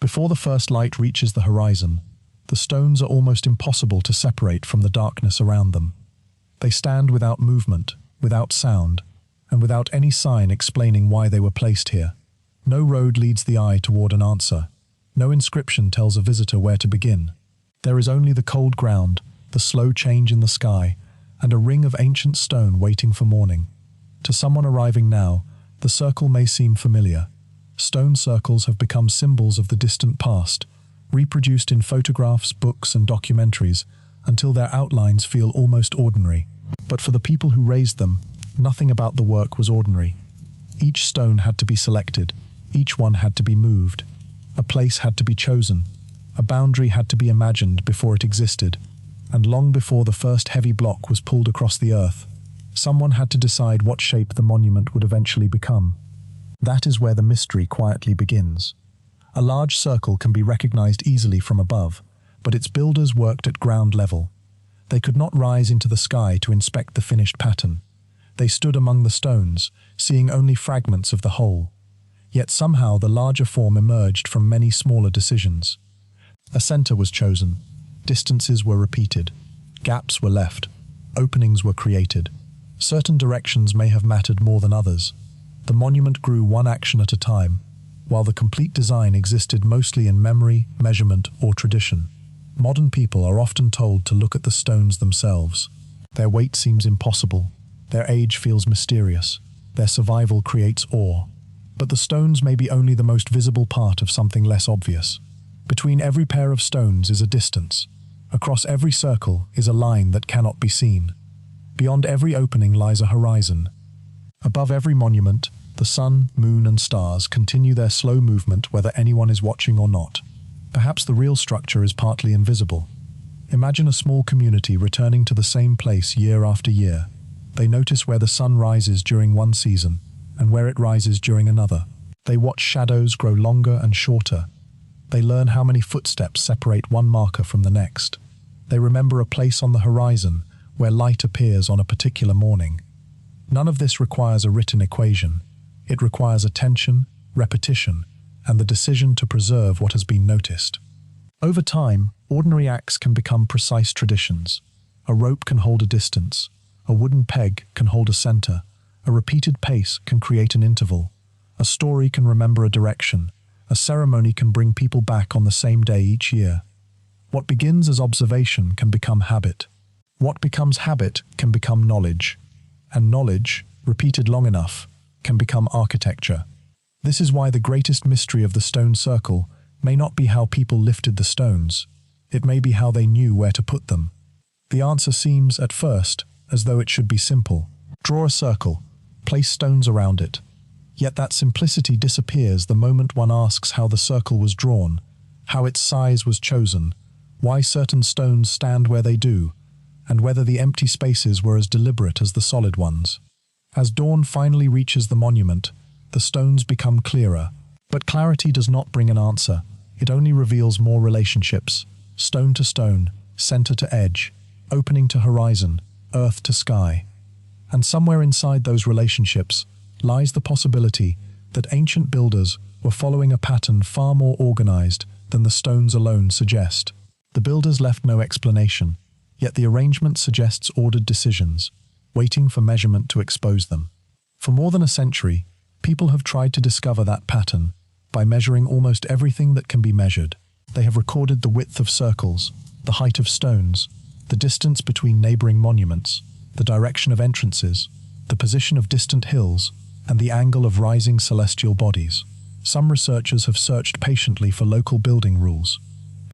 Before the first light reaches the horizon, the stones are almost impossible to separate from the darkness around them. They stand without movement, without sound, and without any sign explaining why they were placed here. No road leads the eye toward an answer. No inscription tells a visitor where to begin. There is only the cold ground, the slow change in the sky, and a ring of ancient stone waiting for morning. To someone arriving now, the circle may seem familiar. Stone circles have become symbols of the distant past, reproduced in photographs, books, and documentaries, until their outlines feel almost ordinary. But for the people who raised them, nothing about the work was ordinary. Each stone had to be selected, each one had to be moved. A place had to be chosen, a boundary had to be imagined before it existed, and long before the first heavy block was pulled across the earth, someone had to decide what shape the monument would eventually become. That is where the mystery quietly begins. A large circle can be recognized easily from above, but its builders worked at ground level. They could not rise into the sky to inspect the finished pattern. They stood among the stones, seeing only fragments of the whole. Yet somehow the larger form emerged from many smaller decisions. A center was chosen, distances were repeated, gaps were left, openings were created. Certain directions may have mattered more than others. The monument grew one action at a time, while the complete design existed mostly in memory, measurement, or tradition. Modern people are often told to look at the stones themselves. Their weight seems impossible, their age feels mysterious, their survival creates awe. But the stones may be only the most visible part of something less obvious. Between every pair of stones is a distance. Across every circle is a line that cannot be seen. Beyond every opening lies a horizon. Above every monument, the sun, moon, and stars continue their slow movement whether anyone is watching or not. Perhaps the real structure is partly invisible. Imagine a small community returning to the same place year after year. They notice where the sun rises during one season and where it rises during another. They watch shadows grow longer and shorter. They learn how many footsteps separate one marker from the next. They remember a place on the horizon where light appears on a particular morning. None of this requires a written equation. It requires attention, repetition, and the decision to preserve what has been noticed. Over time, ordinary acts can become precise traditions. A rope can hold a distance. A wooden peg can hold a center. A repeated pace can create an interval. A story can remember a direction. A ceremony can bring people back on the same day each year. What begins as observation can become habit. What becomes habit can become knowledge. And knowledge, repeated long enough, can become architecture. This is why the greatest mystery of the stone circle may not be how people lifted the stones. It may be how they knew where to put them. The answer seems, at first, as though it should be simple. Draw a circle, place stones around it. Yet that simplicity disappears the moment one asks how the circle was drawn, how its size was chosen, why certain stones stand where they do, and whether the empty spaces were as deliberate as the solid ones. As dawn finally reaches the monument, the stones become clearer. But clarity does not bring an answer. It only reveals more relationships, stone to stone, center to edge, opening to horizon, earth to sky. And somewhere inside those relationships lies the possibility that ancient builders were following a pattern far more organized than the stones alone suggest. The builders left no explanation, yet the arrangement suggests ordered decisions, waiting for measurement to expose them. For more than a century, people have tried to discover that pattern by measuring almost everything that can be measured. They have recorded the width of circles, the height of stones, the distance between neighboring monuments, the direction of entrances, the position of distant hills, and the angle of rising celestial bodies. Some researchers have searched patiently for local building rules.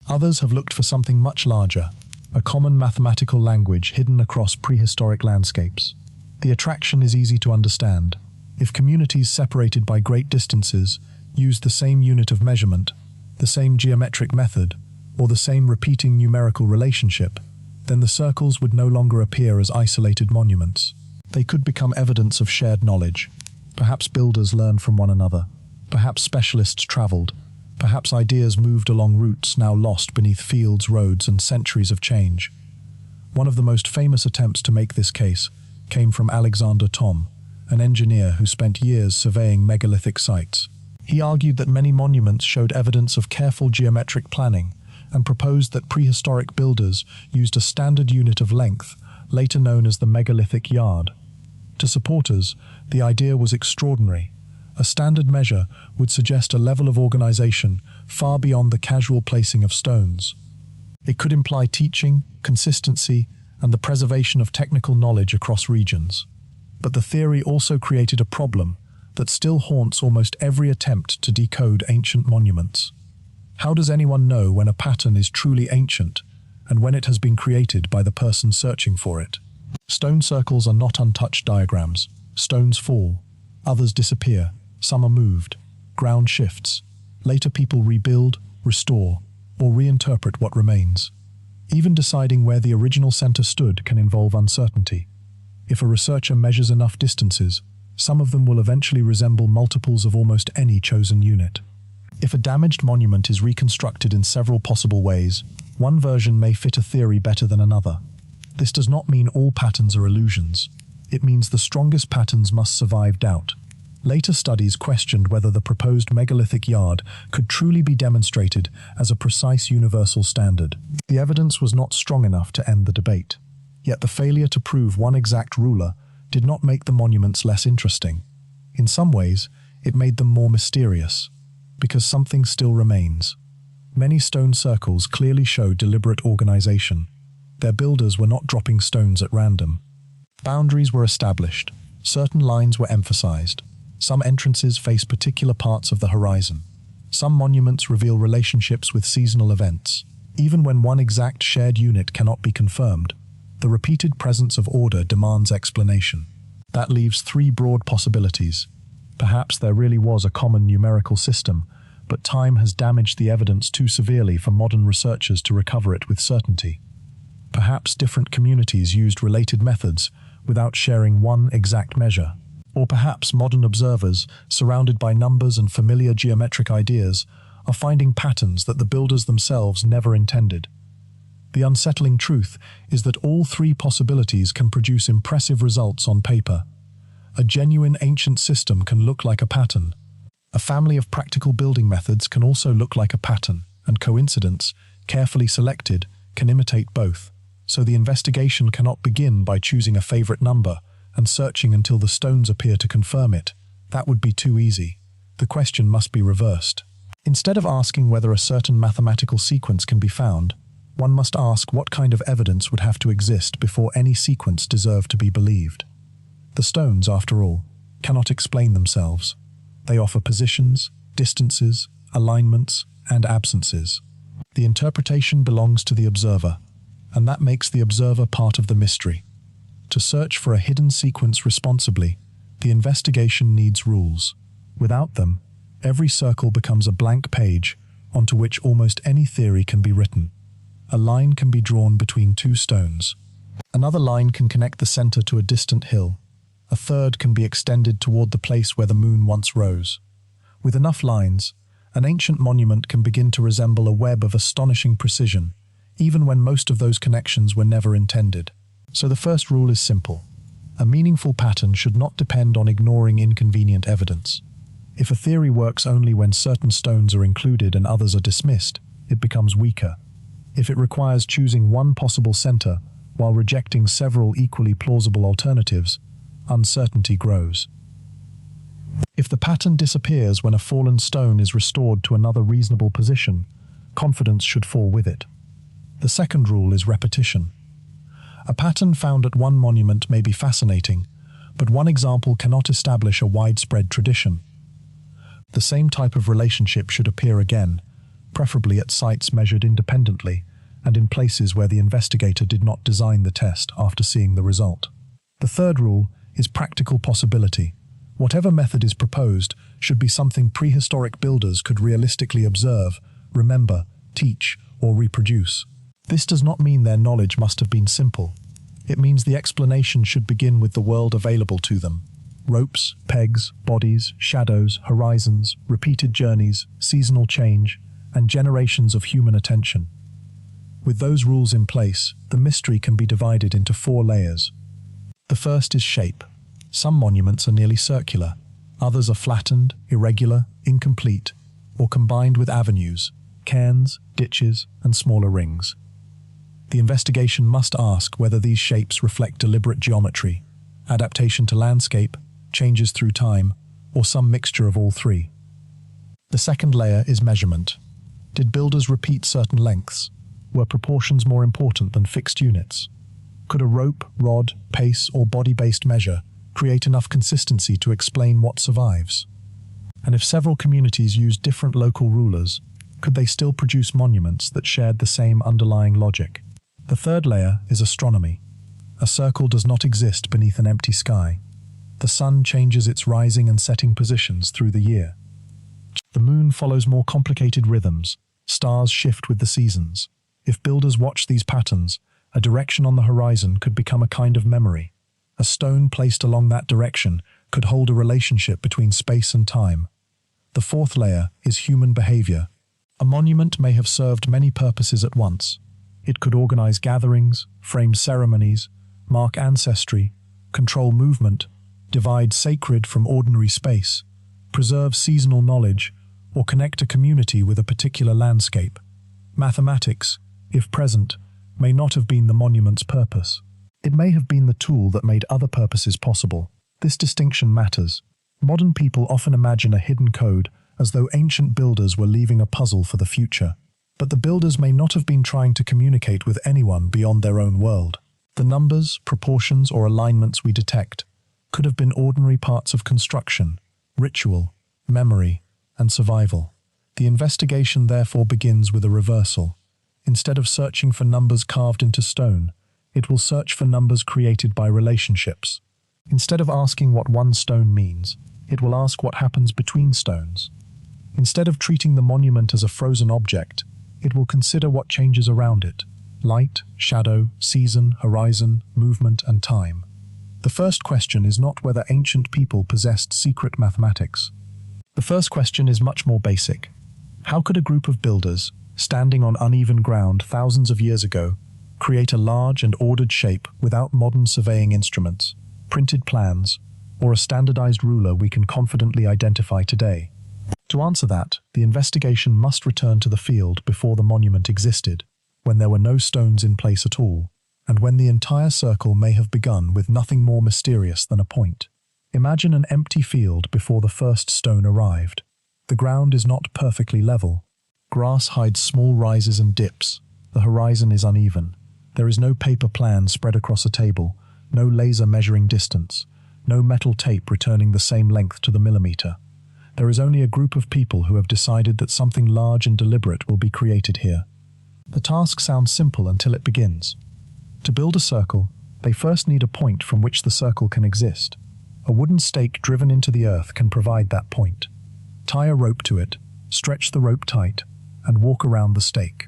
Others have looked for something much larger, a common mathematical language hidden across prehistoric landscapes. The attraction is easy to understand. If communities separated by great distances used the same unit of measurement, the same geometric method, or the same repeating numerical relationship, then the circles would no longer appear as isolated monuments. They could become evidence of shared knowledge. Perhaps builders learned from one another. Perhaps specialists traveled. Perhaps ideas moved along routes now lost beneath fields, roads, and centuries of change. One of the most famous attempts to make this case came from Alexander Thom, an engineer who spent years surveying megalithic sites. He argued that many monuments showed evidence of careful geometric planning and proposed that prehistoric builders used a standard unit of length, later known as the megalithic yard. To supporters, the idea was extraordinary. A standard measure would suggest a level of organization far beyond the casual placing of stones. It could imply teaching, consistency, and the preservation of technical knowledge across regions. But the theory also created a problem that still haunts almost every attempt to decode ancient monuments. How does anyone know when a pattern is truly ancient and when it has been created by the person searching for it? Stone circles are not untouched diagrams. Stones fall, others disappear, some are moved, ground shifts. Later people rebuild, restore, or reinterpret what remains. Even deciding where the original center stood can involve uncertainty. If a researcher measures enough distances, some of them will eventually resemble multiples of almost any chosen unit. If a damaged monument is reconstructed in several possible ways, one version may fit a theory better than another. This does not mean all patterns are illusions. It means the strongest patterns must survive doubt. Later studies questioned whether the proposed megalithic yard could truly be demonstrated as a precise universal standard. The evidence was not strong enough to end the debate. Yet the failure to prove one exact ruler did not make the monuments less interesting. In some ways, it made them more mysterious, because something still remains. Many stone circles clearly show deliberate organization. Their builders were not dropping stones at random. Boundaries were established. Certain lines were emphasized. Some entrances face particular parts of the horizon. Some monuments reveal relationships with seasonal events. Even when one exact shared unit cannot be confirmed, the repeated presence of order demands explanation. That leaves three broad possibilities. Perhaps there really was a common numerical system, but time has damaged the evidence too severely for modern researchers to recover it with certainty. Perhaps different communities used related methods without sharing one exact measure. Or perhaps modern observers, surrounded by numbers and familiar geometric ideas, are finding patterns that the builders themselves never intended. The unsettling truth is that all three possibilities can produce impressive results on paper. A genuine ancient system can look like a pattern. A family of practical building methods can also look like a pattern, and coincidence, carefully selected, can imitate both. So the investigation cannot begin by choosing a favorite number and searching until the stones appear to confirm it. That would be too easy. The question must be reversed. Instead of asking whether a certain mathematical sequence can be found, one must ask what kind of evidence would have to exist before any sequence deserved to be believed. The stones, after all, cannot explain themselves. They offer positions, distances, alignments, and absences. The interpretation belongs to the observer, and that makes the observer part of the mystery. To search for a hidden sequence responsibly, the investigation needs rules. Without them, every circle becomes a blank page onto which almost any theory can be written. A line can be drawn between two stones. Another line can connect the center to a distant hill. A third can be extended toward the place where the moon once rose. With enough lines, an ancient monument can begin to resemble a web of astonishing precision, even when most of those connections were never intended. So the first rule is simple. A meaningful pattern should not depend on ignoring inconvenient evidence. If a theory works only when certain stones are included and others are dismissed, it becomes weaker. If it requires choosing one possible center while rejecting several equally plausible alternatives, uncertainty grows. If the pattern disappears when a fallen stone is restored to another reasonable position, confidence should fall with it. The second rule is repetition. A pattern found at one monument may be fascinating, but one example cannot establish a widespread tradition. The same type of relationship should appear again, preferably at sites measured independently and in places where the investigator did not design the test after seeing the result. The third rule is practical possibility. Whatever method is proposed should be something prehistoric builders could realistically observe, remember, teach, or reproduce. This does not mean their knowledge must have been simple. It means the explanation should begin with the world available to them. Ropes, pegs, bodies, shadows, horizons, repeated journeys, seasonal change, and generations of human attention. With those rules in place, the mystery can be divided into 4 layers. The first is shape. Some monuments are nearly circular. Others are flattened, irregular, incomplete, or combined with avenues, cairns, ditches, and smaller rings. The investigation must ask whether these shapes reflect deliberate geometry, adaptation to landscape, changes through time, or some mixture of all three. The second layer is measurement. Did builders repeat certain lengths? Were proportions more important than fixed units? Could a rope, rod, pace, or body-based measure create enough consistency to explain what survives? And if several communities used different local rulers, could they still produce monuments that shared the same underlying logic? The third layer is astronomy. A circle does not exist beneath an empty sky. The sun changes its rising and setting positions through the year. The moon follows more complicated rhythms. Stars shift with the seasons. If builders watch these patterns, a direction on the horizon could become a kind of memory. A stone placed along that direction could hold a relationship between space and time. The fourth layer is human behavior. A monument may have served many purposes at once. It could organize gatherings, frame ceremonies, mark ancestry, control movement, divide sacred from ordinary space, preserve seasonal knowledge, or connect a community with a particular landscape. Mathematics, if present, may not have been the monument's purpose. It may have been the tool that made other purposes possible. This distinction matters. Modern people often imagine a hidden code as though ancient builders were leaving a puzzle for the future. But the builders may not have been trying to communicate with anyone beyond their own world. The numbers, proportions, or alignments we detect could have been ordinary parts of construction, ritual, memory, and survival. The investigation therefore begins with a reversal. Instead of searching for numbers carved into stone, it will search for numbers created by relationships. Instead of asking what one stone means, it will ask what happens between stones. Instead of treating the monument as a frozen object, it will consider what changes around it: light, shadow, season, horizon, movement, and time. The first question is not whether ancient people possessed secret mathematics. The first question is much more basic. How could a group of builders, standing on uneven ground thousands of years ago, create a large and ordered shape without modern surveying instruments, printed plans, or a standardized ruler we can confidently identify today? To answer that, the investigation must return to the field before the monument existed, when there were no stones in place at all, and when the entire circle may have begun with nothing more mysterious than a point. Imagine an empty field before the first stone arrived. The ground is not perfectly level. Grass hides small rises and dips. The horizon is uneven. There is no paper plan spread across a table, no laser measuring distance, no metal tape returning the same length to the millimeter. There is only a group of people who have decided that something large and deliberate will be created here. The task sounds simple until it begins. To build a circle, they first need a point from which the circle can exist. A wooden stake driven into the earth can provide that point. Tie a rope to it, stretch the rope tight, and walk around the stake.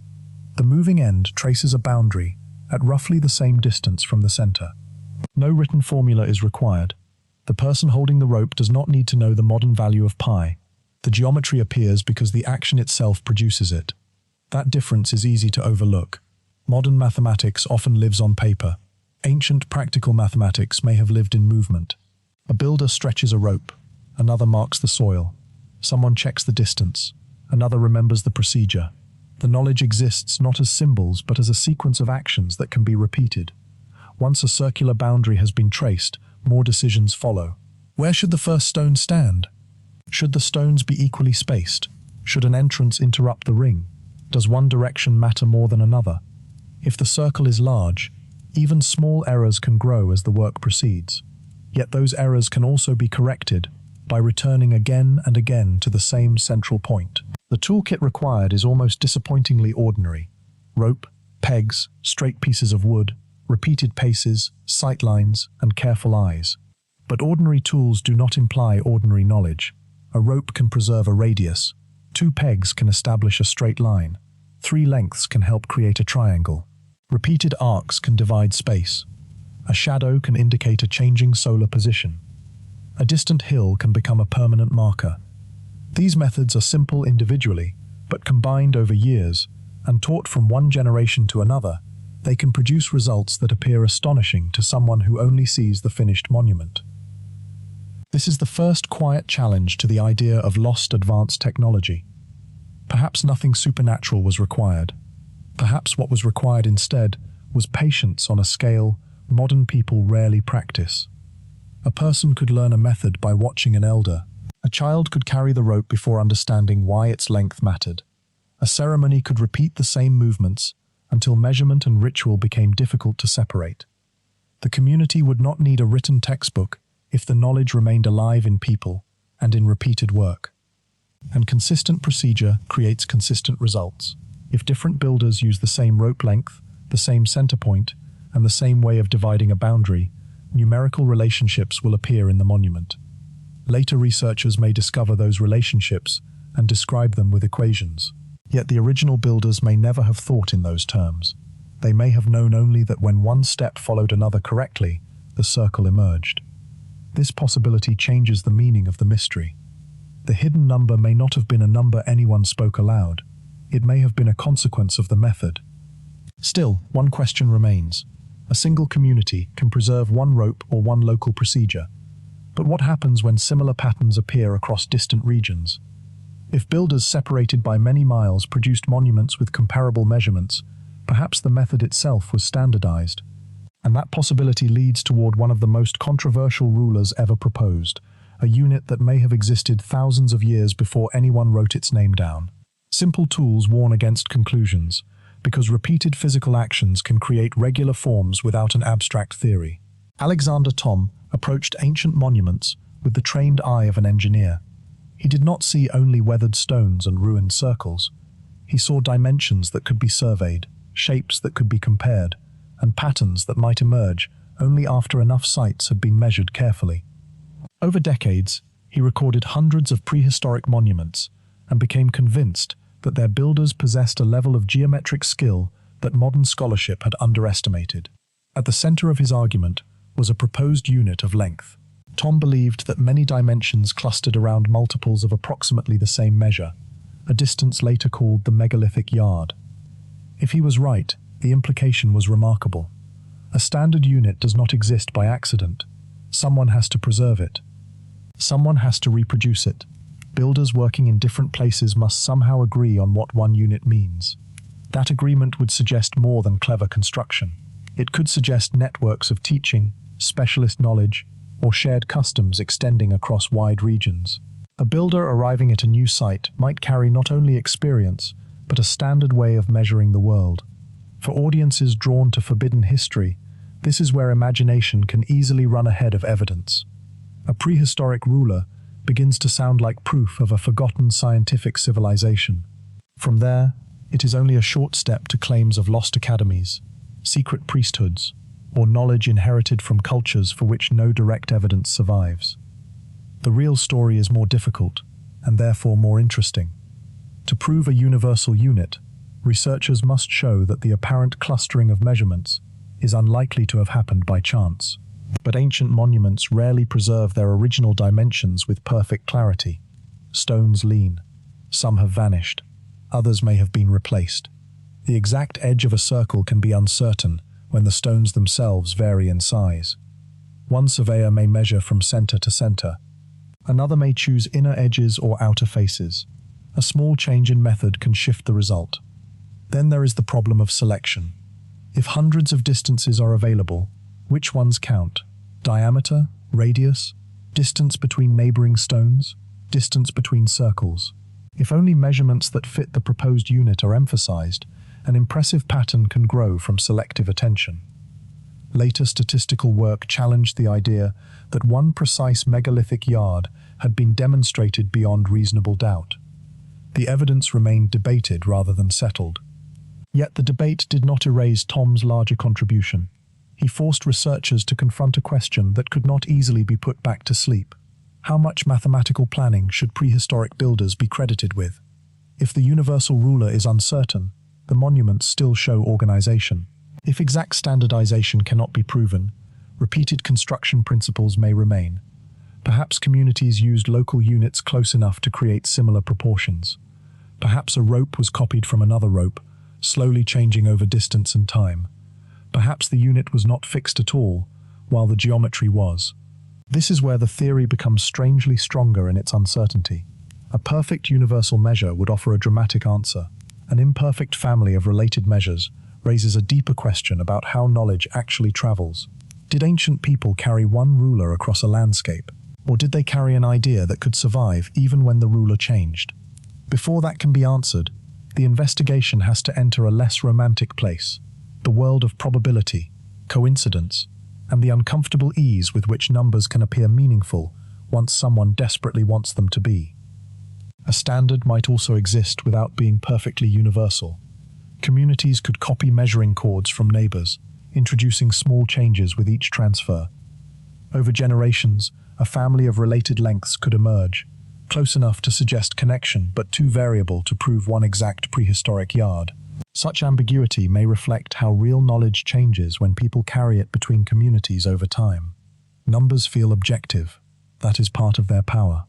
The moving end traces a boundary at roughly the same distance from the center. No written formula is required. The person holding the rope does not need to know the modern value of pi. The geometry appears because the action itself produces it. That difference is easy to overlook. Modern mathematics often lives on paper. Ancient practical mathematics may have lived in movement. A builder stretches a rope. Another marks the soil. Someone checks the distance. Another remembers the procedure. The knowledge exists not as symbols but as a sequence of actions that can be repeated. Once a circular boundary has been traced, more decisions follow. Where should the first stone stand? Should the stones be equally spaced? Should an entrance interrupt the ring? Does one direction matter more than another? If the circle is large, even small errors can grow as the work proceeds. Yet those errors can also be corrected by returning again and again to the same central point. The toolkit required is almost disappointingly ordinary. Rope, pegs, straight pieces of wood, repeated paces, sight lines, and careful eyes. But ordinary tools do not imply ordinary knowledge. A rope can preserve a radius. 2 pegs can establish a straight line. 3 lengths can help create a triangle. Repeated arcs can divide space. A shadow can indicate a changing solar position. A distant hill can become a permanent marker. These methods are simple individually, but combined over years, and taught from one generation to another, they can produce results that appear astonishing to someone who only sees the finished monument. This is the first quiet challenge to the idea of lost advanced technology. Perhaps nothing supernatural was required. Perhaps what was required instead was patience on a scale modern people rarely practice. A person could learn a method by watching an elder. A child could carry the rope before understanding why its length mattered. A ceremony could repeat the same movements until measurement and ritual became difficult to separate. The community would not need a written textbook if the knowledge remained alive in people and in repeated work. And consistent procedure creates consistent results. If different builders use the same rope length, the same center point, and the same way of dividing a boundary, numerical relationships will appear in the monument. Later researchers may discover those relationships and describe them with equations. Yet the original builders may never have thought in those terms. They may have known only that when one step followed another correctly, the circle emerged. This possibility changes the meaning of the mystery. The hidden number may not have been a number anyone spoke aloud. It may have been a consequence of the method. Still, one question remains. A single community can preserve one rope or one local procedure. But what happens when similar patterns appear across distant regions? If builders separated by many miles produced monuments with comparable measurements, perhaps the method itself was standardized. And that possibility leads toward one of the most controversial rulers ever proposed, a unit that may have existed thousands of years before anyone wrote its name down. Simple tools warn against conclusions, because repeated physical actions can create regular forms without an abstract theory. Alexander Thom approached ancient monuments with the trained eye of an engineer. He did not see only weathered stones and ruined circles. He saw dimensions that could be surveyed, shapes that could be compared, and patterns that might emerge only after enough sites had been measured carefully. Over decades, he recorded hundreds of prehistoric monuments and became convinced that their builders possessed a level of geometric skill that modern scholarship had underestimated. At the center of his argument was a proposed unit of length. Thom believed that many dimensions clustered around multiples of approximately the same measure, a distance later called the megalithic yard. If he was right, the implication was remarkable. A standard unit does not exist by accident. Someone has to preserve it. Someone has to reproduce it. Builders working in different places must somehow agree on what one unit means. That agreement would suggest more than clever construction. It could suggest networks of teaching, specialist knowledge, or shared customs extending across wide regions. A builder arriving at a new site might carry not only experience, but a standard way of measuring the world. For audiences drawn to forbidden history, this is where imagination can easily run ahead of evidence. A prehistoric ruler begins to sound like proof of a forgotten scientific civilization. From there, it is only a short step to claims of lost academies, secret priesthoods, or knowledge inherited from cultures for which no direct evidence survives. The real story is more difficult, and therefore more interesting. To prove a universal unit, researchers must show that the apparent clustering of measurements is unlikely to have happened by chance. But ancient monuments rarely preserve their original dimensions with perfect clarity. Stones lean. Some have vanished. Others may have been replaced. The exact edge of a circle can be uncertain when the stones themselves vary in size. One surveyor may measure from center to center. Another may choose inner edges or outer faces. A small change in method can shift the result. Then there is the problem of selection. If hundreds of distances are available, which ones count? Diameter, radius, distance between neighboring stones, distance between circles. If only measurements that fit the proposed unit are emphasized, an impressive pattern can grow from selective attention. Later statistical work challenged the idea that one precise megalithic yard had been demonstrated beyond reasonable doubt. The evidence remained debated rather than settled. Yet the debate did not erase Thom's larger contribution. He forced researchers to confront a question that could not easily be put back to sleep. How much mathematical planning should prehistoric builders be credited with? If the universal ruler is uncertain, the monuments still show organization. If exact standardization cannot be proven, repeated construction principles may remain. Perhaps communities used local units close enough to create similar proportions. Perhaps a rope was copied from another rope, slowly changing over distance and time. Perhaps the unit was not fixed at all, while the geometry was. This is where the theory becomes strangely stronger in its uncertainty. A perfect universal measure would offer a dramatic answer. An imperfect family of related measures raises a deeper question about how knowledge actually travels. Did ancient people carry one ruler across a landscape, or did they carry an idea that could survive even when the ruler changed? Before that can be answered, the investigation has to enter a less romantic place, the world of probability, coincidence, and the uncomfortable ease with which numbers can appear meaningful once someone desperately wants them to be. A standard might also exist without being perfectly universal. Communities could copy measuring cords from neighbors, introducing small changes with each transfer. Over generations, a family of related lengths could emerge, close enough to suggest connection but too variable to prove one exact prehistoric yard. Such ambiguity may reflect how real knowledge changes when people carry it between communities over time. Numbers feel objective. That is part of their power.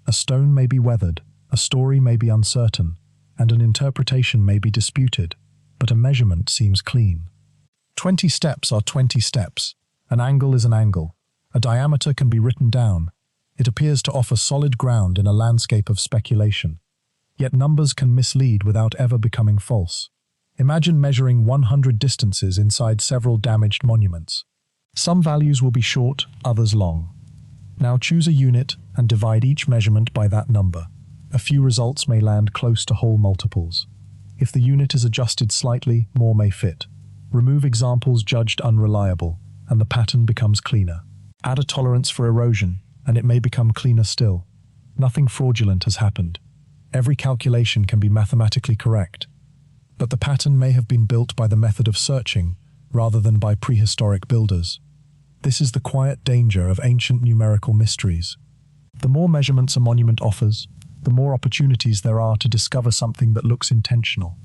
A stone may be weathered, a story may be uncertain, and an interpretation may be disputed, but a measurement seems clean. 20 steps are 20 steps. An angle is an angle. A diameter can be written down. It appears to offer solid ground in a landscape of speculation. Yet numbers can mislead without ever becoming false. Imagine measuring 100 distances inside several damaged monuments. Some values will be short, others long. Now choose a unit and divide each measurement by that number. A few results may land close to whole multiples. If the unit is adjusted slightly, more may fit. Remove examples judged unreliable, and the pattern becomes cleaner. Add a tolerance for erosion, and it may become cleaner still. Nothing fraudulent has happened. Every calculation can be mathematically correct. But the pattern may have been built by the method of searching, rather than by prehistoric builders. This is the quiet danger of ancient numerical mysteries. The more measurements a monument offers, the more opportunities there are to discover something that looks intentional.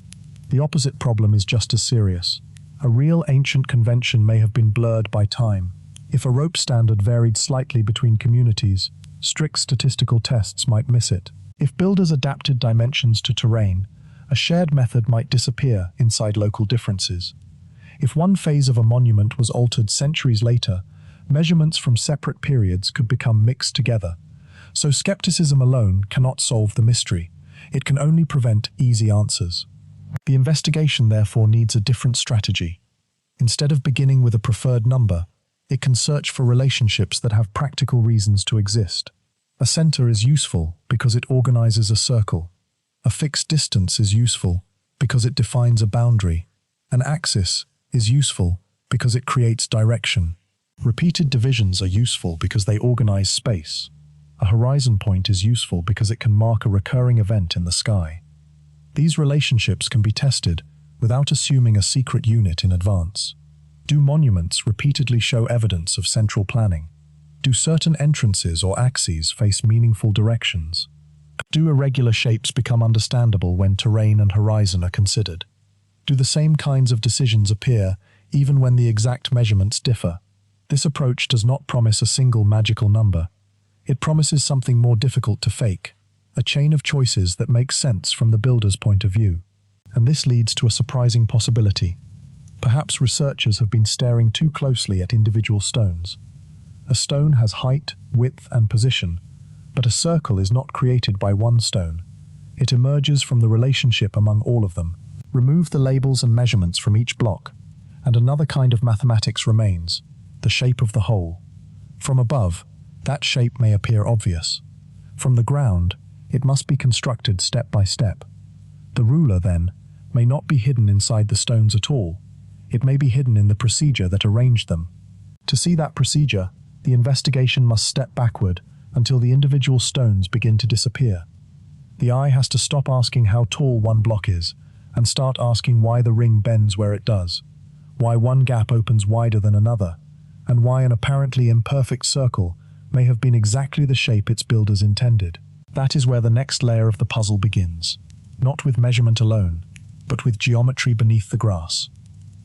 The opposite problem is just as serious. A real ancient convention may have been blurred by time. If a rope standard varied slightly between communities, strict statistical tests might miss it. If builders adapted dimensions to terrain, a shared method might disappear inside local differences. If one phase of a monument was altered centuries later, measurements from separate periods could become mixed together. So skepticism alone cannot solve the mystery. It can only prevent easy answers. The investigation therefore needs a different strategy. Instead of beginning with a preferred number, it can search for relationships that have practical reasons to exist. A center is useful because it organizes a circle. A fixed distance is useful because it defines a boundary. An axis is useful because it creates direction. Repeated divisions are useful because they organize space. A horizon point is useful because it can mark a recurring event in the sky. These relationships can be tested without assuming a secret unit in advance. Do monuments repeatedly show evidence of central planning? Do certain entrances or axes face meaningful directions? Do irregular shapes become understandable when terrain and horizon are considered? Do the same kinds of decisions appear even when the exact measurements differ? This approach does not promise a single magical number. It promises something more difficult to fake, a chain of choices that makes sense from the builder's point of view. And this leads to a surprising possibility. Perhaps researchers have been staring too closely at individual stones. A stone has height, width, and position, but a circle is not created by one stone. It emerges from the relationship among all of them. Remove the labels and measurements from each block, and another kind of mathematics remains, the shape of the whole. From above, that shape may appear obvious. From the ground, it must be constructed step by step. The ruler, then, may not be hidden inside the stones at all. It may be hidden in the procedure that arranged them. To see that procedure, the investigation must step backward until the individual stones begin to disappear. The eye has to stop asking how tall one block is and start asking why the ring bends where it does, why one gap opens wider than another, and why an apparently imperfect circle may have been exactly the shape its builders intended. That is where the next layer of the puzzle begins, not with measurement alone, but with geometry beneath the grass.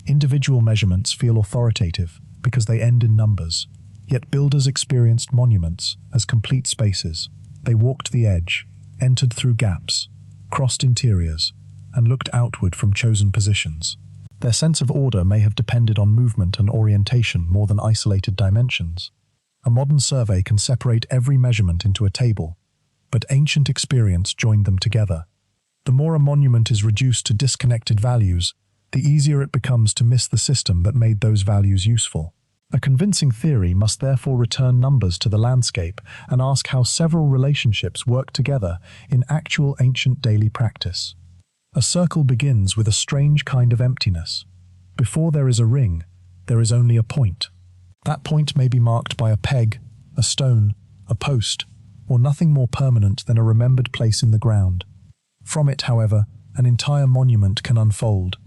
Individual measurements feel authoritative because they end in numbers, yet builders experienced monuments as complete spaces. They walked the edge, entered through gaps, crossed interiors, and looked outward from chosen positions. Their sense of order may have depended on movement and orientation more than isolated dimensions. A modern survey can separate every measurement into a table, but ancient experience joined them together. The more a monument is reduced to disconnected values, the easier it becomes to miss the system that made those values useful. A convincing theory must therefore return numbers to the landscape and ask how several relationships work together in actual ancient daily practice. A circle begins with a strange kind of emptiness. Before there is a ring, there is only a point. That point may be marked by a peg, a stone, a post, or nothing more permanent than a remembered place in the ground. From it, however, an entire monument can unfold.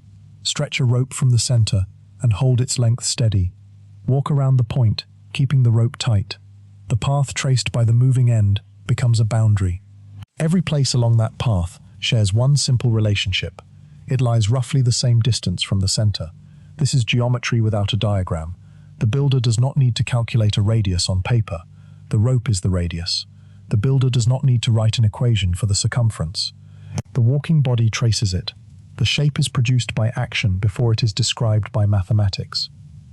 Stretch a rope from the center and hold its length steady. Walk around the point, keeping the rope tight. The path traced by the moving end becomes a boundary. Every place along that path shares one simple relationship. It lies roughly the same distance from the center. This is geometry without a diagram. The builder does not need to calculate a radius on paper. The rope is the radius. The builder does not need to write an equation for the circumference. The walking body traces it. The shape is produced by action before it is described by mathematics.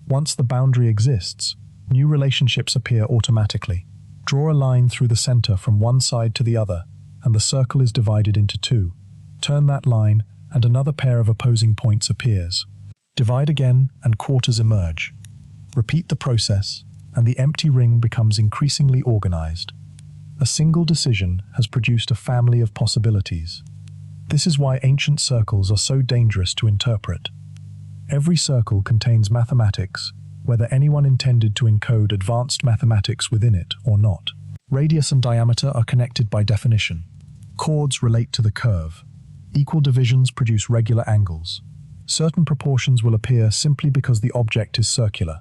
Once the boundary exists, new relationships appear automatically. Draw a line through the center from one side to the other, and the circle is divided into two. Turn that line, and another pair of opposing points appears. Divide again, and quarters emerge. Repeat the process, and the empty ring becomes increasingly organized. A single decision has produced a family of possibilities. This is why ancient circles are so dangerous to interpret. Every circle contains mathematics, whether anyone intended to encode advanced mathematics within it or not. Radius and diameter are connected by definition. Chords relate to the curve. Equal divisions produce regular angles. Certain proportions will appear simply because the object is circular.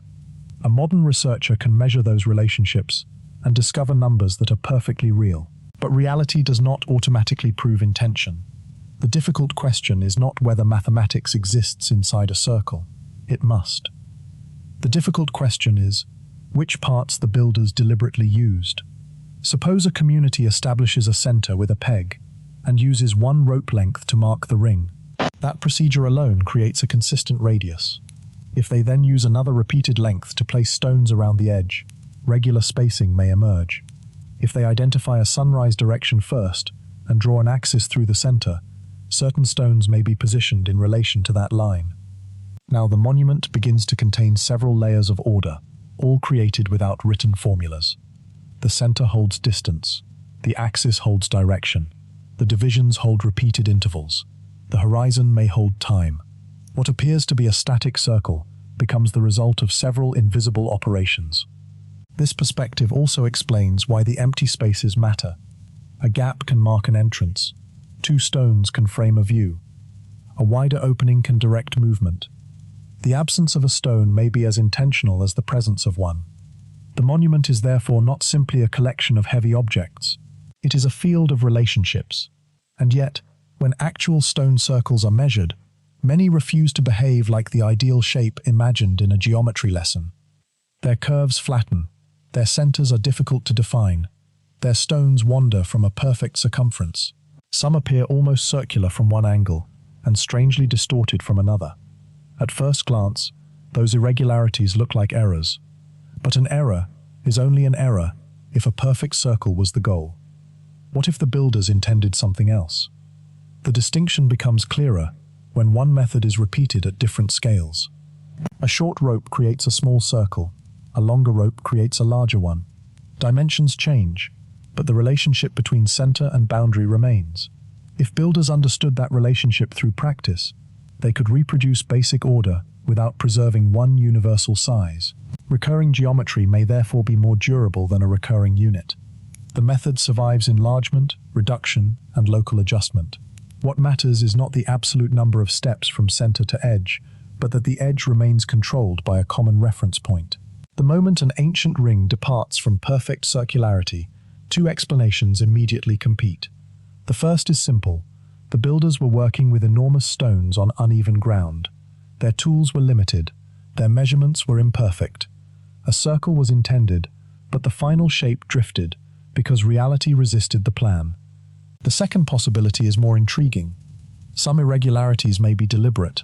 A modern researcher can measure those relationships and discover numbers that are perfectly real. But reality does not automatically prove intention. The difficult question is not whether mathematics exists inside a circle. It must. The difficult question is, which parts the builders deliberately used. Suppose a community establishes a center with a peg and uses one rope length to mark the ring. That procedure alone creates a consistent radius. If they then use another repeated length to place stones around the edge, regular spacing may emerge. If they identify a sunrise direction first and draw an axis through the center, certain stones may be positioned in relation to that line. Now the monument begins to contain several layers of order, all created without written formulas. The center holds distance. The axis holds direction. The divisions hold repeated intervals. The horizon may hold time. What appears to be a static circle becomes the result of several invisible operations. This perspective also explains why the empty spaces matter. A gap can mark an entrance. Two stones can frame a view. A wider opening can direct movement. The absence of a stone may be as intentional as the presence of one. The monument is therefore not simply a collection of heavy objects. It is a field of relationships. And yet, when actual stone circles are measured, many refuse to behave like the ideal shape imagined in a geometry lesson. Their curves flatten. Their centers are difficult to define. Their stones wander from a perfect circumference. Some appear almost circular from one angle and strangely distorted from another. At first glance, those irregularities look like errors. But an error is only an error if a perfect circle was the goal. What if the builders intended something else? The distinction becomes clearer when one method is repeated at different scales. A short rope creates a small circle. A longer rope creates a larger one. Dimensions change, but the relationship between center and boundary remains. If builders understood that relationship through practice, they could reproduce basic order without preserving one universal size. Recurring geometry may therefore be more durable than a recurring unit. The method survives enlargement, reduction, and local adjustment. What matters is not the absolute number of steps from center to edge, but that the edge remains controlled by a common reference point. The moment an ancient ring departs from perfect circularity, two explanations immediately compete. The first is simple. The builders were working with enormous stones on uneven ground. Their tools were limited. Their measurements were imperfect. A circle was intended, but the final shape drifted because reality resisted the plan. The second possibility is more intriguing. Some irregularities may be deliberate.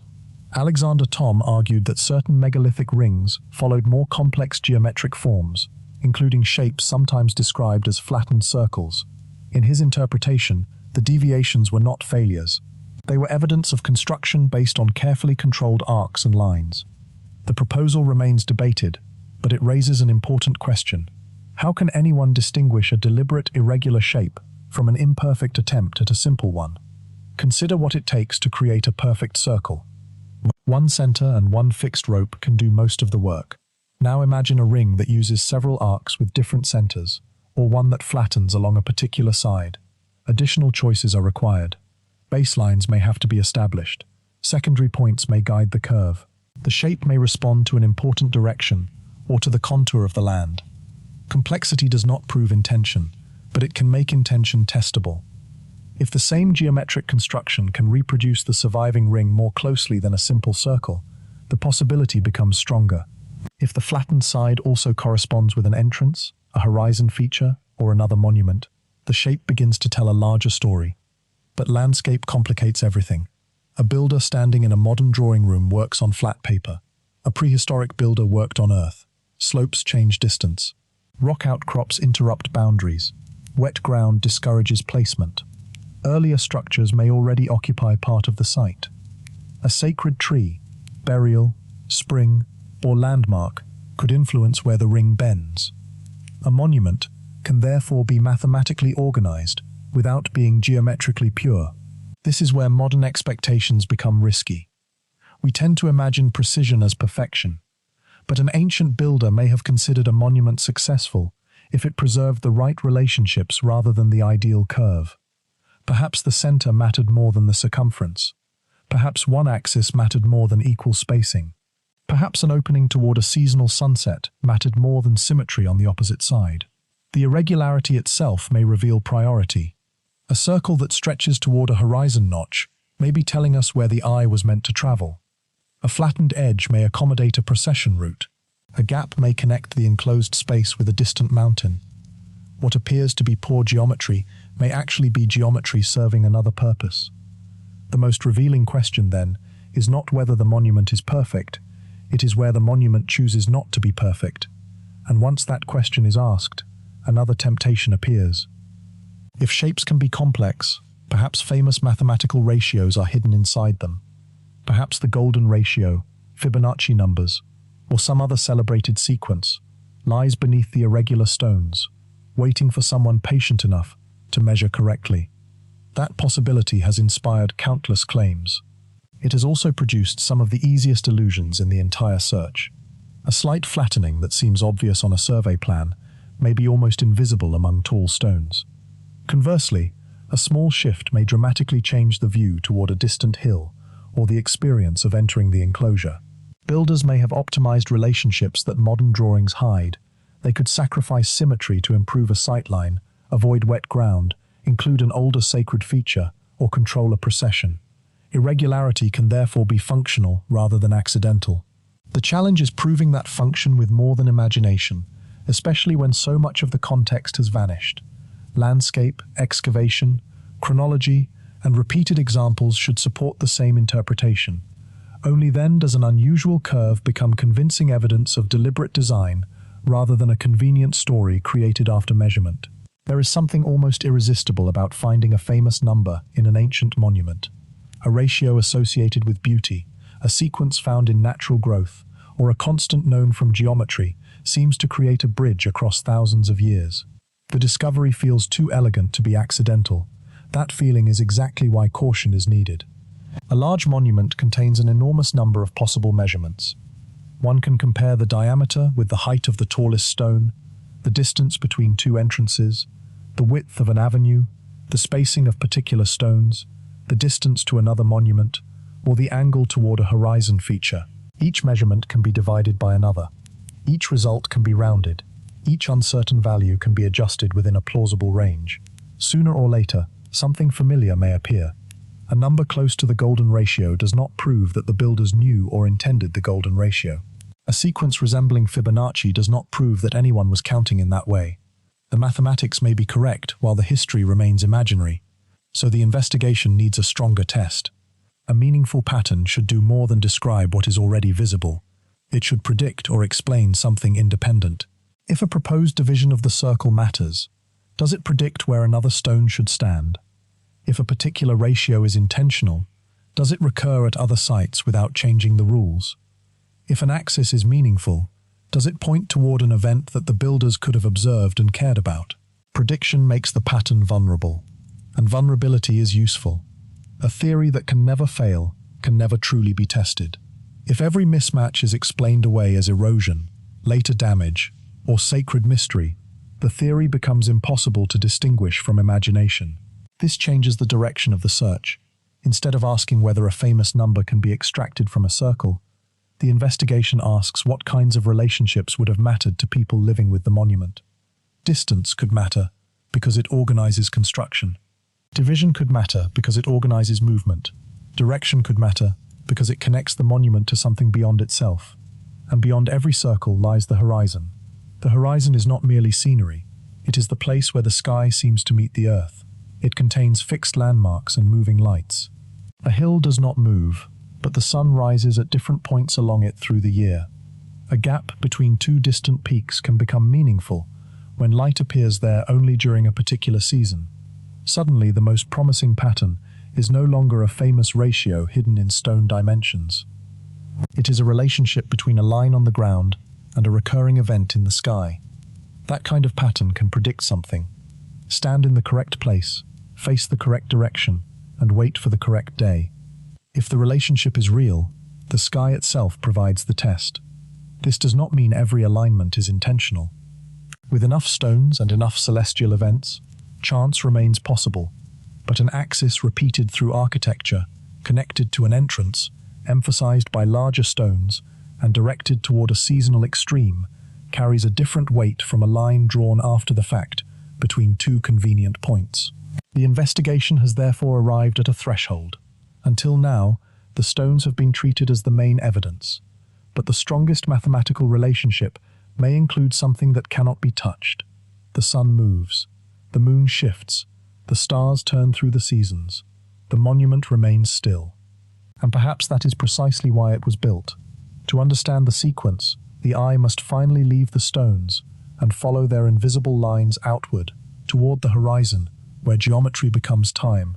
Alexander Thom argued that certain megalithic rings followed more complex geometric forms, including shapes sometimes described as flattened circles. In his interpretation, the deviations were not failures. They were evidence of construction based on carefully controlled arcs and lines. The proposal remains debated, but it raises an important question. How can anyone distinguish a deliberate, irregular shape from an imperfect attempt at a simple one? Consider what it takes to create a perfect circle. One center and one fixed rope can do most of the work. Now imagine a ring that uses several arcs with different centers, or one that flattens along a particular side. Additional choices are required. Baselines may have to be established. Secondary points may guide the curve. The shape may respond to an important direction or to the contour of the land. Complexity does not prove intention, but it can make intention testable. If the same geometric construction can reproduce the surviving ring more closely than a simple circle, the possibility becomes stronger. If the flattened side also corresponds with an entrance, a horizon feature, or another monument, the shape begins to tell a larger story. But landscape complicates everything. A builder standing in a modern drawing room works on flat paper. A prehistoric builder worked on earth. Slopes change distance. Rock outcrops interrupt boundaries. Wet ground discourages placement. Earlier structures may already occupy part of the site. A sacred tree, burial, spring, or landmark could influence where the ring bends. A monument can therefore be mathematically organized without being geometrically pure. This is where modern expectations become risky. We tend to imagine precision as perfection, but an ancient builder may have considered a monument successful if it preserved the right relationships rather than the ideal curve. Perhaps the center mattered more than the circumference. Perhaps one axis mattered more than equal spacing. Perhaps an opening toward a seasonal sunset mattered more than symmetry on the opposite side. The irregularity itself may reveal priority. A circle that stretches toward a horizon notch may be telling us where the eye was meant to travel. A flattened edge may accommodate a procession route. A gap may connect the enclosed space with a distant mountain. What appears to be poor geometry may actually be geometry serving another purpose. The most revealing question, then, is not whether the monument is perfect, it is where the monument chooses not to be perfect. And once that question is asked, another temptation appears. If shapes can be complex, perhaps famous mathematical ratios are hidden inside them. Perhaps the golden ratio, Fibonacci numbers, or some other celebrated sequence lies beneath the irregular stones, waiting for someone patient enough to measure correctly. That possibility has inspired countless claims. It has also produced some of the easiest illusions in the entire search. A slight flattening that seems obvious on a survey plan may be almost invisible among tall stones. Conversely, a small shift may dramatically change the view toward a distant hill or the experience of entering the enclosure. Builders may have optimized relationships that modern drawings hide. They could sacrifice symmetry to improve a sightline, avoid wet ground, include an older sacred feature, or control a procession. Irregularity can therefore be functional rather than accidental. The challenge is proving that function with more than imagination, especially when so much of the context has vanished. Landscape, excavation, chronology, and repeated examples should support the same interpretation. Only then does an unusual curve become convincing evidence of deliberate design rather than a convenient story created after measurement. There is something almost irresistible about finding a famous number in an ancient monument. A ratio associated with beauty, a sequence found in natural growth, or a constant known from geometry seems to create a bridge across thousands of years. The discovery feels too elegant to be accidental. That feeling is exactly why caution is needed. A large monument contains an enormous number of possible measurements. One can compare the diameter with the height of the tallest stone, the distance between two entrances, the width of an avenue, the spacing of particular stones, the distance to another monument, or the angle toward a horizon feature. Each measurement can be divided by another. Each result can be rounded. Each uncertain value can be adjusted within a plausible range. Sooner or later, something familiar may appear. A number close to the golden ratio does not prove that the builders knew or intended the golden ratio. A sequence resembling Fibonacci does not prove that anyone was counting in that way. The mathematics may be correct while the history remains imaginary, so the investigation needs a stronger test. A meaningful pattern should do more than describe what is already visible. It should predict or explain something independent. If a proposed division of the circle matters, does it predict where another stone should stand? If a particular ratio is intentional, does it recur at other sites without changing the rules? If an axis is meaningful, does it point toward an event that the builders could have observed and cared about? Prediction makes the pattern vulnerable, and vulnerability is useful. A theory that can never fail can never truly be tested. If every mismatch is explained away as erosion, later damage, or sacred mystery, the theory becomes impossible to distinguish from imagination. This changes the direction of the search. Instead of asking whether a famous number can be extracted from a circle, the investigation asks what kinds of relationships would have mattered to people living with the monument. Distance could matter because it organizes construction. Division could matter because it organizes movement. Direction could matter because it connects the monument to something beyond itself. And beyond every circle lies the horizon. The horizon is not merely scenery. It is the place where the sky seems to meet the earth. It contains fixed landmarks and moving lights. A hill does not move, but the sun rises at different points along it through the year. A gap between two distant peaks can become meaningful when light appears there only during a particular season. Suddenly, the most promising pattern is no longer a famous ratio hidden in stone dimensions. It is a relationship between a line on the ground and a recurring event in the sky. That kind of pattern can predict something. Stand in the correct place, face the correct direction, and wait for the correct day. If the relationship is real, the sky itself provides the test. This does not mean every alignment is intentional. With enough stones and enough celestial events, chance remains possible, but an axis repeated through architecture, connected to an entrance, emphasized by larger stones, and directed toward a seasonal extreme, carries a different weight from a line drawn after the fact between two convenient points. The investigation has therefore arrived at a threshold. Until now, the stones have been treated as the main evidence, but the strongest mathematical relationship may include something that cannot be touched. The sun moves, the moon shifts, the stars turn through the seasons, the monument remains still. And perhaps that is precisely why it was built. To understand the sequence, the eye must finally leave the stones and follow their invisible lines outward, toward the horizon, where geometry becomes time.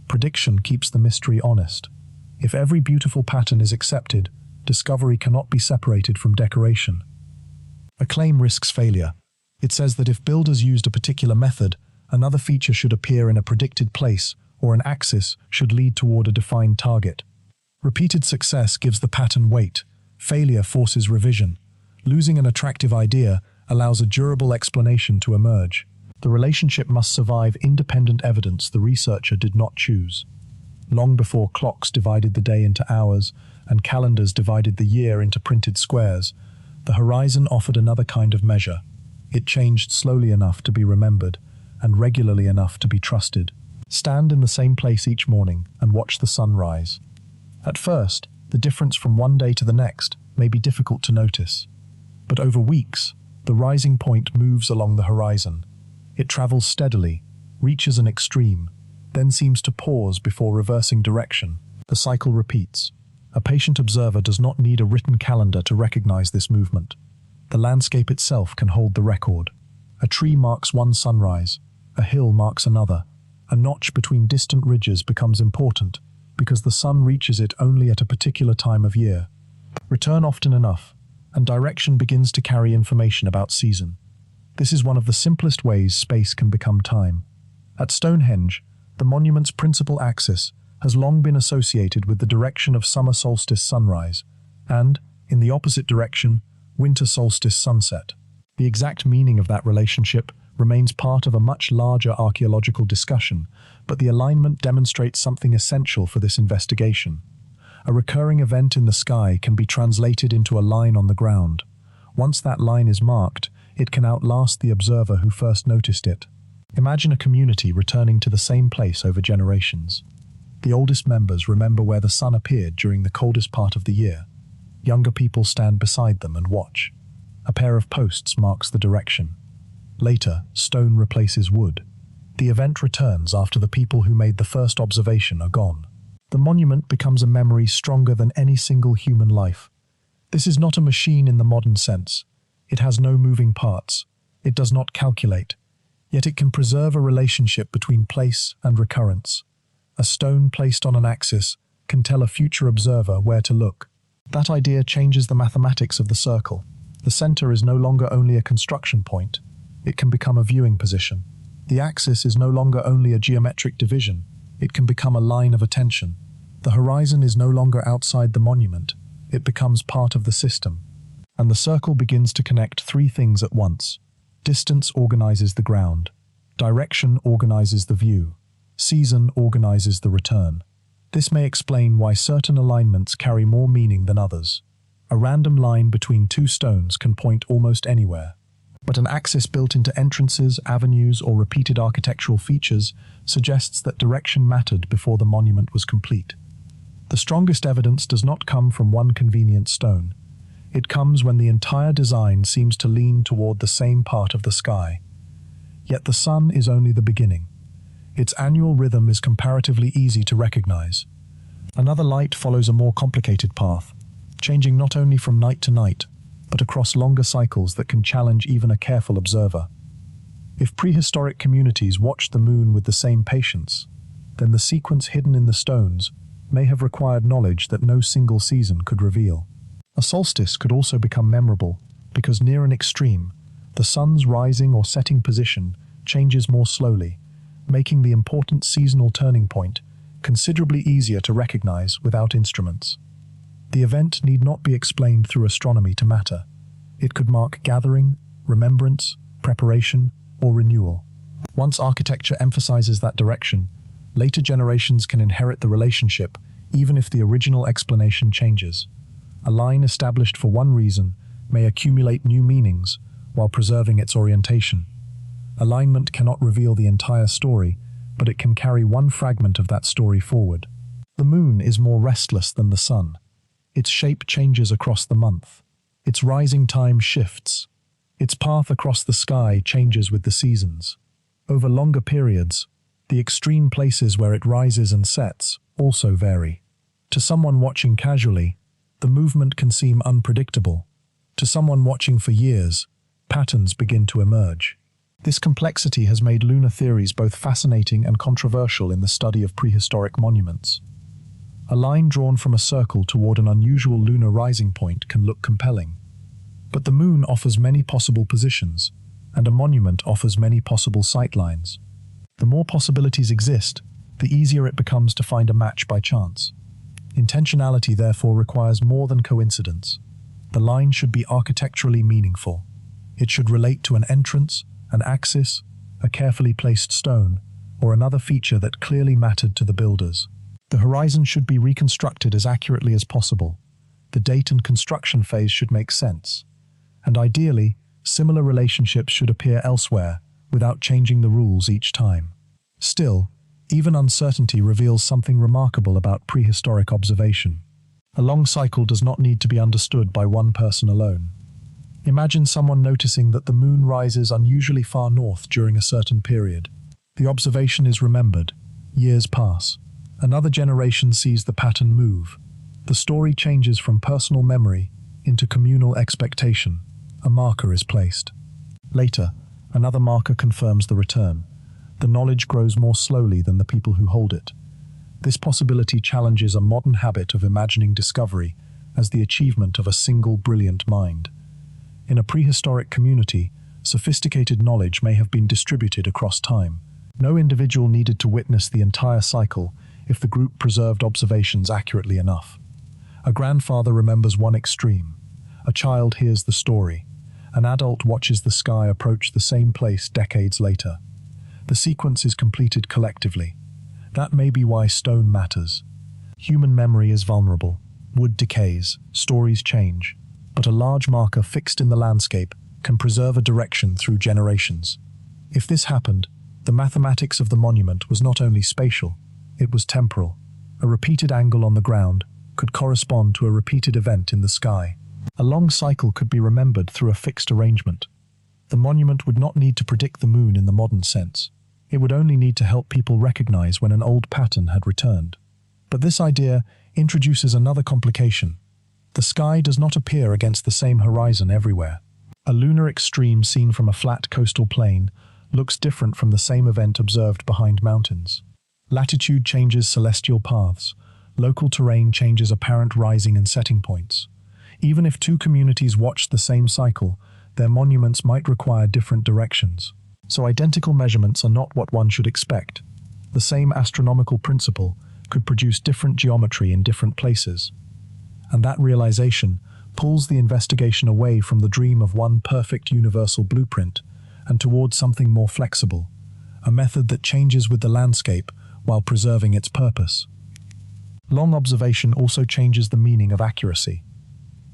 Prediction keeps the mystery honest. If every beautiful pattern is accepted, discovery cannot be separated from decoration. A claim risks failure. It says that if builders used a particular method, another feature should appear in a predicted place, or an axis should lead toward a defined target. Repeated success gives the pattern weight. Failure forces revision. Losing an attractive idea allows a durable explanation to emerge. The relationship must survive independent evidence the researcher did not choose. Long before clocks divided the day into hours and calendars divided the year into printed squares, the horizon offered another kind of measure. It changed slowly enough to be remembered and regularly enough to be trusted. Stand in the same place each morning and watch the sun rise. At first, the difference from one day to the next may be difficult to notice. But over weeks, the rising point moves along the horizon. It travels steadily, reaches an extreme, then seems to pause before reversing direction. The cycle repeats. A patient observer does not need a written calendar to recognize this movement. The landscape itself can hold the record. A tree marks one sunrise, a hill marks another. A notch between distant ridges becomes important because the sun reaches it only at a particular time of year. Return often enough, and direction begins to carry information about season. This is one of the simplest ways space can become time. At Stonehenge, the monument's principal axis has long been associated with the direction of summer solstice sunrise, and, in the opposite direction, winter solstice sunset. The exact meaning of that relationship remains part of a much larger archaeological discussion, but the alignment demonstrates something essential for this investigation. A recurring event in the sky can be translated into a line on the ground. Once that line is marked, it can outlast the observer who first noticed it. Imagine a community returning to the same place over generations. The oldest members remember where the sun appeared during the coldest part of the year. Younger people stand beside them and watch. A pair of posts marks the direction. Later, stone replaces wood. The event returns after the people who made the first observation are gone. The monument becomes a memory stronger than any single human life. This is not a machine in the modern sense. It has no moving parts. It does not calculate. Yet it can preserve a relationship between place and recurrence. A stone placed on an axis can tell a future observer where to look. That idea changes the mathematics of the circle. The center is no longer only a construction point. It can become a viewing position. The axis is no longer only a geometric division. It can become a line of attention. The horizon is no longer outside the monument. It becomes part of the system. And the circle begins to connect three things at once. Distance organizes the ground. Direction organizes the view. Season organizes the return. This may explain why certain alignments carry more meaning than others. A random line between two stones can point almost anywhere. But an axis built into entrances, avenues, or repeated architectural features suggests that direction mattered before the monument was complete. The strongest evidence does not come from one convenient stone. It comes when the entire design seems to lean toward the same part of the sky. Yet the sun is only the beginning. Its annual rhythm is comparatively easy to recognize. Another light follows a more complicated path, changing not only from night to night, but across longer cycles that can challenge even a careful observer. If prehistoric communities watched the moon with the same patience, then the sequence hidden in the stones may have required knowledge that no single season could reveal. A solstice could also become memorable because near an extreme, the sun's rising or setting position changes more slowly, making the important seasonal turning point considerably easier to recognize without instruments. The event need not be explained through astronomy to matter. It could mark gathering, remembrance, preparation, or renewal. Once architecture emphasizes that direction, later generations can inherit the relationship even if the original explanation changes. A line established for one reason may accumulate new meanings while preserving its orientation. Alignment cannot reveal the entire story, but it can carry one fragment of that story forward. The moon is more restless than the sun. Its shape changes across the month. Its rising time shifts. Its path across the sky changes with the seasons. Over longer periods, the extreme places where it rises and sets also vary. To someone watching casually, the movement can seem unpredictable. To someone watching for years, patterns begin to emerge. This complexity has made lunar theories both fascinating and controversial in the study of prehistoric monuments. A line drawn from a circle toward an unusual lunar rising point can look compelling. But the moon offers many possible positions, and a monument offers many possible sightlines. The more possibilities exist, the easier it becomes to find a match by chance. Intentionality therefore requires more than coincidence. The line should be architecturally meaningful. It should relate to an entrance, an axis, a carefully placed stone, or another feature that clearly mattered to the builders. The horizon should be reconstructed as accurately as possible. The date and construction phase should make sense. And ideally, similar relationships should appear elsewhere without changing the rules each time. Still, even uncertainty reveals something remarkable about prehistoric observation. A long cycle does not need to be understood by one person alone. Imagine someone noticing that the moon rises unusually far north during a certain period. The observation is remembered. Years pass. Another generation sees the pattern move. The story changes from personal memory into communal expectation. A marker is placed. Later, another marker confirms the return. The knowledge grows more slowly than the people who hold it. This possibility challenges a modern habit of imagining discovery as the achievement of a single brilliant mind. In a prehistoric community, sophisticated knowledge may have been distributed across time. No individual needed to witness the entire cycle if the group preserved observations accurately enough. A grandfather remembers one extreme. A child hears the story. An adult watches the sky approach the same place decades later. The sequence is completed collectively. That may be why stone matters. Human memory is vulnerable. Wood decays, stories change. But a large marker fixed in the landscape can preserve a direction through generations. If this happened, the mathematics of the monument was not only spatial, it was temporal. A repeated angle on the ground could correspond to a repeated event in the sky. A long cycle could be remembered through a fixed arrangement. The monument would not need to predict the moon in the modern sense. It would only need to help people recognize when an old pattern had returned. But this idea introduces another complication. The sky does not appear against the same horizon everywhere. A lunar extreme seen from a flat coastal plain looks different from the same event observed behind mountains. Latitude changes celestial paths. Local terrain changes apparent rising and setting points. Even if two communities watched the same cycle, their monuments might require different directions. So identical measurements are not what one should expect. The same astronomical principle could produce different geometry in different places. And that realization pulls the investigation away from the dream of one perfect universal blueprint and towards something more flexible, a method that changes with the landscape while preserving its purpose. Long observation also changes the meaning of accuracy.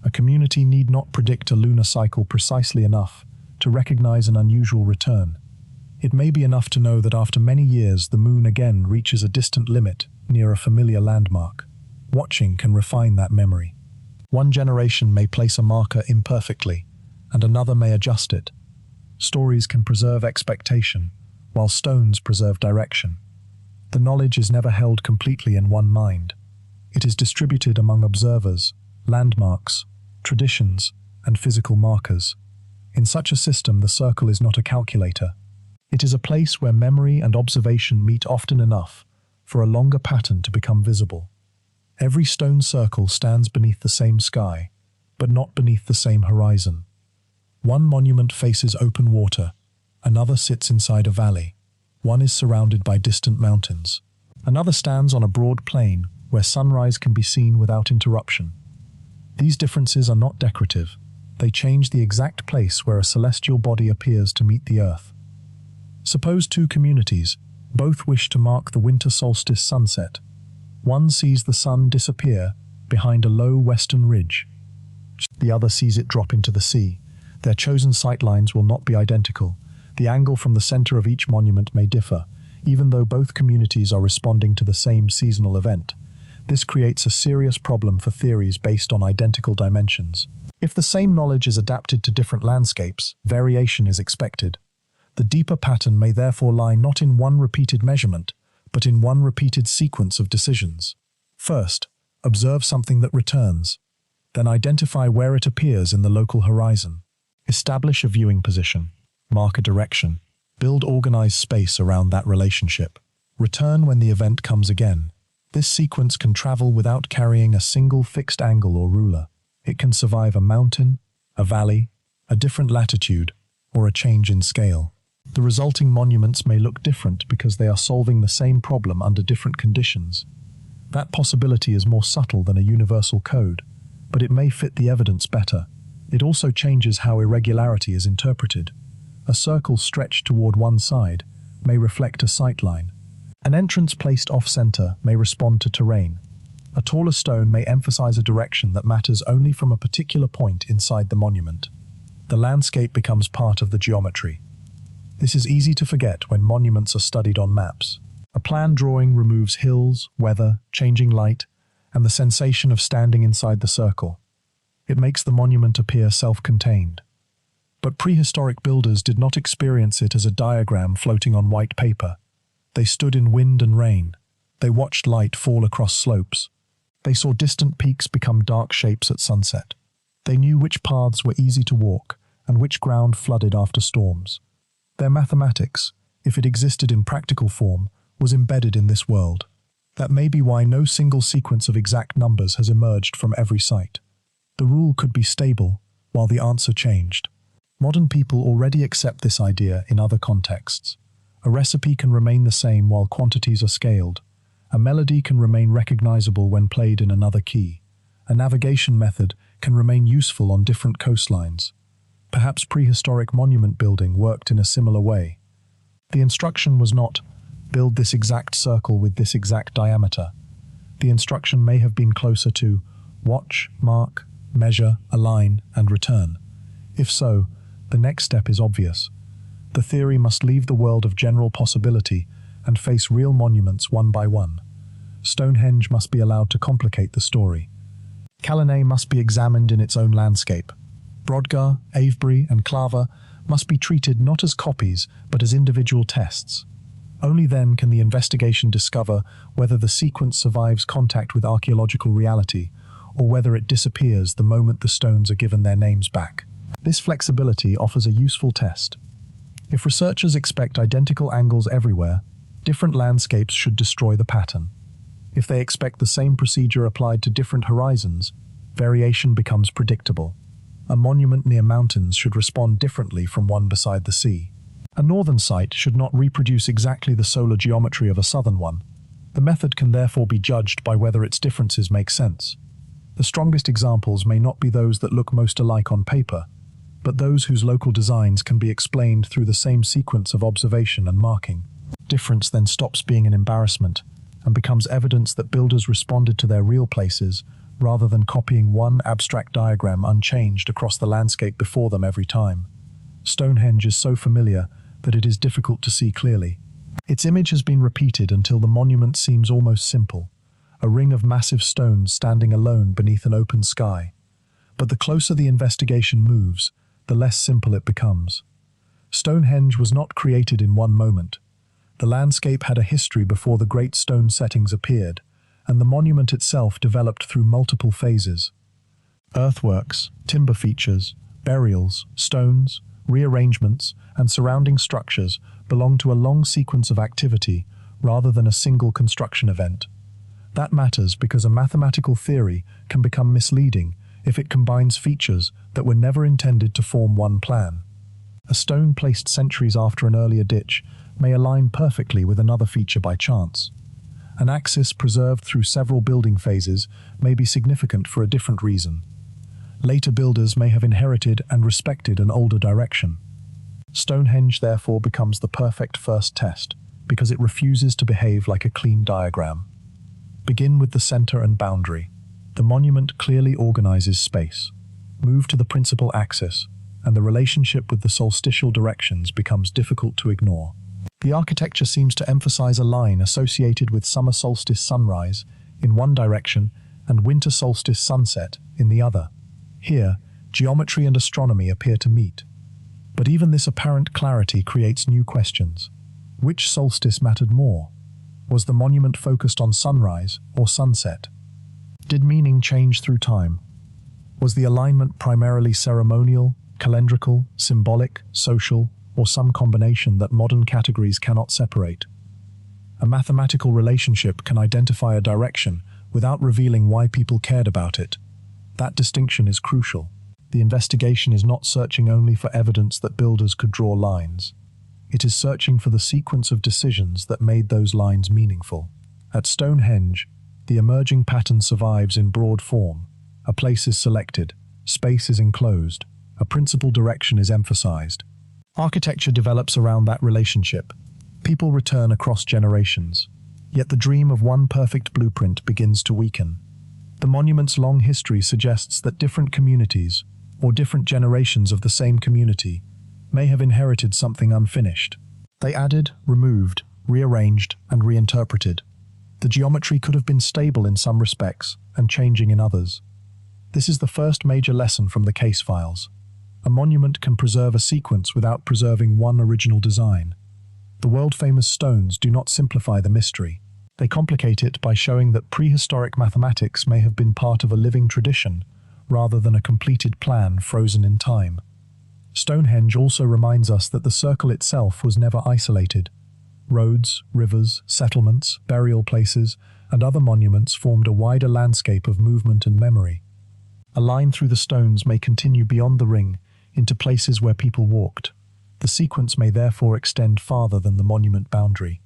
A community need not predict a lunar cycle precisely enough to recognize an unusual return. It may be enough to know that after many years the moon again reaches a distant limit near a familiar landmark. Watching can refine that memory. One generation may place a marker imperfectly, and another may adjust it. Stories can preserve expectation, while stones preserve direction. The knowledge is never held completely in one mind. It is distributed among observers, landmarks, traditions, and physical markers. In such a system, the circle is not a calculator. It is a place where memory and observation meet often enough for a longer pattern to become visible. Every stone circle stands beneath the same sky, but not beneath the same horizon. One monument faces open water, another sits inside a valley. One is surrounded by distant mountains. Another stands on a broad plain where sunrise can be seen without interruption. These differences are not decorative. They change the exact place where a celestial body appears to meet the earth. Suppose two communities both wish to mark the winter solstice sunset. One sees the sun disappear behind a low western ridge. The other sees it drop into the sea. Their chosen sightlines will not be identical. The angle from the center of each monument may differ, even though both communities are responding to the same seasonal event. This creates a serious problem for theories based on identical dimensions. If the same knowledge is adapted to different landscapes, variation is expected. The deeper pattern may therefore lie not in one repeated measurement, but in one repeated sequence of decisions. First, observe something that returns. Then identify where it appears in the local horizon. Establish a viewing position. Mark a direction. Build organized space around that relationship. Return when the event comes again. This sequence can travel without carrying a single fixed angle or ruler. It can survive a mountain, a valley, a different latitude, or a change in scale. The resulting monuments may look different because they are solving the same problem under different conditions. That possibility is more subtle than a universal code, but it may fit the evidence better. It also changes how irregularity is interpreted. A circle stretched toward one side may reflect a sightline. An entrance placed off-center may respond to terrain. A taller stone may emphasize a direction that matters only from a particular point inside the monument. The landscape becomes part of the geometry. This is easy to forget when monuments are studied on maps. A plan drawing removes hills, weather, changing light, and the sensation of standing inside the circle. It makes the monument appear self-contained. But prehistoric builders did not experience it as a diagram floating on white paper. They stood in wind and rain. They watched light fall across slopes. They saw distant peaks become dark shapes at sunset. They knew which paths were easy to walk and which ground flooded after storms. Their mathematics, if it existed in practical form, was embedded in this world. That may be why no single sequence of exact numbers has emerged from every site. The rule could be stable, while the answer changed. Modern people already accept this idea in other contexts. A recipe can remain the same while quantities are scaled. A melody can remain recognizable when played in another key. A navigation method can remain useful on different coastlines. Perhaps prehistoric monument building worked in a similar way. The instruction was not, build this exact circle with this exact diameter. The instruction may have been closer to, watch, mark, measure, align, and return. If so, the next step is obvious. The theory must leave the world of general possibility and face real monuments one by one. Stonehenge must be allowed to complicate the story. Calanais must be examined in its own landscape. Brodgar, Avebury, and Clava must be treated not as copies, but as individual tests. Only then can the investigation discover whether the sequence survives contact with archaeological reality, or whether it disappears the moment the stones are given their names back. This flexibility offers a useful test. If researchers expect identical angles everywhere, different landscapes should destroy the pattern. If they expect the same procedure applied to different horizons, variation becomes predictable. A monument near mountains should respond differently from one beside the sea. A northern site should not reproduce exactly the solar geometry of a southern one. The method can therefore be judged by whether its differences make sense. The strongest examples may not be those that look most alike on paper, but those whose local designs can be explained through the same sequence of observation and marking. Difference then stops being an embarrassment and becomes evidence that builders responded to their real places rather than copying one abstract diagram unchanged across the landscape before them every time. Stonehenge is so familiar that it is difficult to see clearly. Its image has been repeated until the monument seems almost simple, a ring of massive stones standing alone beneath an open sky. But the closer the investigation moves, the less simple it becomes. Stonehenge was not created in one moment. The landscape had a history before the great stone settings appeared, and the monument itself developed through multiple phases. Earthworks, timber features, burials, stones, rearrangements, and surrounding structures belong to a long sequence of activity rather than a single construction event. That matters because a mathematical theory can become misleading if it combines features that were never intended to form one plan. A stone placed centuries after an earlier ditch may align perfectly with another feature by chance. An axis preserved through several building phases may be significant for a different reason. Later builders may have inherited and respected an older direction. Stonehenge therefore becomes the perfect first test because it refuses to behave like a clean diagram. Begin with the center and boundary. The monument clearly organizes space. Move to the principal axis, and the relationship with the solstitial directions becomes difficult to ignore. The architecture seems to emphasize a line associated with summer solstice sunrise in one direction and winter solstice sunset in the other. Here, geometry and astronomy appear to meet. But even this apparent clarity creates new questions. Which solstice mattered more? Was the monument focused on sunrise or sunset? Did meaning change through time? Was the alignment primarily ceremonial, calendrical, symbolic, social, or some combination that modern categories cannot separate? A mathematical relationship can identify a direction without revealing why people cared about it. That distinction is crucial. The investigation is not searching only for evidence that builders could draw lines. It is searching for the sequence of decisions that made those lines meaningful. At Stonehenge, the emerging pattern survives in broad form. A place is selected, space is enclosed, a principal direction is emphasized. Architecture develops around that relationship. People return across generations. Yet the dream of one perfect blueprint begins to weaken. The monument's long history suggests that different communities, or different generations of the same community, may have inherited something unfinished. They added, removed, rearranged, and reinterpreted. The geometry could have been stable in some respects and changing in others. This is the first major lesson from the case files. A monument can preserve a sequence without preserving one original design. The world-famous stones do not simplify the mystery. They complicate it by showing that prehistoric mathematics may have been part of a living tradition rather than a completed plan frozen in time. Stonehenge also reminds us that the circle itself was never isolated. Roads, rivers, settlements, burial places, and other monuments formed a wider landscape of movement and memory. A line through the stones may continue beyond the ring into places where people walked. The sequence may therefore extend farther than the monument boundary.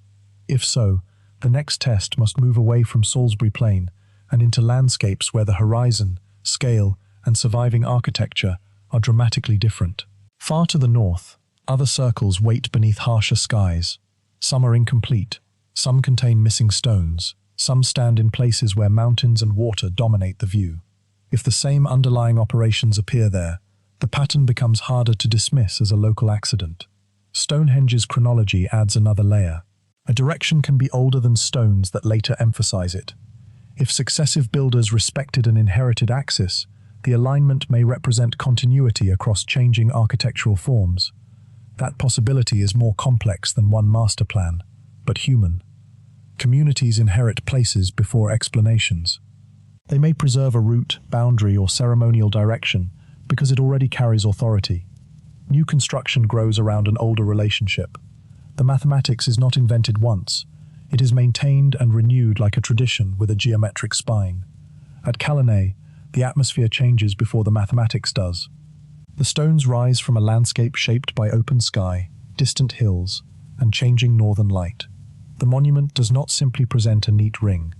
If so, the next test must move away from Salisbury Plain and into landscapes where the horizon, scale, and surviving architecture are dramatically different. Far to the north, other circles wait beneath harsher skies. Some are incomplete, some contain missing stones, some stand in places where mountains and water dominate the view. If the same underlying operations appear there, the pattern becomes harder to dismiss as a local accident. Stonehenge's chronology adds another layer. A direction can be older than stones that later emphasize it. If successive builders respected an inherited axis, the alignment may represent continuity across changing architectural forms. That possibility is more complex than one master plan, but human. Communities inherit places before explanations. They may preserve a route, boundary, or ceremonial direction Because it already carries authority. New construction grows around an older relationship. The mathematics is not invented once. It is maintained and renewed like a tradition with a geometric spine. At Calanais, the atmosphere changes before the mathematics does. The stones rise from a landscape shaped by open sky, distant hills, and changing northern light. The monument does not simply present a neat ring.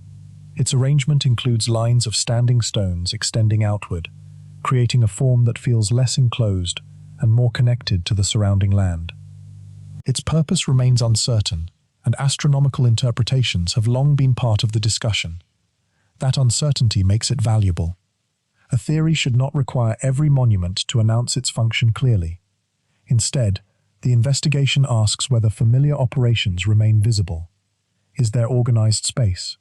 Its arrangement includes lines of standing stones extending outward, creating a form that feels less enclosed and more connected to the surrounding land. Its purpose remains uncertain, and astronomical interpretations have long been part of the discussion. That uncertainty makes it valuable. A theory should not require every monument to announce its function clearly. Instead, the investigation asks whether familiar operations remain visible. Is there organized space?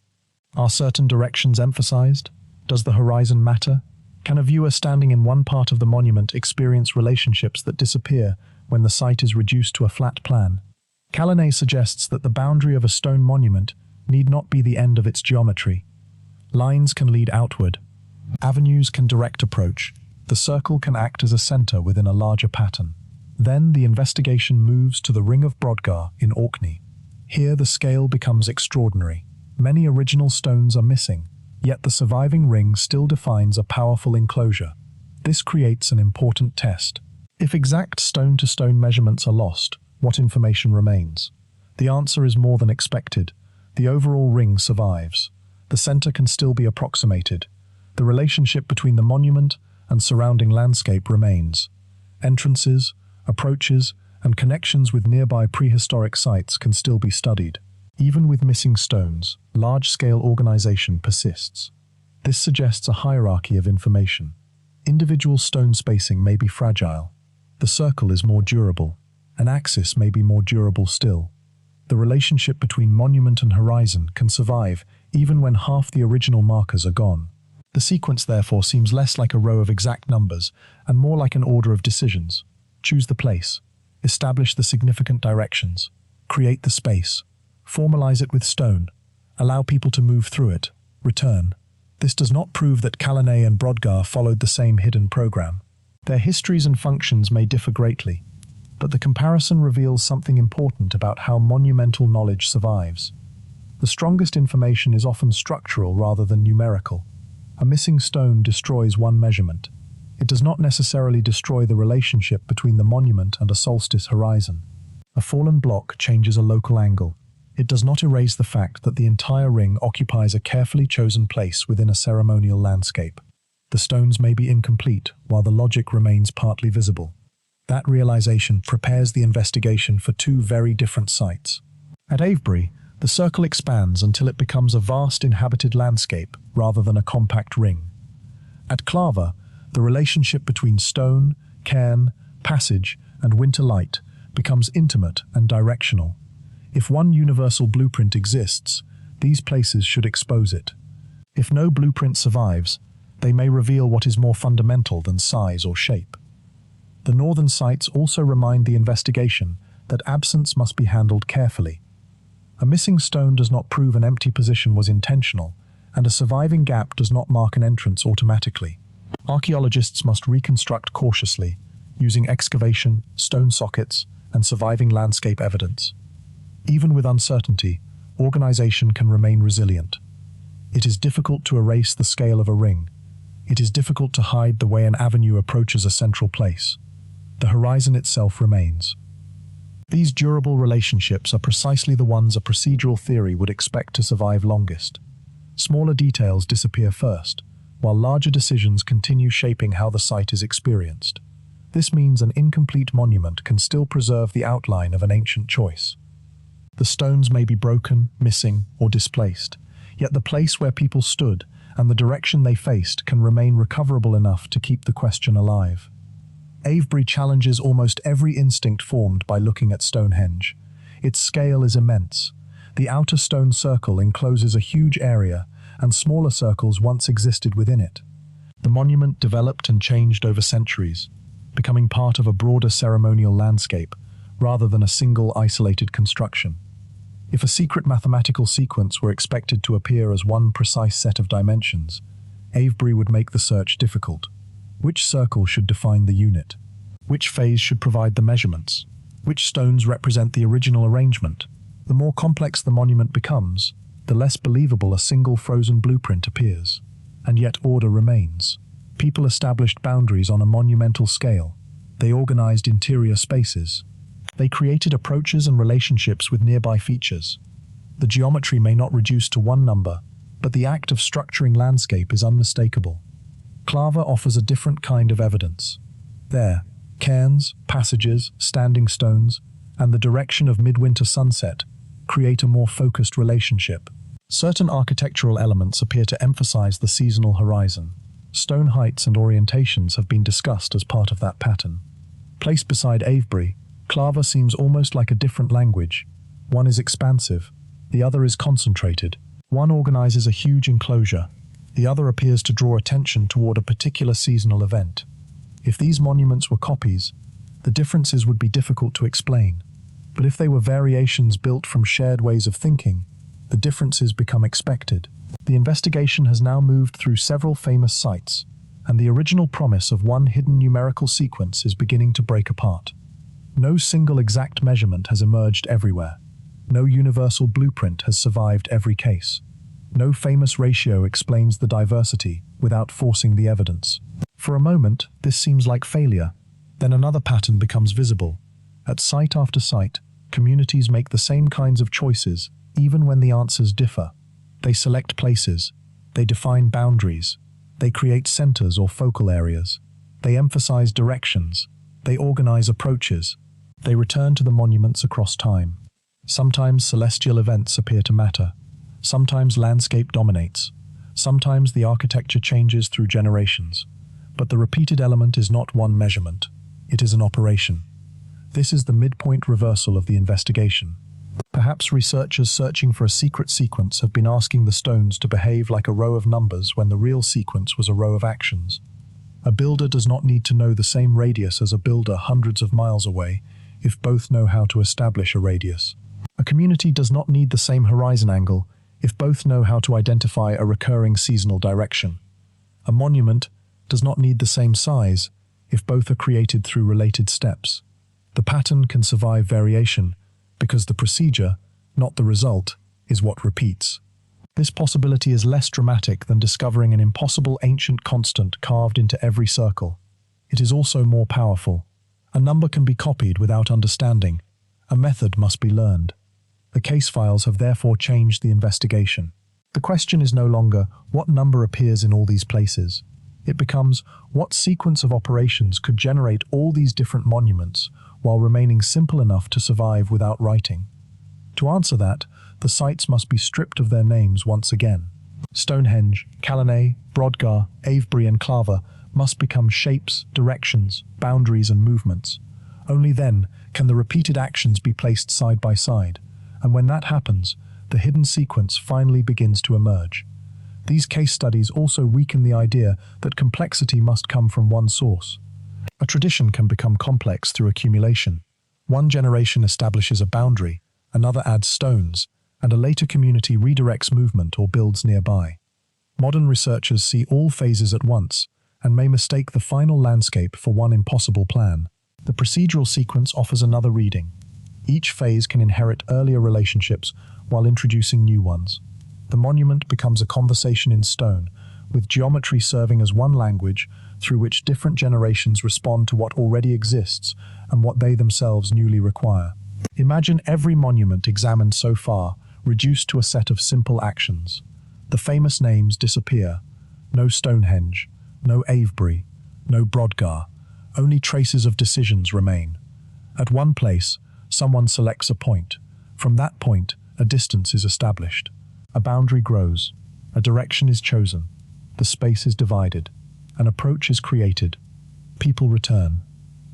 Are certain directions emphasized? Does the horizon matter? Can a viewer standing in one part of the monument experience relationships that disappear when the site is reduced to a flat plan? Calanais suggests that the boundary of a stone monument need not be the end of its geometry. Lines can lead outward. Avenues can direct approach. The circle can act as a center within a larger pattern. Then the investigation moves to the Ring of Brodgar in Orkney. Here the scale becomes extraordinary. Many original stones are missing, yet the surviving ring still defines a powerful enclosure. This creates an important test. If exact stone-to-stone measurements are lost, what information remains? The answer is more than expected. The overall ring survives. The center can still be approximated. The relationship between the monument and surrounding landscape remains. Entrances, approaches, and connections with nearby prehistoric sites can still be studied. Even with missing stones, large-scale organization persists. This suggests a hierarchy of information. Individual stone spacing may be fragile. The circle is more durable. An axis may be more durable still. The relationship between monument and horizon can survive even when half the original markers are gone. The sequence therefore seems less like a row of exact numbers and more like an order of decisions. Choose the place. Establish the significant directions. Create the space. Formalize it with stone. Allow people to move through it. Return. This does not prove that Calanais and Brodgar followed the same hidden program. Their histories and functions may differ greatly, but the comparison reveals something important about how monumental knowledge survives. The strongest information is often structural rather than numerical. A missing stone destroys one measurement. It does not necessarily destroy the relationship between the monument and a solstice horizon. A fallen block changes a local angle. It does not erase the fact that the entire ring occupies a carefully chosen place within a ceremonial landscape. The stones may be incomplete, while the logic remains partly visible. That realization prepares the investigation for two very different sites. At Avebury, the circle expands until it becomes a vast inhabited landscape rather than a compact ring. At Clava, the relationship between stone, cairn, passage, and winter light becomes intimate and directional. If one universal blueprint exists, these places should expose it. If no blueprint survives, they may reveal what is more fundamental than size or shape. The northern sites also remind the investigation that absence must be handled carefully. A missing stone does not prove an empty position was intentional, and a surviving gap does not mark an entrance automatically. Archaeologists must reconstruct cautiously, using excavation, stone sockets, and surviving landscape evidence. Even with uncertainty, organization can remain resilient. It is difficult to erase the scale of a ring. It is difficult to hide the way an avenue approaches a central place. The horizon itself remains. These durable relationships are precisely the ones a procedural theory would expect to survive longest. Smaller details disappear first, while larger decisions continue shaping how the site is experienced. This means an incomplete monument can still preserve the outline of an ancient choice. The stones may be broken, missing, or displaced, yet the place where people stood and the direction they faced can remain recoverable enough to keep the question alive. Avebury challenges almost every instinct formed by looking at Stonehenge. Its scale is immense. The outer stone circle encloses a huge area, and smaller circles once existed within it. The monument developed and changed over centuries, becoming part of a broader ceremonial landscape, rather than a single isolated construction. If a secret mathematical sequence were expected to appear as one precise set of dimensions, Avebury would make the search difficult. Which circle should define the unit? Which phase should provide the measurements? Which stones represent the original arrangement? The more complex the monument becomes, the less believable a single frozen blueprint appears. And yet order remains. People established boundaries on a monumental scale. They organized interior spaces. They created approaches and relationships with nearby features. The geometry may not reduce to one number, but the act of structuring landscape is unmistakable. Clava offers a different kind of evidence. There, cairns, passages, standing stones, and the direction of midwinter sunset create a more focused relationship. Certain architectural elements appear to emphasize the seasonal horizon. Stone heights and orientations have been discussed as part of that pattern. Placed beside Avebury, Clava seems almost like a different language. One is expansive, the other is concentrated. One organizes a huge enclosure, the other appears to draw attention toward a particular seasonal event. If these monuments were copies, the differences would be difficult to explain. But if they were variations built from shared ways of thinking, the differences become expected. The investigation has now moved through several famous sites, and the original promise of one hidden numerical sequence is beginning to break apart. No single exact measurement has emerged everywhere. No universal blueprint has survived every case. No famous ratio explains the diversity without forcing the evidence. For a moment, this seems like failure. Then another pattern becomes visible. At site after site, communities make the same kinds of choices, even when the answers differ. They select places. They define boundaries. They create centers or focal areas. They emphasize directions. They organize approaches. They return to the monuments across time. Sometimes celestial events appear to matter. Sometimes landscape dominates. Sometimes the architecture changes through generations. But the repeated element is not one measurement. It is an operation. This is the midpoint reversal of the investigation. Perhaps researchers searching for a secret sequence have been asking the stones to behave like a row of numbers when the real sequence was a row of actions. A builder does not need to know the same radius as a builder hundreds of miles away if both know how to establish a radius. A community does not need the same horizon angle if both know how to identify a recurring seasonal direction. A monument does not need the same size if both are created through related steps. The pattern can survive variation because the procedure, not the result, is what repeats. This possibility is less dramatic than discovering an impossible ancient constant carved into every circle. It is also more powerful. A number can be copied without understanding. A method must be learned. The case files have therefore changed the investigation. The question is no longer what number appears in all these places. It becomes what sequence of operations could generate all these different monuments while remaining simple enough to survive without writing. To answer that, the sites must be stripped of their names once again. Stonehenge, Calanais, Brodgar, Avebury and Clava must become shapes, directions, boundaries and movements. Only then can the repeated actions be placed side by side, and when that happens, the hidden sequence finally begins to emerge. These case studies also weaken the idea that complexity must come from one source. A tradition can become complex through accumulation. One generation establishes a boundary, another adds stones, and a later community redirects movement or builds nearby. Modern researchers see all phases at once and may mistake the final landscape for one impossible plan. The procedural sequence offers another reading. Each phase can inherit earlier relationships while introducing new ones. The monument becomes a conversation in stone, with geometry serving as one language through which different generations respond to what already exists and what they themselves newly require. Imagine every monument examined so far reduced to a set of simple actions. The famous names disappear. No Stonehenge, no Avebury, no Brodgar. Only traces of decisions remain. At one place, someone selects a point. From that point, a distance is established. A boundary grows. A direction is chosen. The space is divided. An approach is created. People return.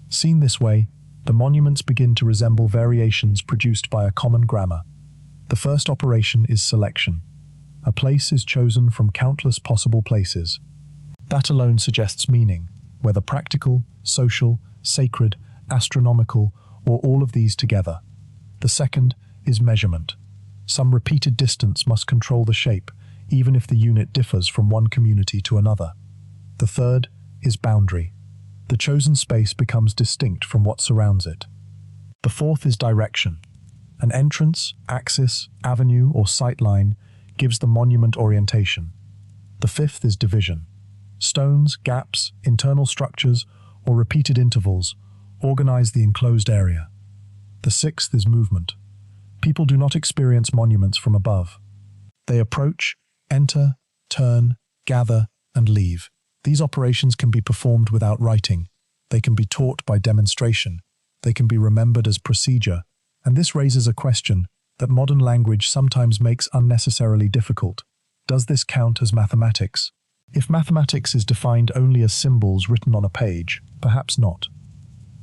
Seen this way, the monuments begin to resemble variations produced by a common grammar. The first operation is selection. A place is chosen from countless possible places. That alone suggests meaning, whether practical, social, sacred, astronomical, or all of these together. The second is measurement. Some repeated distance must control the shape, even if the unit differs from one community to another. The third is boundary. The chosen space becomes distinct from what surrounds it. The fourth is direction. An entrance, axis, avenue, or sightline gives the monument orientation. The fifth is division. Stones, gaps, internal structures, or repeated intervals organize the enclosed area. The sixth is movement. People do not experience monuments from above. They approach, enter, turn, gather, and leave. These operations can be performed without writing. They can be taught by demonstration. They can be remembered as procedure. And this raises a question that modern language sometimes makes unnecessarily difficult. Does this count as mathematics? If mathematics is defined only as symbols written on a page, perhaps not.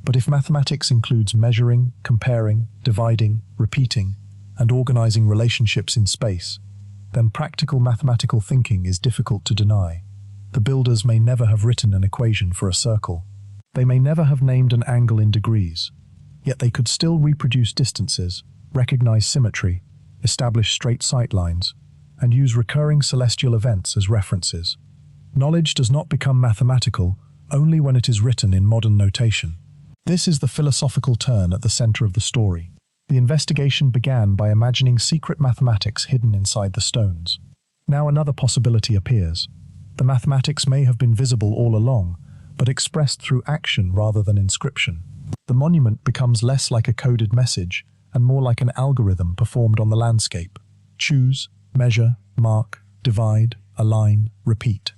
But if mathematics includes measuring, comparing, dividing, repeating, and organizing relationships in space, then practical mathematical thinking is difficult to deny. The builders may never have written an equation for a circle. They may never have named an angle in degrees, yet they could still reproduce distances, recognize symmetry, establish straight sight lines, and use recurring celestial events as references. Knowledge does not become mathematical only when it is written in modern notation. This is the philosophical turn at the center of the story. The investigation began by imagining secret mathematics hidden inside the stones. Now another possibility appears. The mathematics may have been visible all along, but expressed through action rather than inscription. The monument becomes less like a coded message and more like an algorithm performed on the landscape. Choose, measure, mark, divide, align, repeat.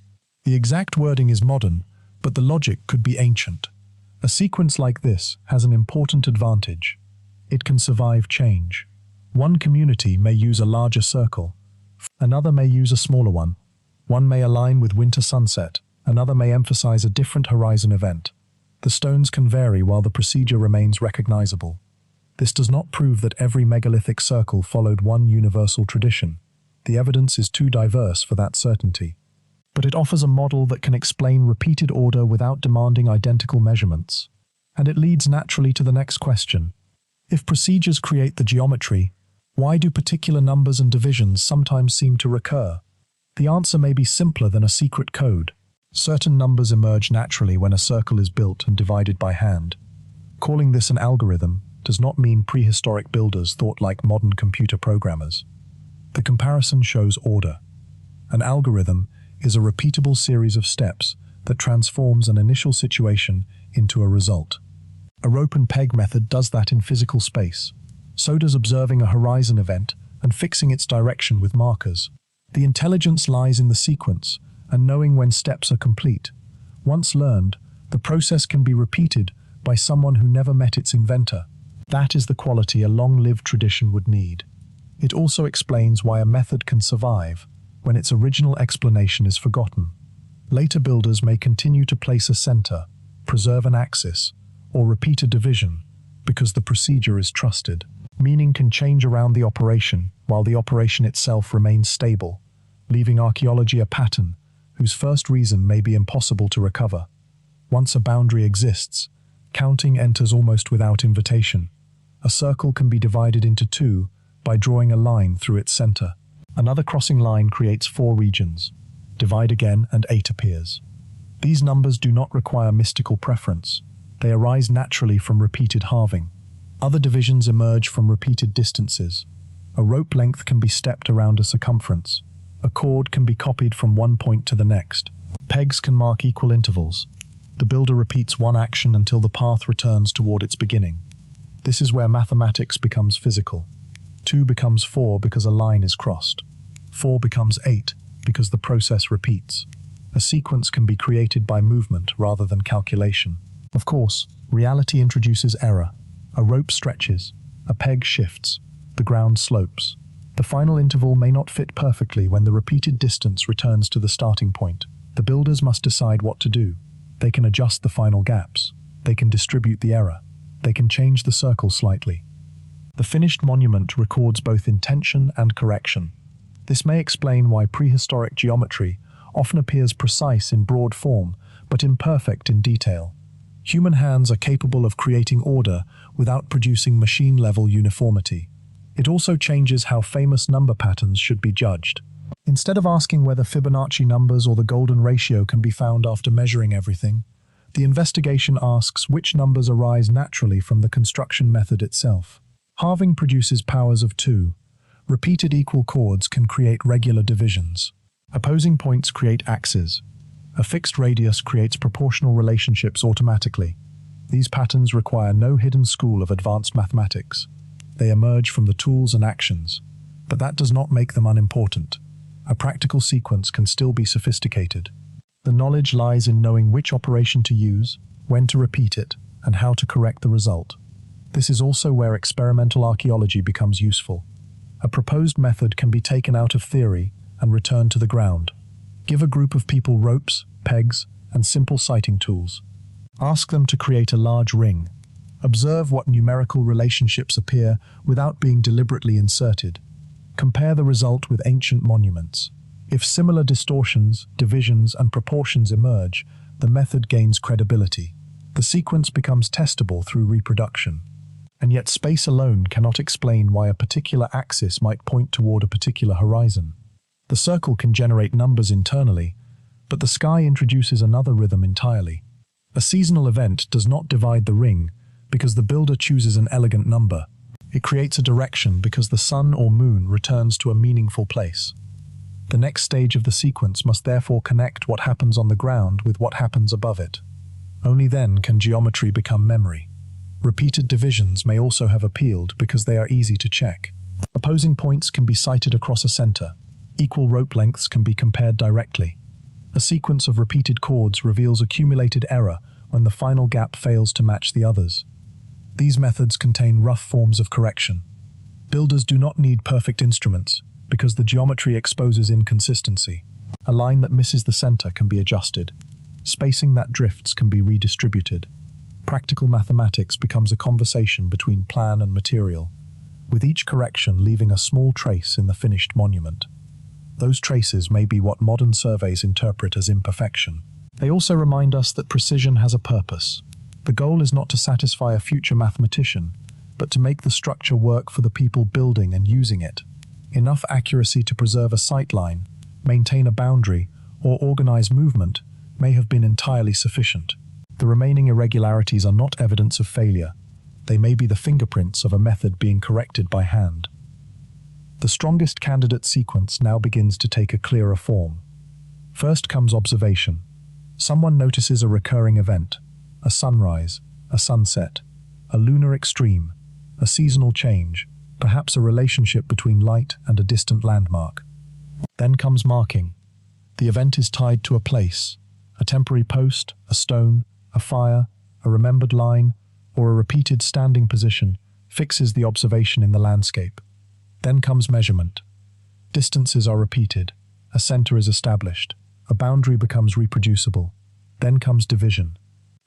The exact wording is modern, but the logic could be ancient. A sequence like this has an important advantage. It can survive change. One community may use a larger circle. Another may use a smaller one. One may align with winter sunset. Another may emphasize a different horizon event. The stones can vary while the procedure remains recognizable. This does not prove that every megalithic circle followed one universal tradition. The evidence is too diverse for that certainty. But it offers a model that can explain repeated order without demanding identical measurements. And it leads naturally to the next question. If procedures create the geometry, why do particular numbers and divisions sometimes seem to recur? The answer may be simpler than a secret code. Certain numbers emerge naturally when a circle is built and divided by hand. Calling this an algorithm does not mean prehistoric builders thought like modern computer programmers. The comparison shows order. An algorithm is a repeatable series of steps that transforms an initial situation into a result. A rope and peg method does that in physical space. So does observing a horizon event and fixing its direction with markers. The intelligence lies in the sequence and knowing when steps are complete. Once learned, the process can be repeated by someone who never met its inventor. That is the quality a long-lived tradition would need. It also explains why a method can survive when its original explanation is forgotten. Later builders may continue to place a center, preserve an axis, or repeat a division because the procedure is trusted. Meaning can change around the operation, while the operation itself remains stable, leaving archaeology a pattern whose first reason may be impossible to recover. Once a boundary exists, counting enters almost without invitation. A circle can be divided into two by drawing a line through its center. Another crossing line creates 4 regions. Divide again and 8 appears. These numbers do not require mystical preference. They arise naturally from repeated halving. Other divisions emerge from repeated distances. A rope length can be stepped around a circumference. A chord can be copied from one point to the next. Pegs can mark equal intervals. The builder repeats one action until the path returns toward its beginning. This is where mathematics becomes physical. 2 becomes 4 because a line is crossed. 4 becomes 8 because the process repeats. A sequence can be created by movement rather than calculation. Of course, reality introduces error. A rope stretches, a peg shifts, the ground slopes. The final interval may not fit perfectly when the repeated distance returns to the starting point. The builders must decide what to do. They can adjust the final gaps. They can distribute the error. They can change the circle slightly. The finished monument records both intention and correction. This may explain why prehistoric geometry often appears precise in broad form, but imperfect in detail. Human hands are capable of creating order without producing machine-level uniformity. It also changes how famous number patterns should be judged. Instead of asking whether Fibonacci numbers or the golden ratio can be found after measuring everything, the investigation asks which numbers arise naturally from the construction method itself. Halving produces powers of 2. Repeated equal chords can create regular divisions. Opposing points create axes. A fixed radius creates proportional relationships automatically. These patterns require no hidden school of advanced mathematics. They emerge from the tools and actions. But that does not make them unimportant. A practical sequence can still be sophisticated. The knowledge lies in knowing which operation to use, when to repeat it, and how to correct the result. This is also where experimental archaeology becomes useful. A proposed method can be taken out of theory and returned to the ground. Give a group of people ropes, pegs, and simple sighting tools. Ask them to create a large ring. Observe what numerical relationships appear without being deliberately inserted. Compare the result with ancient monuments. If similar distortions, divisions, and proportions emerge, the method gains credibility. The sequence becomes testable through reproduction. And yet space alone cannot explain why a particular axis might point toward a particular horizon. The circle can generate numbers internally, but the sky introduces another rhythm entirely. A seasonal event does not divide the ring because the builder chooses an elegant number. It creates a direction because the sun or moon returns to a meaningful place. The next stage of the sequence must therefore connect what happens on the ground with what happens above it. Only then can geometry become memory. Repeated divisions may also have appealed because they are easy to check. Opposing points can be sighted across a center. Equal rope lengths can be compared directly. A sequence of repeated chords reveals accumulated error when the final gap fails to match the others. These methods contain rough forms of correction. Builders do not need perfect instruments because the geometry exposes inconsistency. A line that misses the center can be adjusted. Spacing that drifts can be redistributed. Practical mathematics becomes a conversation between plan and material, with each correction leaving a small trace in the finished monument. Those traces may be what modern surveys interpret as imperfection. They also remind us that precision has a purpose. The goal is not to satisfy a future mathematician, but to make the structure work for the people building and using it. Enough accuracy to preserve a sight line, maintain a boundary, or organize movement may have been entirely sufficient. The remaining irregularities are not evidence of failure. They may be the fingerprints of a method being corrected by hand. The strongest candidate sequence now begins to take a clearer form. First comes observation. Someone notices a recurring event, a sunrise, a sunset, a lunar extreme, a seasonal change, perhaps a relationship between light and a distant landmark. Then comes marking. The event is tied to a place, a temporary post, a stone, a fire, a remembered line, or a repeated standing position fixes the observation in the landscape. Then comes measurement. Distances are repeated, a center is established, a boundary becomes reproducible. Then comes division.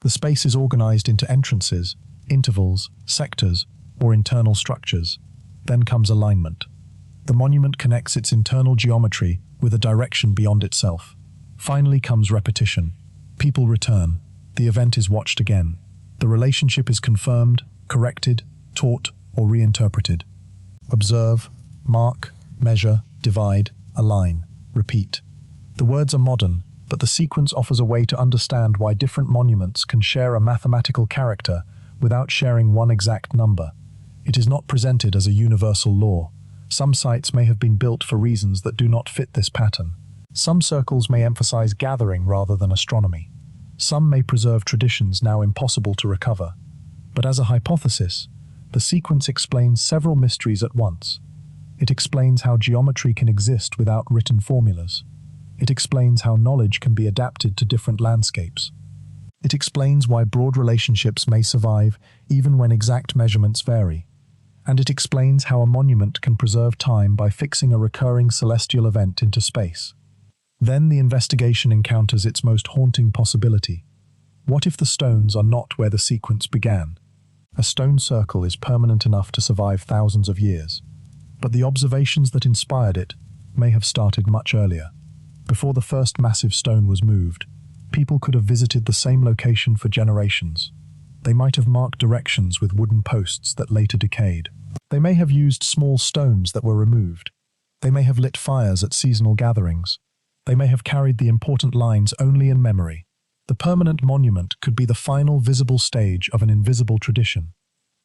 The space is organized into entrances, intervals, sectors, or internal structures. Then comes alignment. The monument connects its internal geometry with a direction beyond itself. Finally comes repetition. People return. The event is watched again. The relationship is confirmed, corrected, taught, or reinterpreted. Observe, mark, measure, divide, align, repeat. The words are modern, but the sequence offers a way to understand why different monuments can share a mathematical character without sharing one exact number. It is not presented as a universal law. Some sites may have been built for reasons that do not fit this pattern. Some circles may emphasize gathering rather than astronomy. Some may preserve traditions now impossible to recover. But as a hypothesis, the sequence explains several mysteries at once. It explains how geometry can exist without written formulas. It explains how knowledge can be adapted to different landscapes. It explains why broad relationships may survive even when exact measurements vary. And it explains how a monument can preserve time by fixing a recurring celestial event into space. Then the investigation encounters its most haunting possibility. What if the stones are not where the sequence began? A stone circle is permanent enough to survive thousands of years, but the observations that inspired it may have started much earlier. Before the first massive stone was moved, people could have visited the same location for generations. They might have marked directions with wooden posts that later decayed. They may have used small stones that were removed. They may have lit fires at seasonal gatherings. They may have carried the important lines only in memory. The permanent monument could be the final visible stage of an invisible tradition.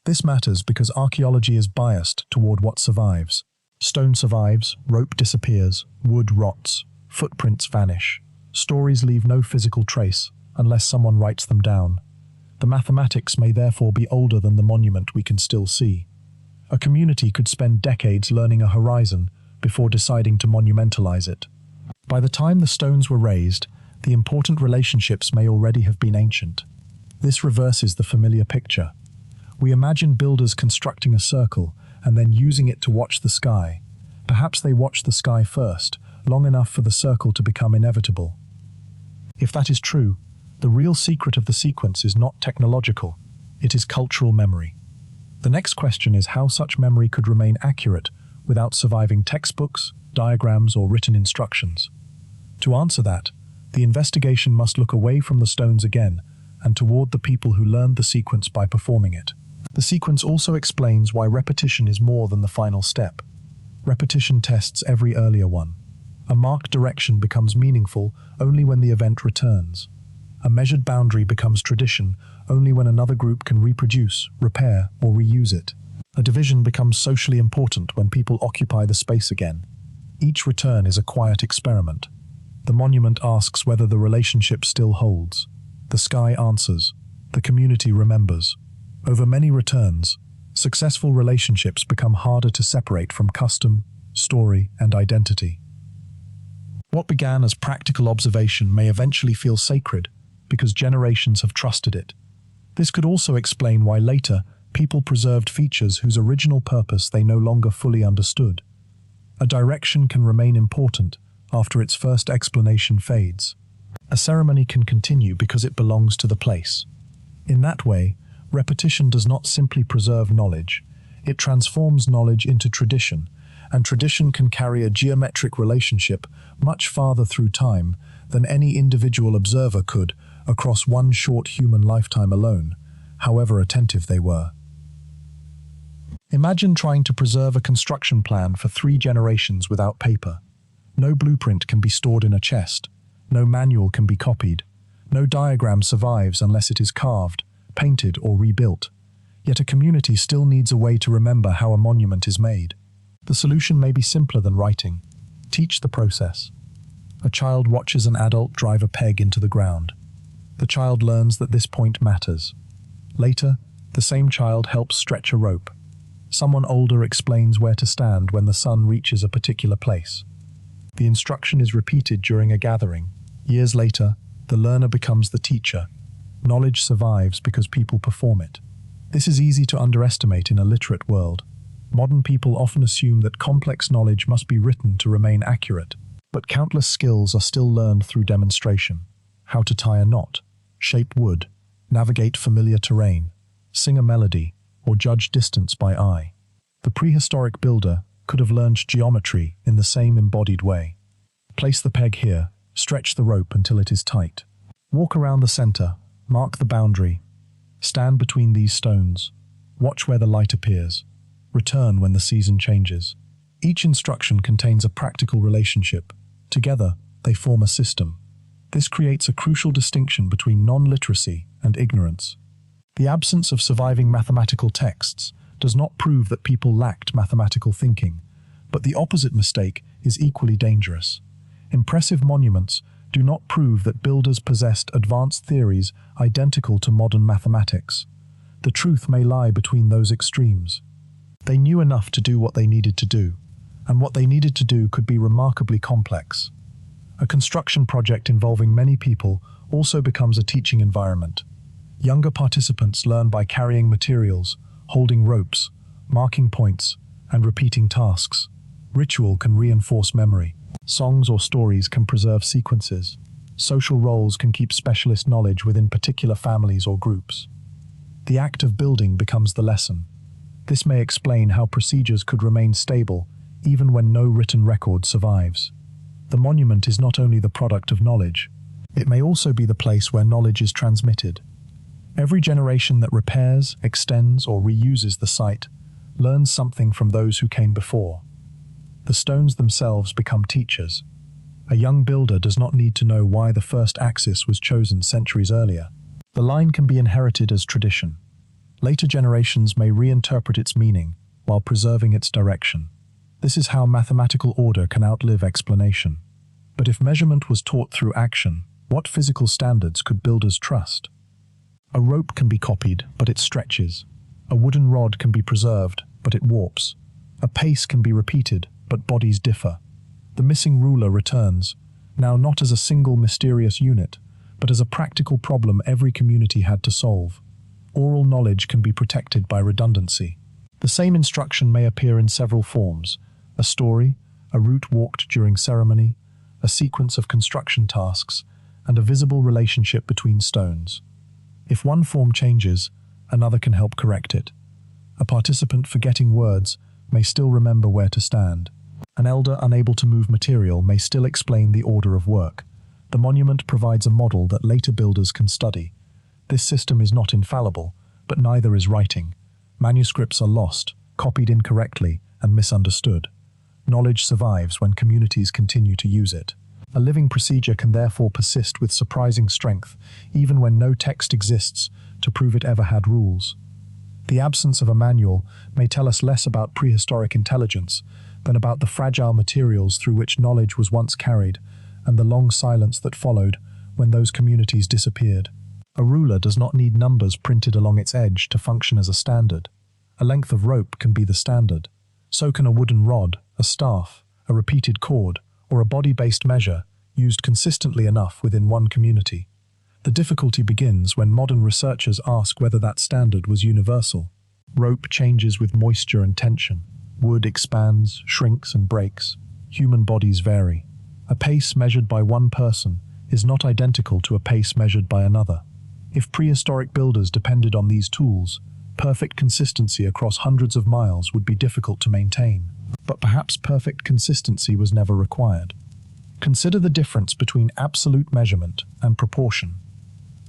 This matters because archaeology is biased toward what survives. Stone survives, rope disappears, wood rots, footprints vanish. Stories leave no physical trace unless someone writes them down. The mathematics may therefore be older than the monument we can still see. A community could spend decades learning a horizon before deciding to monumentalize it. By the time the stones were raised, the important relationships may already have been ancient. This reverses the familiar picture. We imagine builders constructing a circle and then using it to watch the sky. Perhaps they watched the sky first, long enough for the circle to become inevitable. If that is true, the real secret of the sequence is not technological, it is cultural memory. The next question is how such memory could remain accurate without surviving textbooks, diagrams, or written instructions. To answer that, the investigation must look away from the stones again and toward the people who learned the sequence by performing it. The sequence also explains why repetition is more than the final step. Repetition tests every earlier one. A marked direction becomes meaningful only when the event returns. A measured boundary becomes tradition only when another group can reproduce, repair, or reuse it. A division becomes socially important when people occupy the space again. Each return is a quiet experiment. The monument asks whether the relationship still holds. The sky answers. The community remembers. Over many returns, successful relationships become harder to separate from custom, story, and identity. What began as practical observation may eventually feel sacred because generations have trusted it. This could also explain why later people preserved features whose original purpose they no longer fully understood. A direction can remain important after its first explanation fades. A ceremony can continue because it belongs to the place. In that way, repetition does not simply preserve knowledge, it transforms knowledge into tradition, and tradition can carry a geometric relationship much farther through time than any individual observer could across one short human lifetime alone, however attentive they were. Imagine trying to preserve a construction plan for 3 generations without paper. No blueprint can be stored in a chest. No manual can be copied. No diagram survives unless it is carved, painted, or rebuilt. Yet a community still needs a way to remember how a monument is made. The solution may be simpler than writing. Teach the process. A child watches an adult drive a peg into the ground. The child learns that this point matters. Later, the same child helps stretch a rope. Someone older explains where to stand when the sun reaches a particular place. The instruction is repeated during a gathering. Years later, the learner becomes the teacher. Knowledge survives because people perform it. This is easy to underestimate in a literate world. Modern people often assume that complex knowledge must be written to remain accurate, but countless skills are still learned through demonstration. How to tie a knot, shape wood, navigate familiar terrain, sing a melody, or judge distance by eye. The prehistoric builder could have learned geometry in the same embodied way. Place the peg here, stretch the rope until it is tight. Walk around the center, mark the boundary. Stand between these stones. Watch where the light appears. Return when the season changes. Each instruction contains a practical relationship. Together, they form a system. This creates a crucial distinction between non-literacy and ignorance. The absence of surviving mathematical texts does not prove that people lacked mathematical thinking, but the opposite mistake is equally dangerous. Impressive monuments do not prove that builders possessed advanced theories identical to modern mathematics. The truth may lie between those extremes. They knew enough to do what they needed to do, and what they needed to do could be remarkably complex. A construction project involving many people also becomes a teaching environment. Younger participants learn by carrying materials, holding ropes, marking points, and repeating tasks. Ritual can reinforce memory. Songs or stories can preserve sequences. Social roles can keep specialist knowledge within particular families or groups. The act of building becomes the lesson. This may explain how procedures could remain stable even when no written record survives. The monument is not only the product of knowledge, it may also be the place where knowledge is transmitted. Every generation that repairs, extends, or reuses the site learns something from those who came before. the stones themselves become teachers. A young builder does not need to know why the first axis was chosen centuries earlier. The line can be inherited as tradition. Later generations may reinterpret its meaning while preserving its direction. This is how mathematical order can outlive explanation. But if measurement was taught through action, what physical standards could builders trust? A rope can be copied, but it stretches. A wooden rod can be preserved, but it warps. A pace can be repeated, but bodies differ. The missing ruler returns, now not as a single mysterious unit, but as a practical problem every community had to solve. Oral knowledge can be protected by redundancy. The same instruction may appear in several forms: a story, a route walked during ceremony, a sequence of construction tasks, and a visible relationship between stones. If one form changes, another can help correct it. A participant forgetting words may still remember where to stand. An elder unable to move material may still explain the order of work. The monument provides a model that later builders can study. This system is not infallible, but neither is writing. Manuscripts are lost, copied incorrectly, and misunderstood. Knowledge survives when communities continue to use it. A living procedure can therefore persist with surprising strength, even when no text exists to prove it ever had rules. The absence of a manual may tell us less about prehistoric intelligence than about the fragile materials through which knowledge was once carried, and the long silence that followed when those communities disappeared. A ruler does not need numbers printed along its edge to function as a standard. A length of rope can be the standard. So can a wooden rod, a staff, a repeated chord, or a body-based measure used consistently enough within one community. The difficulty begins when modern researchers ask whether that standard was universal. Rope changes with moisture and tension. Wood expands, shrinks, and breaks. Human bodies vary. A pace measured by one person is not identical to a pace measured by another. If prehistoric builders depended on these tools, perfect consistency across hundreds of miles would be difficult to maintain. But perhaps perfect consistency was never required. Consider the difference between absolute measurement and proportion.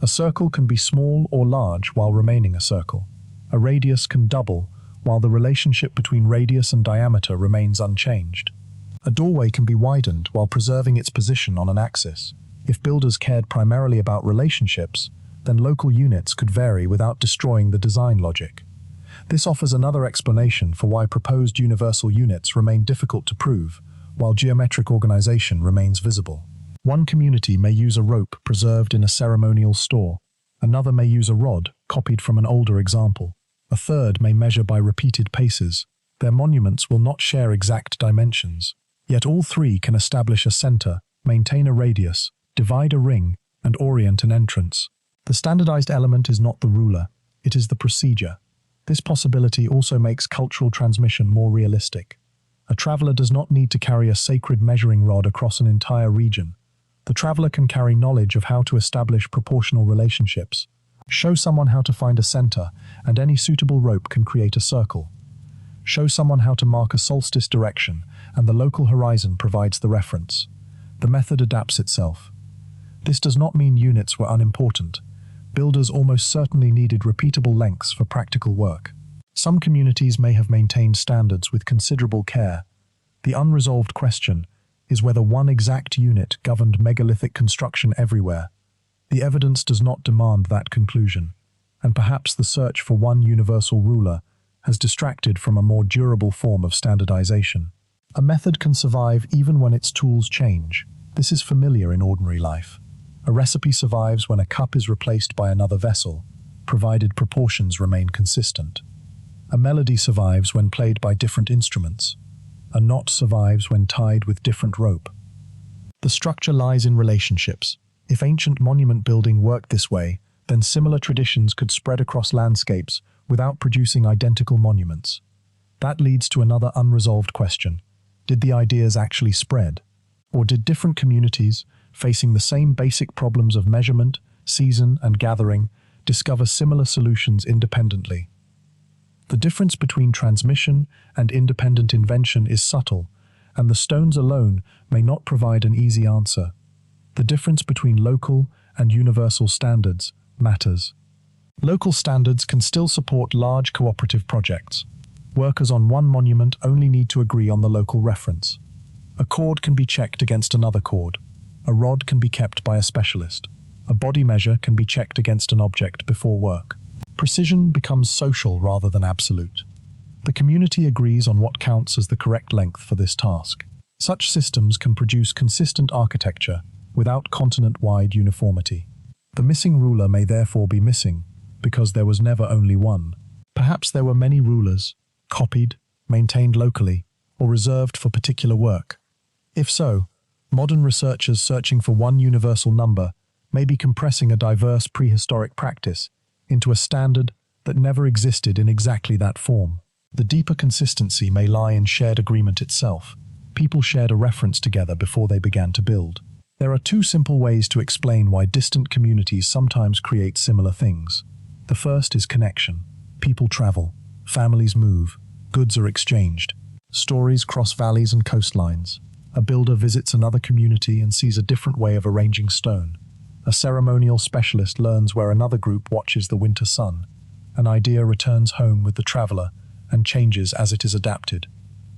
A circle can be small or large while remaining a circle. A radius can double while the relationship between radius and diameter remains unchanged. A doorway can be widened while preserving its position on an axis. If builders cared primarily about relationships, then local units could vary without destroying the design logic. This offers another explanation for why proposed universal units remain difficult to prove, while geometric organization remains visible. One community may use a rope preserved in a ceremonial store. Another may use a rod copied from an older example. A third may measure by repeated paces. Their monuments will not share exact dimensions. Yet all three can establish a center, maintain a radius, divide a ring, and orient an entrance. The standardized element is not the ruler, it is the procedure. This possibility also makes cultural transmission more realistic. A traveler does not need to carry a sacred measuring rod across an entire region. The traveler can carry knowledge of how to establish proportional relationships. Show someone how to find a center, and any suitable rope can create a circle. Show someone how to mark a solstice direction, and the local horizon provides the reference. The method adapts itself. This does not mean units were unimportant. Builders almost certainly needed repeatable lengths for practical work. Some communities may have maintained standards with considerable care. The unresolved question is whether one exact unit governed megalithic construction everywhere. The evidence does not demand that conclusion, and perhaps the search for one universal ruler has distracted from a more durable form of standardization. A method can survive even when its tools change. This is familiar in ordinary life. A recipe survives when a cup is replaced by another vessel, provided proportions remain consistent. A melody survives when played by different instruments. A knot survives when tied with different rope. The structure lies in relationships. If ancient monument building worked this way, then similar traditions could spread across landscapes without producing identical monuments. That leads to another unresolved question. Did the ideas actually spread? Or did different communities, facing the same basic problems of measurement, season, and gathering, discover similar solutions independently? The difference between transmission and independent invention is subtle, and the stones alone may not provide an easy answer. The difference between local and universal standards matters. Local standards can still support large cooperative projects. Workers on one monument only need to agree on the local reference. A chord can be checked against another chord. A rod can be kept by a specialist. A body measure can be checked against an object before work. Precision becomes social rather than absolute. The community agrees on what counts as the correct length for this task. Such systems can produce consistent architecture without continent-wide uniformity. The missing ruler may therefore be missing because there was never only one. Perhaps there were many rulers, copied, maintained locally, or reserved for particular work. If so, modern researchers searching for one universal number may be compressing a diverse prehistoric practice into a standard that never existed in exactly that form. The deeper consistency may lie in shared agreement itself. People shared a reference together before they began to build. There are two simple ways to explain why distant communities sometimes create similar things. The first is connection. People travel, families move, goods are exchanged. Stories cross valleys and coastlines. A builder visits another community and sees a different way of arranging stone. A ceremonial specialist learns where another group watches the winter sun. An idea returns home with the traveler and changes as it is adapted.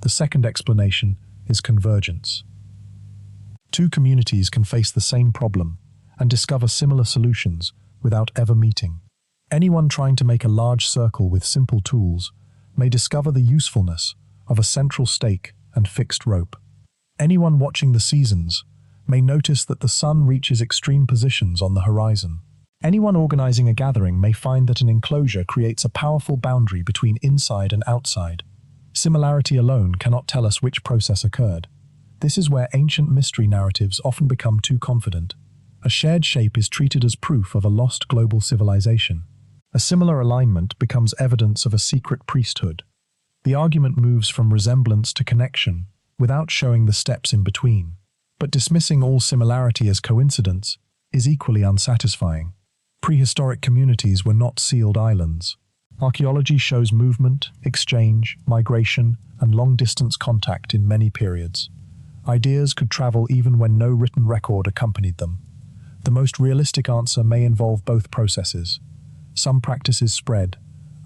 The second explanation is convergence. Two communities can face the same problem and discover similar solutions without ever meeting. Anyone trying to make a large circle with simple tools may discover the usefulness of a central stake and fixed rope. Anyone watching the seasons may notice that the sun reaches extreme positions on the horizon. Anyone organizing a gathering may find that an enclosure creates a powerful boundary between inside and outside. Similarity alone cannot tell us which process occurred. This is where ancient mystery narratives often become too confident. A shared shape is treated as proof of a lost global civilization. A similar alignment becomes evidence of a secret priesthood. The argument moves from resemblance to connection, without showing the steps in between. But dismissing all similarity as coincidence is equally unsatisfying. Prehistoric communities were not sealed islands. Archaeology shows movement, exchange, migration, and long-distance contact in many periods. Ideas could travel even when no written record accompanied them. The most realistic answer may involve both processes. Some practices spread,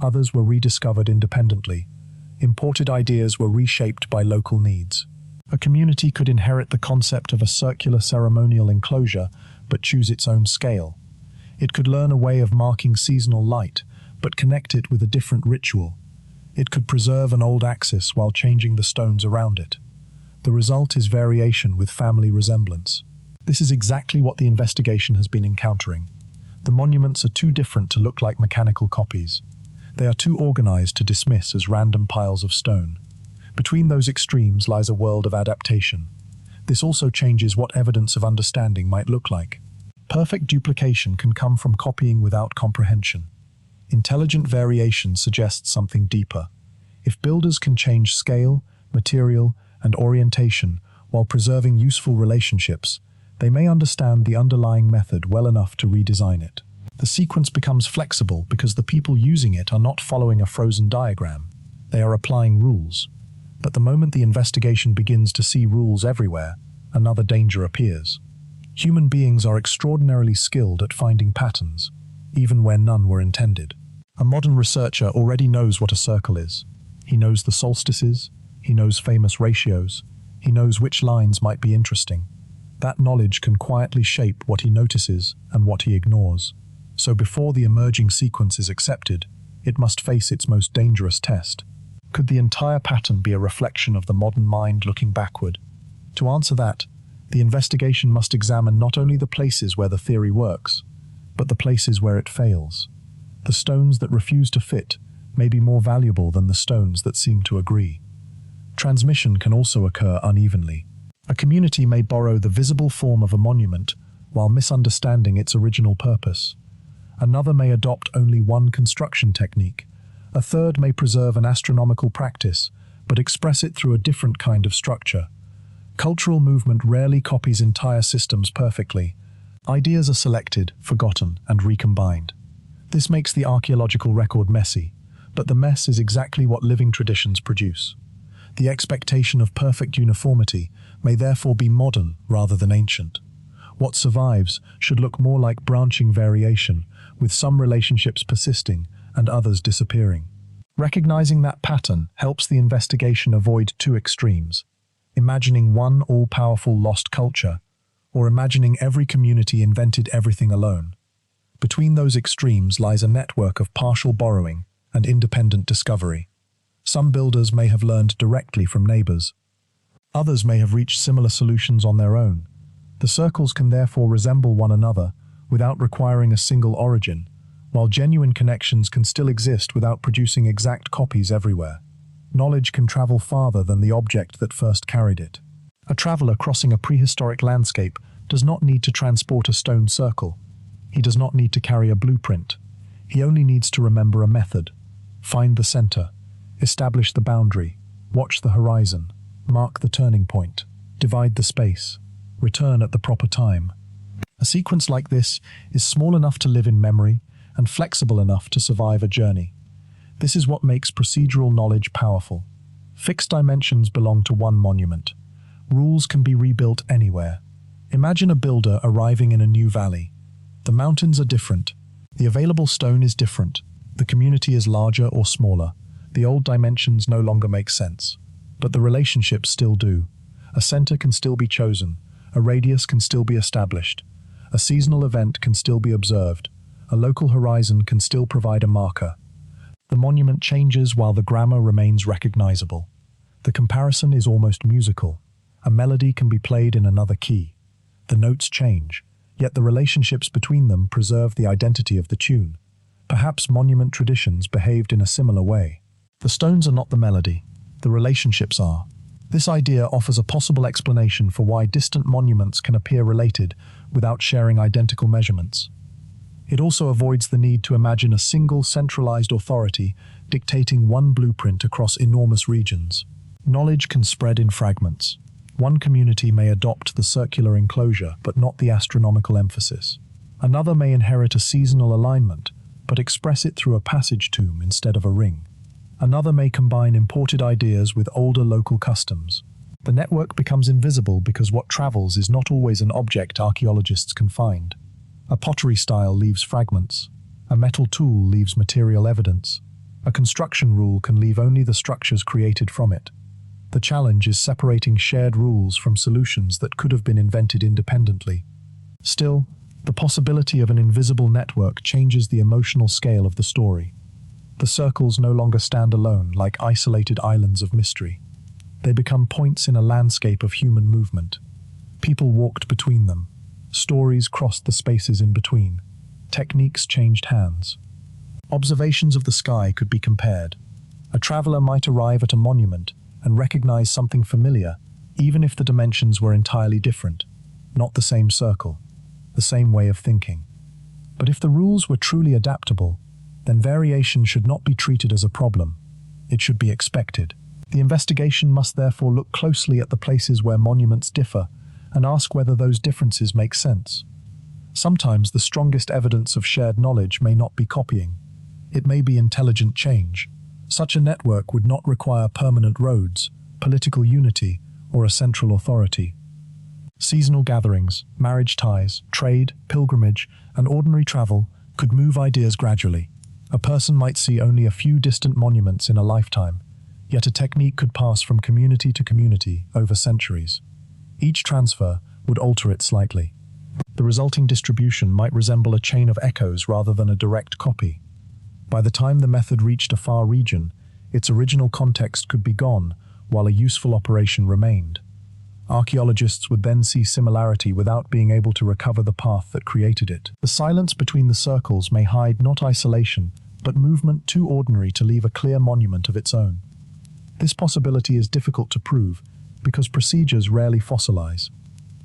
others were rediscovered independently. Imported ideas were reshaped by local needs. A community could inherit the concept of a circular ceremonial enclosure, but choose its own scale. It could learn a way of marking seasonal light, but connect it with a different ritual. It could preserve an old axis while changing the stones around it. The result is variation with family resemblance. This is exactly what the investigation has been encountering. The monuments are too different to look like mechanical copies. They are too organized to dismiss as random piles of stone. Between those extremes lies a world of adaptation. This also changes what evidence of understanding might look like. Perfect duplication can come from copying without comprehension. Intelligent variation suggests something deeper. If builders can change scale, material, and orientation while preserving useful relationships, they may understand the underlying method well enough to redesign it. The sequence becomes flexible because the people using it are not following a frozen diagram. They are applying rules. But the moment the investigation begins to see rules everywhere, another danger appears. Human beings are extraordinarily skilled at finding patterns, even where none were intended. A modern researcher already knows what a circle is. He knows the solstices, he knows famous ratios, he knows which lines might be interesting. That knowledge can quietly shape what he notices and what he ignores. So before the emerging sequence is accepted, it must face its most dangerous test. Could the entire pattern be a reflection of the modern mind looking backward? To answer that, the investigation must examine not only the places where the theory works, but the places where it fails. The stones that refuse to fit may be more valuable than the stones that seem to agree. Transmission can also occur unevenly. A community may borrow the visible form of a monument while misunderstanding its original purpose. Another may adopt only one construction technique. A third may preserve an astronomical practice, but express it through a different kind of structure. Cultural movement rarely copies entire systems perfectly. Ideas are selected, forgotten, and recombined. This makes the archaeological record messy, but the mess is exactly what living traditions produce. The expectation of perfect uniformity may therefore be modern rather than ancient. What survives should look more like branching variation, with some relationships persisting and others disappearing. Recognizing that pattern helps the investigation avoid two extremes, imagining one all-powerful lost culture, or imagining every community invented everything alone. Between those extremes lies a network of partial borrowing and independent discovery. Some builders may have learned directly from neighbors. Others may have reached similar solutions on their own. The circles can therefore resemble one another without requiring a single origin, while genuine connections can still exist without producing exact copies everywhere. Knowledge can travel farther than the object that first carried it. A traveler crossing a prehistoric landscape does not need to transport a stone circle. He does not need to carry a blueprint. He only needs to remember a method. Find the center, establish the boundary, watch the horizon, mark the turning point, divide the space, return at the proper time. A sequence like this is small enough to live in memory and flexible enough to survive a journey. This is what makes procedural knowledge powerful. Fixed dimensions belong to one monument. Rules can be rebuilt anywhere. Imagine a builder arriving in a new valley. The mountains are different. The available stone is different. The community is larger or smaller. The old dimensions no longer make sense. But the relationships still do. A center can still be chosen. A radius can still be established. A seasonal event can still be observed. A local horizon can still provide a marker. The monument changes while the grammar remains recognizable. The comparison is almost musical. A melody can be played in another key. The notes change, yet the relationships between them preserve the identity of the tune. Perhaps monument traditions behaved in a similar way. The stones are not the melody, the relationships are. This idea offers a possible explanation for why distant monuments can appear related without sharing identical measurements. It also avoids the need to imagine a single centralized authority dictating one blueprint across enormous regions. Knowledge can spread in fragments. One community may adopt the circular enclosure, but not the astronomical emphasis. Another may inherit a seasonal alignment, but express it through a passage tomb instead of a ring. Another may combine imported ideas with older local customs. The network becomes invisible because what travels is not always an object archaeologists can find. A pottery style leaves fragments. A metal tool leaves material evidence. A construction rule can leave only the structures created from it. The challenge is separating shared rules from solutions that could have been invented independently. Still, the possibility of an invisible network changes the emotional scale of the story. The circles no longer stand alone like isolated islands of mystery. They become points in a landscape of human movement. People walked between them. Stories crossed the spaces in between. Techniques changed hands. Observations of the sky could be compared. A traveler might arrive at a monument and recognize something familiar, even if the dimensions were entirely different. Not the same circle, the same way of thinking. But if the rules were truly adaptable, then variation should not be treated as a problem. It should be expected. The investigation must therefore look closely at the places where monuments differ and ask whether those differences make sense. Sometimes the strongest evidence of shared knowledge may not be copying. It may be intelligent change. Such a network would not require permanent roads, political unity, or a central authority. Seasonal gatherings, marriage ties, trade, pilgrimage, and ordinary travel could move ideas gradually. A person might see only a few distant monuments in a lifetime, yet a technique could pass from community to community over centuries. Each transfer would alter it slightly. The resulting distribution might resemble a chain of echoes rather than a direct copy. By the time the method reached a far region, its original context could be gone, while a useful operation remained. Archaeologists would then see similarity without being able to recover the path that created it. The silence between the circles may hide not isolation, but movement too ordinary to leave a clear monument of its own. This possibility is difficult to prove, because procedures rarely fossilize.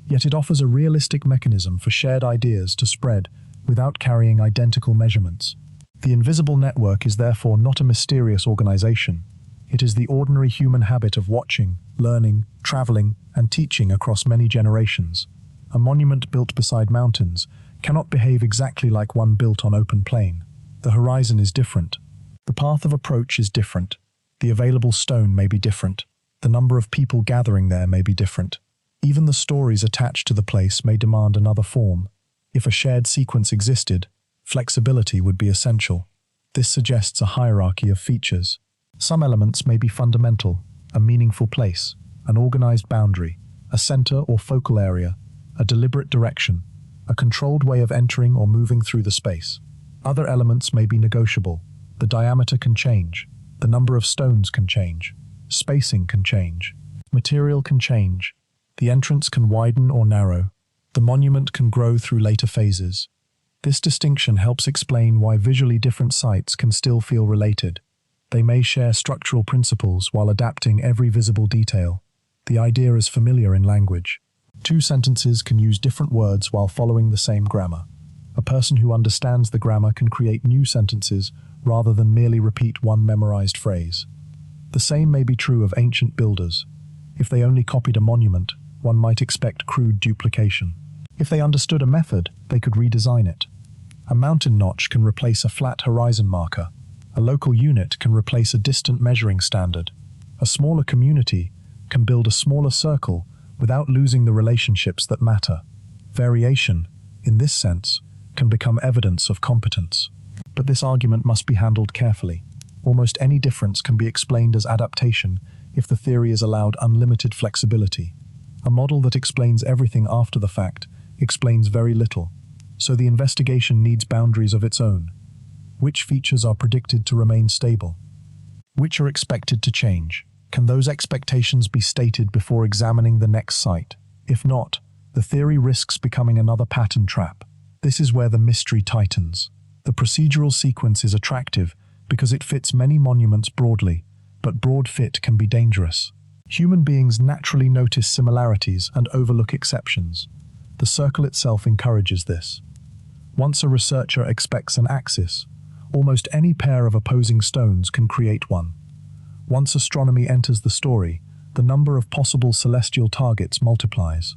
Yet it offers a realistic mechanism for shared ideas to spread without carrying identical measurements. The invisible network is therefore not a mysterious organization. It is the ordinary human habit of watching, learning, traveling, and teaching across many generations. A monument built beside mountains cannot behave exactly like one built on open plain. The horizon is different. The path of approach is different. The available stone may be different. The number of people gathering there may be different. Even the stories attached to the place may demand another form. If a shared sequence existed, flexibility would be essential. This suggests a hierarchy of features. Some elements may be fundamental, a meaningful place, an organized boundary, a center or focal area, a deliberate direction, a controlled way of entering or moving through the space. Other elements may be negotiable. The diameter can change, the number of stones can change, spacing can change, material can change, the entrance can widen or narrow, the monument can grow through later phases. This distinction helps explain why visually different sites can still feel related. They may share structural principles while adapting every visible detail. The idea is familiar in language. Two sentences can use different words while following the same grammar. A person who understands the grammar can create new sentences rather than merely repeat one memorized phrase. The same may be true of ancient builders. If they only copied a monument, one might expect crude duplication. If they understood a method, they could redesign it. A mountain notch can replace a flat horizon marker. A local unit can replace a distant measuring standard. A smaller community can build a smaller circle without losing the relationships that matter. Variation, in this sense, can become evidence of competence. But this argument must be handled carefully. Almost any difference can be explained as adaptation if the theory is allowed unlimited flexibility. A model that explains everything after the fact explains very little, so the investigation needs boundaries of its own. Which features are predicted to remain stable? Which are expected to change? Can those expectations be stated before examining the next site? If not, the theory risks becoming another pattern trap. This is where the mystery tightens. The procedural sequence is attractive because it fits many monuments broadly, but broad fit can be dangerous. Human beings naturally notice similarities and overlook exceptions. The circle itself encourages this. Once a researcher expects an axis, almost any pair of opposing stones can create one. Once astronomy enters the story, the number of possible celestial targets multiplies.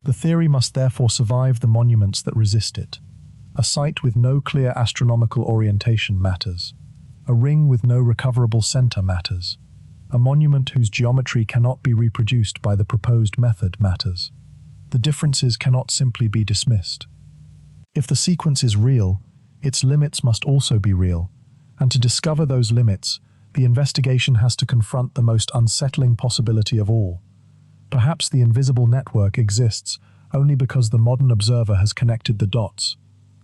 The theory must therefore survive the monuments that resist it. A site with no clear astronomical orientation matters. A ring with no recoverable center matters. A monument whose geometry cannot be reproduced by the proposed method matters. The differences cannot simply be dismissed. If the sequence is real, its limits must also be real, and to discover those limits, the investigation has to confront the most unsettling possibility of all. Perhaps the invisible network exists only because the modern observer has connected the dots.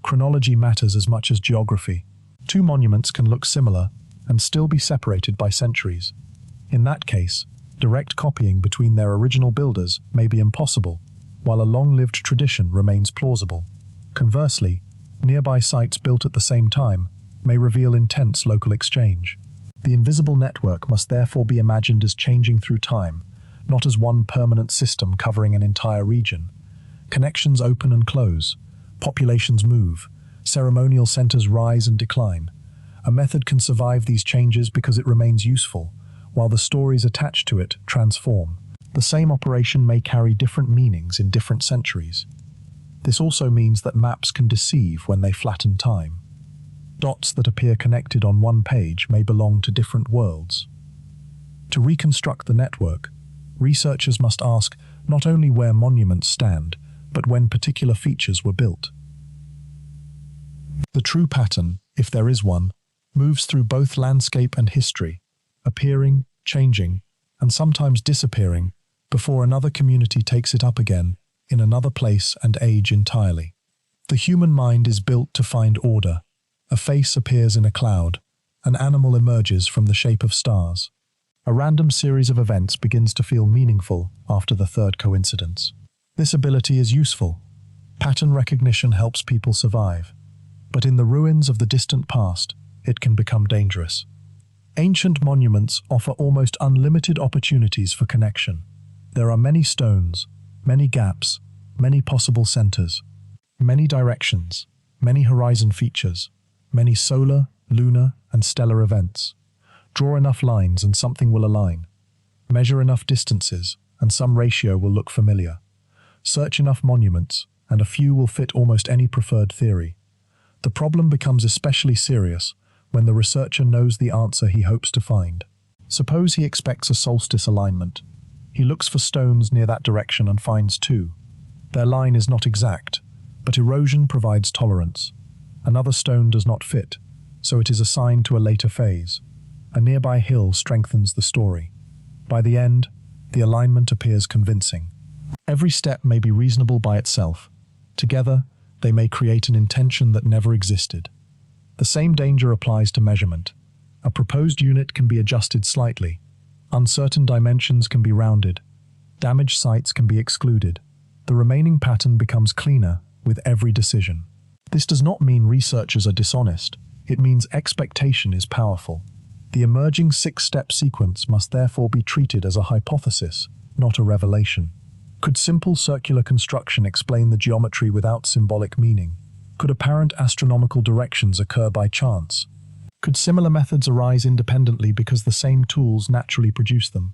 Chronology matters as much as geography. Two monuments can look similar and still be separated by centuries. In that case, direct copying between their original builders may be impossible, while a long-lived tradition remains plausible. Conversely, nearby sites built at the same time may reveal intense local exchange. The invisible network must therefore be imagined as changing through time, not as one permanent system covering an entire region. Connections open and close, populations move, ceremonial centers rise and decline. A method can survive these changes because it remains useful, while the stories attached to it transform. The same operation may carry different meanings in different centuries. This also means that maps can deceive when they flatten time. Dots that appear connected on one page may belong to different worlds. To reconstruct the network, researchers must ask not only where monuments stand, but when particular features were built. The true pattern, if there is one, moves through both landscape and history, appearing, changing, and sometimes disappearing before another community takes it up again in another place and age entirely. The human mind is built to find order. A face appears in a cloud. An animal emerges from the shape of stars. A random series of events begins to feel meaningful after the third coincidence. This ability is useful. Pattern recognition helps people survive. But in the ruins of the distant past, it can become dangerous. Ancient monuments offer almost unlimited opportunities for connection. There are many stones, many gaps, many possible centers, many directions, many horizon features, many solar, lunar, and stellar events. Draw enough lines and something will align. Measure enough distances and some ratio will look familiar. Search enough monuments and a few will fit almost any preferred theory. The problem becomes especially serious when the researcher knows the answer he hopes to find. Suppose he expects a solstice alignment. He looks for stones near that direction and finds two. Their line is not exact, but erosion provides tolerance. Another stone does not fit, so it is assigned to a later phase. A nearby hill strengthens the story. By the end, the alignment appears convincing. Every step may be reasonable by itself. Together, they may create an intention that never existed. The same danger applies to measurement. A proposed unit can be adjusted slightly. Uncertain dimensions can be rounded. Damaged sites can be excluded. The remaining pattern becomes cleaner with every decision. This does not mean researchers are dishonest. It means expectation is powerful. The emerging six-step sequence must therefore be treated as a hypothesis, not a revelation. Could simple circular construction explain the geometry without symbolic meaning? Could apparent astronomical directions occur by chance? Could similar methods arise independently because the same tools naturally produce them?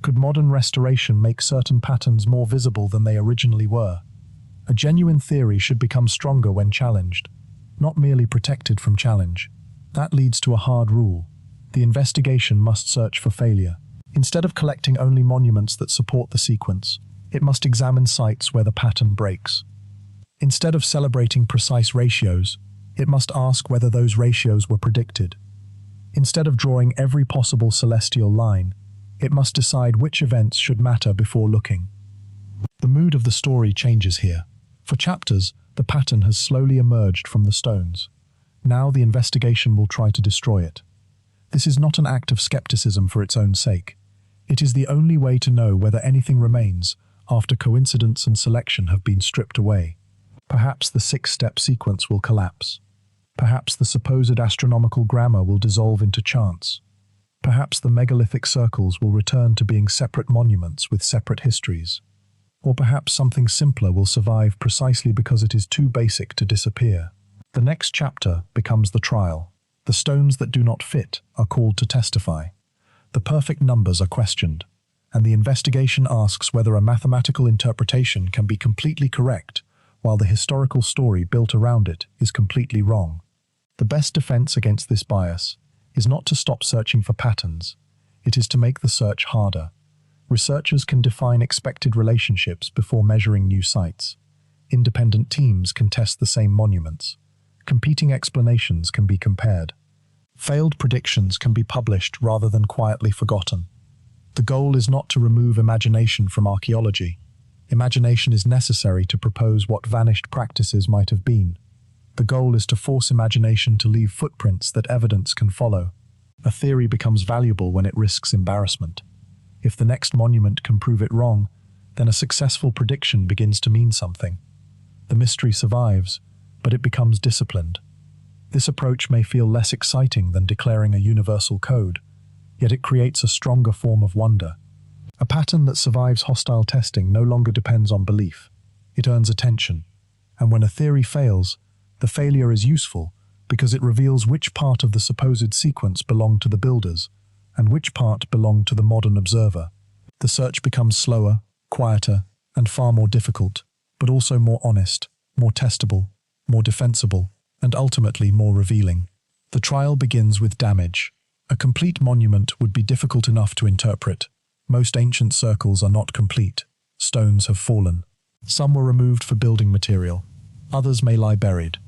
Could modern restoration make certain patterns more visible than they originally were? A genuine theory should become stronger when challenged, not merely protected from challenge. That leads to a hard rule. The investigation must search for failure. Instead of collecting only monuments that support the sequence, it must examine sites where the pattern breaks. Instead of celebrating precise ratios, it must ask whether those ratios were predicted. Instead of drawing every possible celestial line, it must decide which events should matter before looking. The mood of the story changes here. For chapters, the pattern has slowly emerged from the stones. Now the investigation will try to destroy it. This is not an act of skepticism for its own sake. It is the only way to know whether anything remains after coincidence and selection have been stripped away. Perhaps the six-step sequence will collapse. Perhaps the supposed astronomical grammar will dissolve into chance. Perhaps the megalithic circles will return to being separate monuments with separate histories. Or perhaps something simpler will survive precisely because it is too basic to disappear. The next chapter becomes the trial. The stones that do not fit are called to testify. The perfect numbers are questioned, and the investigation asks whether a mathematical interpretation can be completely correct while the historical story built around it is completely wrong. The best defense against this bias is not to stop searching for patterns. It is to make the search harder. Researchers can define expected relationships before measuring new sites. Independent teams can test the same monuments. Competing explanations can be compared. Failed predictions can be published rather than quietly forgotten. The goal is not to remove imagination from archaeology. Imagination is necessary to propose what vanished practices might have been. The goal is to force imagination to leave footprints that evidence can follow. A theory becomes valuable when it risks embarrassment. If the next monument can prove it wrong, then a successful prediction begins to mean something. The mystery survives, but it becomes disciplined. This approach may feel less exciting than declaring a universal code, yet it creates a stronger form of wonder. A pattern that survives hostile testing no longer depends on belief. It earns attention. And when a theory fails, the failure is useful because it reveals which part of the supposed sequence belonged to the builders and which part belonged to the modern observer. The search becomes slower, quieter, and far more difficult, but also more honest, more testable, more defensible, and ultimately more revealing. The trial begins with damage. A complete monument would be difficult enough to interpret. Most ancient circles are not complete. Stones have fallen. Some were removed for building material. Others may lie buried.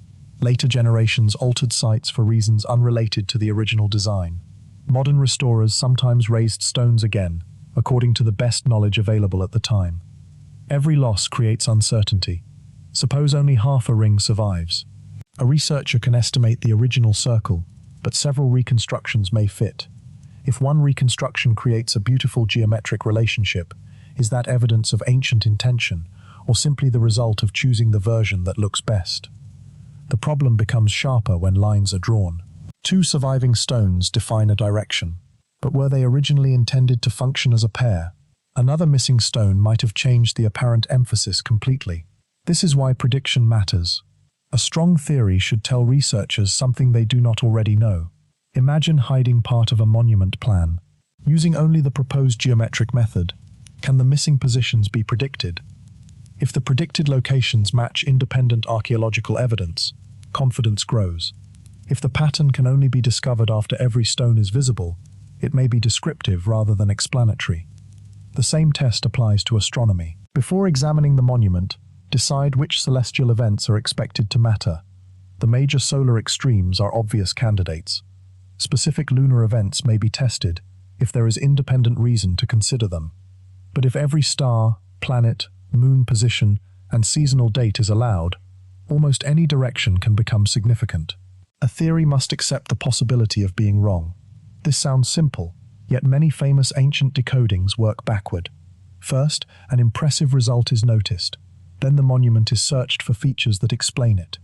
Later generations altered sites for reasons unrelated to the original design. Modern restorers sometimes raised stones again, according to the best knowledge available at the time. Every loss creates uncertainty. Suppose only half a ring survives. A researcher can estimate the original circle, but several reconstructions may fit. If one reconstruction creates a beautiful geometric relationship, is that evidence of ancient intention, or simply the result of choosing the version that looks best? The problem becomes sharper when lines are drawn. Two surviving stones define a direction, but were they originally intended to function as a pair? Another missing stone might have changed the apparent emphasis completely. This is why prediction matters. A strong theory should tell researchers something they do not already know. Imagine hiding part of a monument plan. Using only the proposed geometric method, can the missing positions be predicted? If the predicted locations match independent archaeological evidence, confidence grows. If the pattern can only be discovered after every stone is visible, it may be descriptive rather than explanatory. The same test applies to astronomy. Before examining the monument, decide which celestial events are expected to matter. The major solar extremes are obvious candidates. Specific lunar events may be tested if there is independent reason to consider them. But if every star, planet, moon position, and seasonal date is allowed, almost any direction can become significant. A theory must accept the possibility of being wrong. This sounds simple, yet many famous ancient decodings work backward. First, an impressive result is noticed. Then the monument is searched for features that explain it.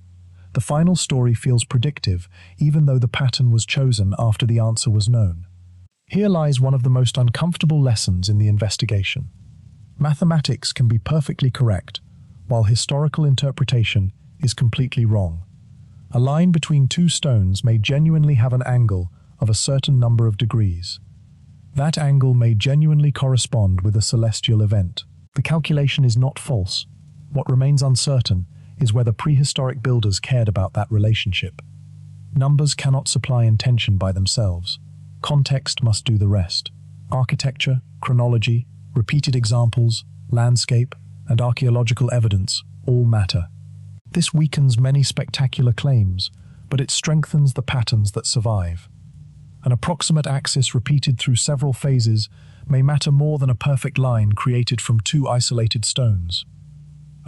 The final story feels predictive, even though the pattern was chosen after the answer was known. Here lies one of the most uncomfortable lessons in the investigation. Mathematics can be perfectly correct, while historical interpretation is completely wrong. A line between two stones may genuinely have an angle of a certain number of degrees. That angle may genuinely correspond with a celestial event. The calculation is not false. What remains uncertain is whether prehistoric builders cared about that relationship. Numbers cannot supply intention by themselves. Context must do the rest. Architecture, chronology, repeated examples, landscape, and archaeological evidence all matter. This weakens many spectacular claims, but it strengthens the patterns that survive. An approximate axis repeated through several phases may matter more than a perfect line created from two isolated stones.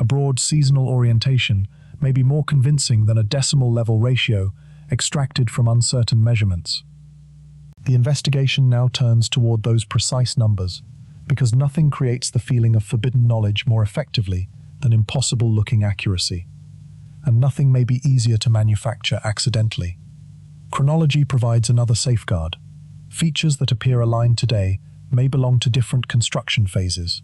A broad seasonal orientation may be more convincing than a decimal level ratio extracted from uncertain measurements. The investigation now turns toward those precise numbers, because nothing creates the feeling of forbidden knowledge more effectively than impossible-looking accuracy. And nothing may be easier to manufacture accidentally. Chronology provides another safeguard. Features that appear aligned today may belong to different construction phases.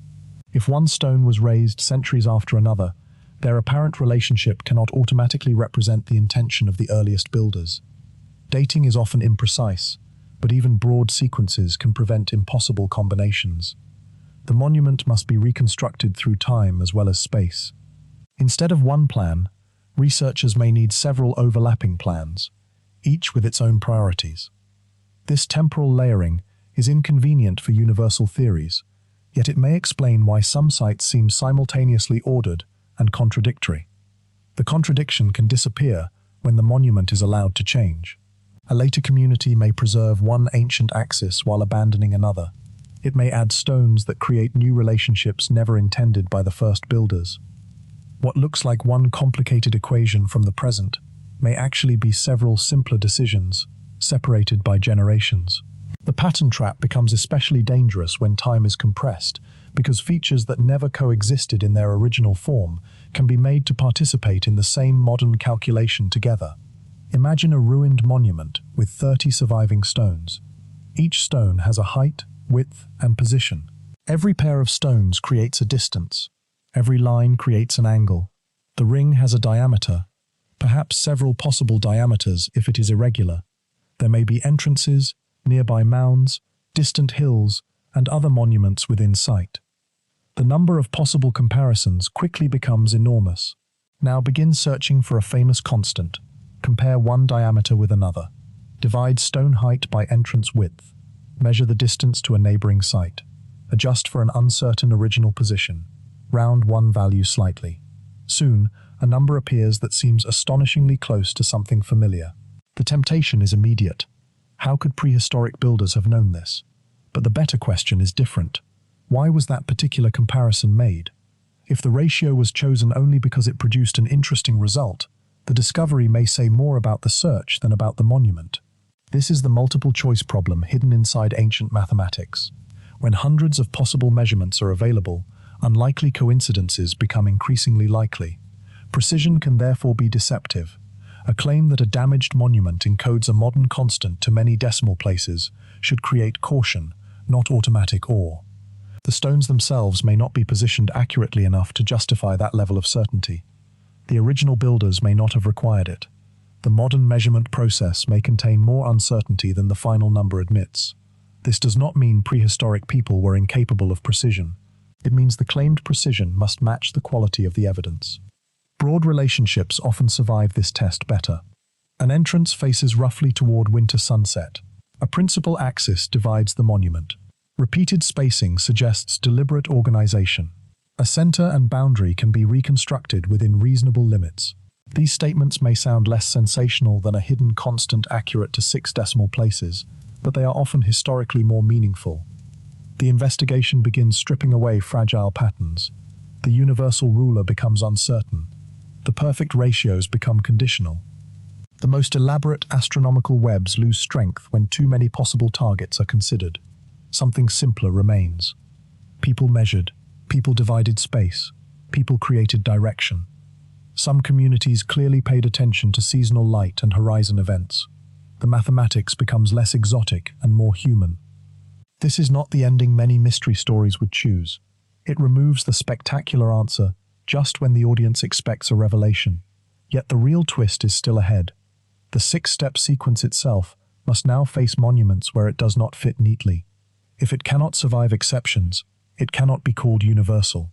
If one stone was raised centuries after another, their apparent relationship cannot automatically represent the intention of the earliest builders. Dating is often imprecise, but even broad sequences can prevent impossible combinations. The monument must be reconstructed through time as well as space. Instead of one plan, researchers may need several overlapping plans, each with its own priorities. This temporal layering is inconvenient for universal theories, yet it may explain why some sites seem simultaneously ordered and contradictory. The contradiction can disappear when the monument is allowed to change. A later community may preserve one ancient axis while abandoning another. It may add stones that create new relationships never intended by the first builders. What looks like one complicated equation from the present may actually be several simpler decisions, separated by generations. The pattern trap becomes especially dangerous when time is compressed, because features that never coexisted in their original form can be made to participate in the same modern calculation together. Imagine a ruined monument with 30 surviving stones. Each stone has a height, width, and position. Every pair of stones creates a distance. Every line creates an angle. The ring has a diameter, perhaps several possible diameters if it is irregular. There may be entrances, nearby mounds, distant hills, and other monuments within sight. The number of possible comparisons quickly becomes enormous. Now begin searching for a famous constant. Compare one diameter with another. Divide stone height by entrance width. Measure the distance to a neighboring site. Adjust for an uncertain original position. Round one value slightly. Soon, a number appears that seems astonishingly close to something familiar. The temptation is immediate. How could prehistoric builders have known this? But the better question is different. Why was that particular comparison made? If the ratio was chosen only because it produced an interesting result, the discovery may say more about the search than about the monument. This is the multiple choice problem hidden inside ancient mathematics. When hundreds of possible measurements are available, unlikely coincidences become increasingly likely. Precision can therefore be deceptive. A claim that a damaged monument encodes a modern constant to many decimal places should create caution, not automatic awe. The stones themselves may not be positioned accurately enough to justify that level of certainty. The original builders may not have required it. The modern measurement process may contain more uncertainty than the final number admits. This does not mean prehistoric people were incapable of precision. It means the claimed precision must match the quality of the evidence. Broad relationships often survive this test better. An entrance faces roughly toward winter sunset. A principal axis divides the monument. Repeated spacing suggests deliberate organization. A center and boundary can be reconstructed within reasonable limits. These statements may sound less sensational than a hidden constant accurate to 6 decimal places, but they are often historically more meaningful. The investigation begins stripping away fragile patterns. The universal ruler becomes uncertain. The perfect ratios become conditional. The most elaborate astronomical webs lose strength when too many possible targets are considered. Something simpler remains. People measured, people divided space, people created direction. Some communities clearly paid attention to seasonal light and horizon events. The mathematics becomes less exotic and more human. This is not the ending many mystery stories would choose. It removes the spectacular answer just when the audience expects a revelation. Yet the real twist is still ahead. The 6-step sequence itself must now face monuments where it does not fit neatly. If it cannot survive exceptions, it cannot be called universal.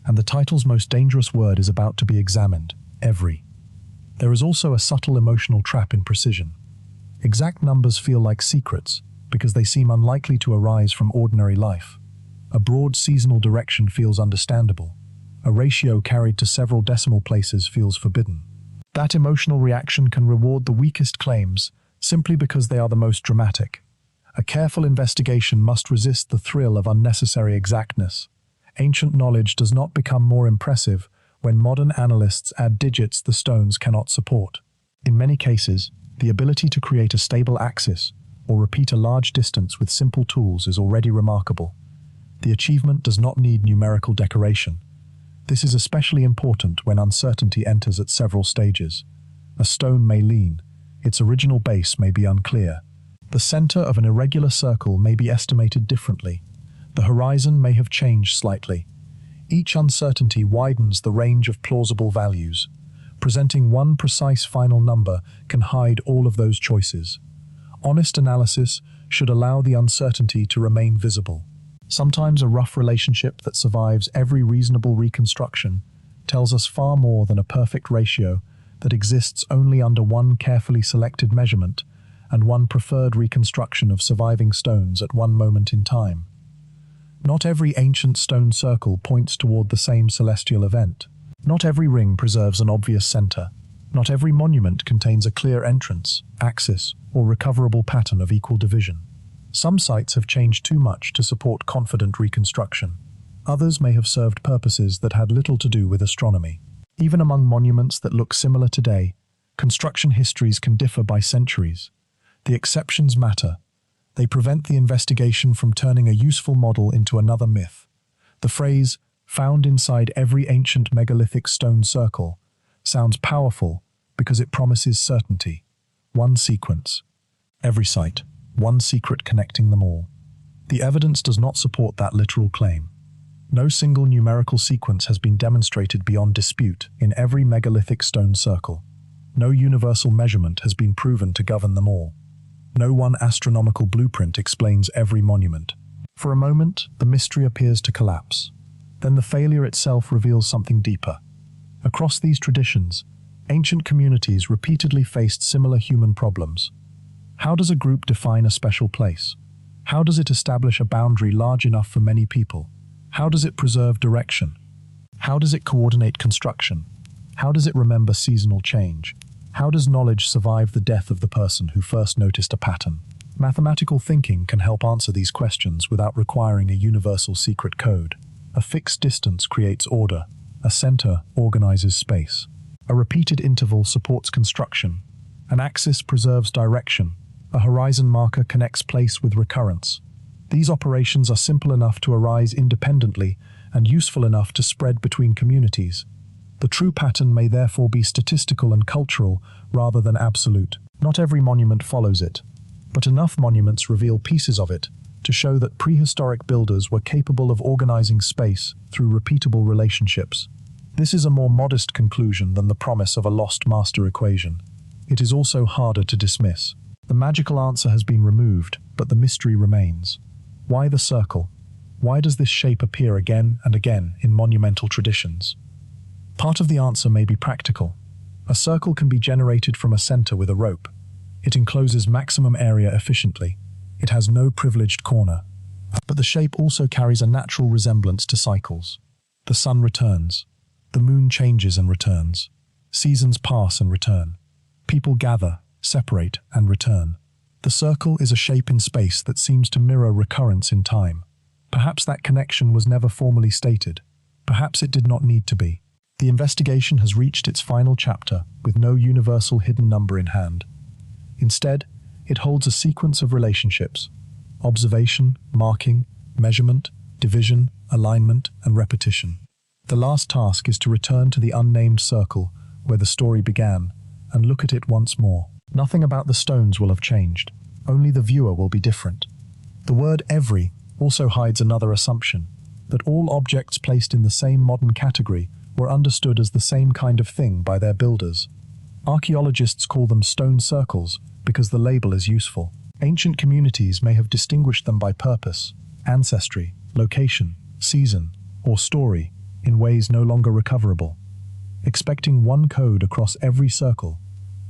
And the title's most dangerous word is about to be examined: every. There is also a subtle emotional trap in precision. Exact numbers feel like secrets because they seem unlikely to arise from ordinary life. A broad seasonal direction feels understandable. A ratio carried to several decimal places feels forbidden. That emotional reaction can reward the weakest claims simply because they are the most dramatic. A careful investigation must resist the thrill of unnecessary exactness. Ancient knowledge does not become more impressive when modern analysts add digits the stones cannot support. In many cases, the ability to create a stable axis or repeat a large distance with simple tools is already remarkable. The achievement does not need numerical decoration. This is especially important when uncertainty enters at several stages. A stone may lean. Its original base may be unclear. The center of an irregular circle may be estimated differently. The horizon may have changed slightly. Each uncertainty widens the range of plausible values. Presenting one precise final number can hide all of those choices. Honest analysis should allow the uncertainty to remain visible. Sometimes a rough relationship that survives every reasonable reconstruction tells us far more than a perfect ratio that exists only under one carefully selected measurement and one preferred reconstruction of surviving stones at one moment in time. Not every ancient stone circle points toward the same celestial event. Not every ring preserves an obvious center. Not every monument contains a clear entrance, axis, or recoverable pattern of equal division. Some sites have changed too much to support confident reconstruction. Others may have served purposes that had little to do with astronomy. Even among monuments that look similar today, construction histories can differ by centuries. The exceptions matter. They prevent the investigation from turning a useful model into another myth. The phrase, "found inside every ancient megalithic stone circle," sounds powerful because it promises certainty. One sequence. Every site. One secret connecting them all. The evidence does not support that literal claim. No single numerical sequence has been demonstrated beyond dispute in every megalithic stone circle. No universal measurement has been proven to govern them all. No one astronomical blueprint explains every monument. For a moment, the mystery appears to collapse. Then the failure itself reveals something deeper. Across these traditions, ancient communities repeatedly faced similar human problems. How does a group define a special place? How does it establish a boundary large enough for many people? How does it preserve direction? How does it coordinate construction? How does it remember seasonal change? How does knowledge survive the death of the person who first noticed a pattern? Mathematical thinking can help answer these questions without requiring a universal secret code. A fixed distance creates order. A center organizes space. A repeated interval supports construction. An axis preserves direction. A horizon marker connects place with recurrence. These operations are simple enough to arise independently and useful enough to spread between communities. The true pattern may therefore be statistical and cultural rather than absolute. Not every monument follows it, but enough monuments reveal pieces of it to show that prehistoric builders were capable of organizing space through repeatable relationships. This is a more modest conclusion than the promise of a lost master equation. It is also harder to dismiss. The magical answer has been removed, but the mystery remains. Why the circle? Why does this shape appear again and again in monumental traditions? Part of the answer may be practical. A circle can be generated from a center with a rope. It encloses maximum area efficiently. It has no privileged corner. But the shape also carries a natural resemblance to cycles. The sun returns. The moon changes and returns. Seasons pass and return. People gather, separate, and return. The circle is a shape in space that seems to mirror recurrence in time. Perhaps that connection was never formally stated. Perhaps it did not need to be. The investigation has reached its final chapter with no universal hidden number in hand. Instead, it holds a sequence of relationships: observation, marking, measurement, division, alignment, and repetition. The last task is to return to the unnamed circle where the story began and look at it once more. Nothing about the stones will have changed. Only the viewer will be different. The word every also hides another assumption, that all objects placed in the same modern category were understood as the same kind of thing by their builders. Archaeologists call them stone circles because the label is useful. Ancient communities may have distinguished them by purpose, ancestry, location, season, or story in ways no longer recoverable. Expecting one code across every circle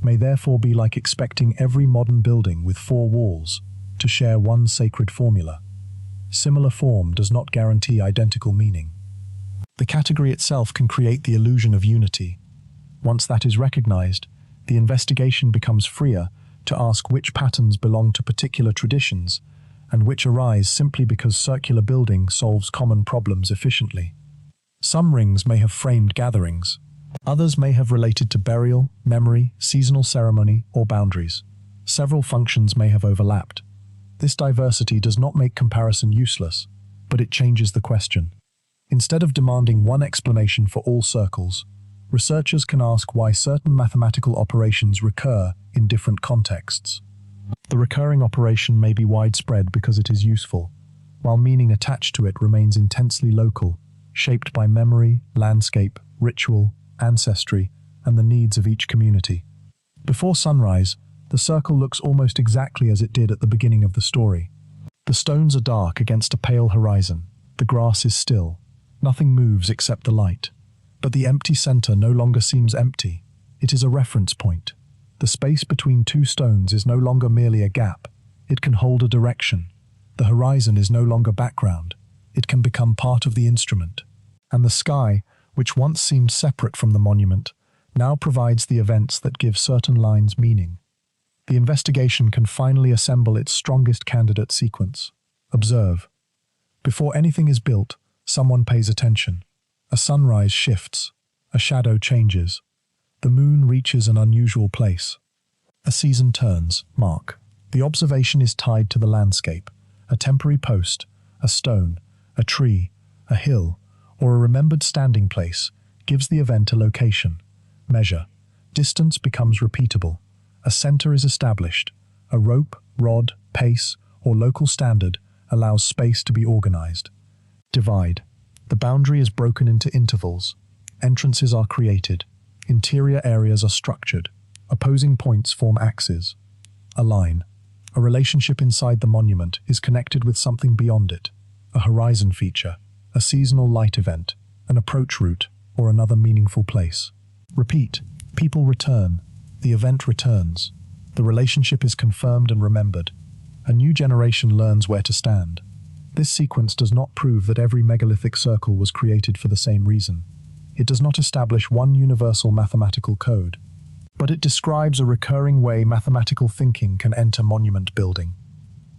may therefore be like expecting every modern building with 4 walls to share one sacred formula. Similar form does not guarantee identical meaning. The category itself can create the illusion of unity. Once that is recognized, the investigation becomes freer to ask which patterns belong to particular traditions and which arise simply because circular building solves common problems efficiently. Some rings may have framed gatherings. Others may have related to burial, memory, seasonal ceremony, or boundaries. Several functions may have overlapped. This diversity does not make comparison useless, but it changes the question. Instead of demanding one explanation for all circles, researchers can ask why certain mathematical operations recur in different contexts. The recurring operation may be widespread because it is useful, while meaning attached to it remains intensely local, shaped by memory, landscape, ritual, ancestry, and the needs of each community. Before sunrise, the circle looks almost exactly as it did at the beginning of the story. The stones are dark against a pale horizon. The grass is still. Nothing moves except the light. But the empty center no longer seems empty. It is a reference point. The space between 2 stones is no longer merely a gap. It can hold a direction. The horizon is no longer background. It can become part of the instrument. And the sky, which once seemed separate from the monument, now provides the events that give certain lines meaning. The investigation can finally assemble its strongest candidate sequence. Observe. Before anything is built, someone pays attention. A sunrise shifts. A shadow changes. The moon reaches an unusual place. A season turns. Mark. The observation is tied to the landscape. A temporary post, a stone, a tree, a hill, or a remembered standing place gives the event a location. Measure. Distance becomes repeatable. A center is established. A rope, rod, pace, or local standard allows space to be organized. Divide. The boundary is broken into intervals. Entrances are created. Interior areas are structured. Opposing points form axes. Align. A relationship inside the monument is connected with something beyond it. A horizon feature, a seasonal light event, an approach route, or another meaningful place. Repeat. People return. The event returns. The relationship is confirmed and remembered. A new generation learns where to stand. This sequence does not prove that every megalithic circle was created for the same reason. It does not establish one universal mathematical code, but it describes a recurring way mathematical thinking can enter monument building.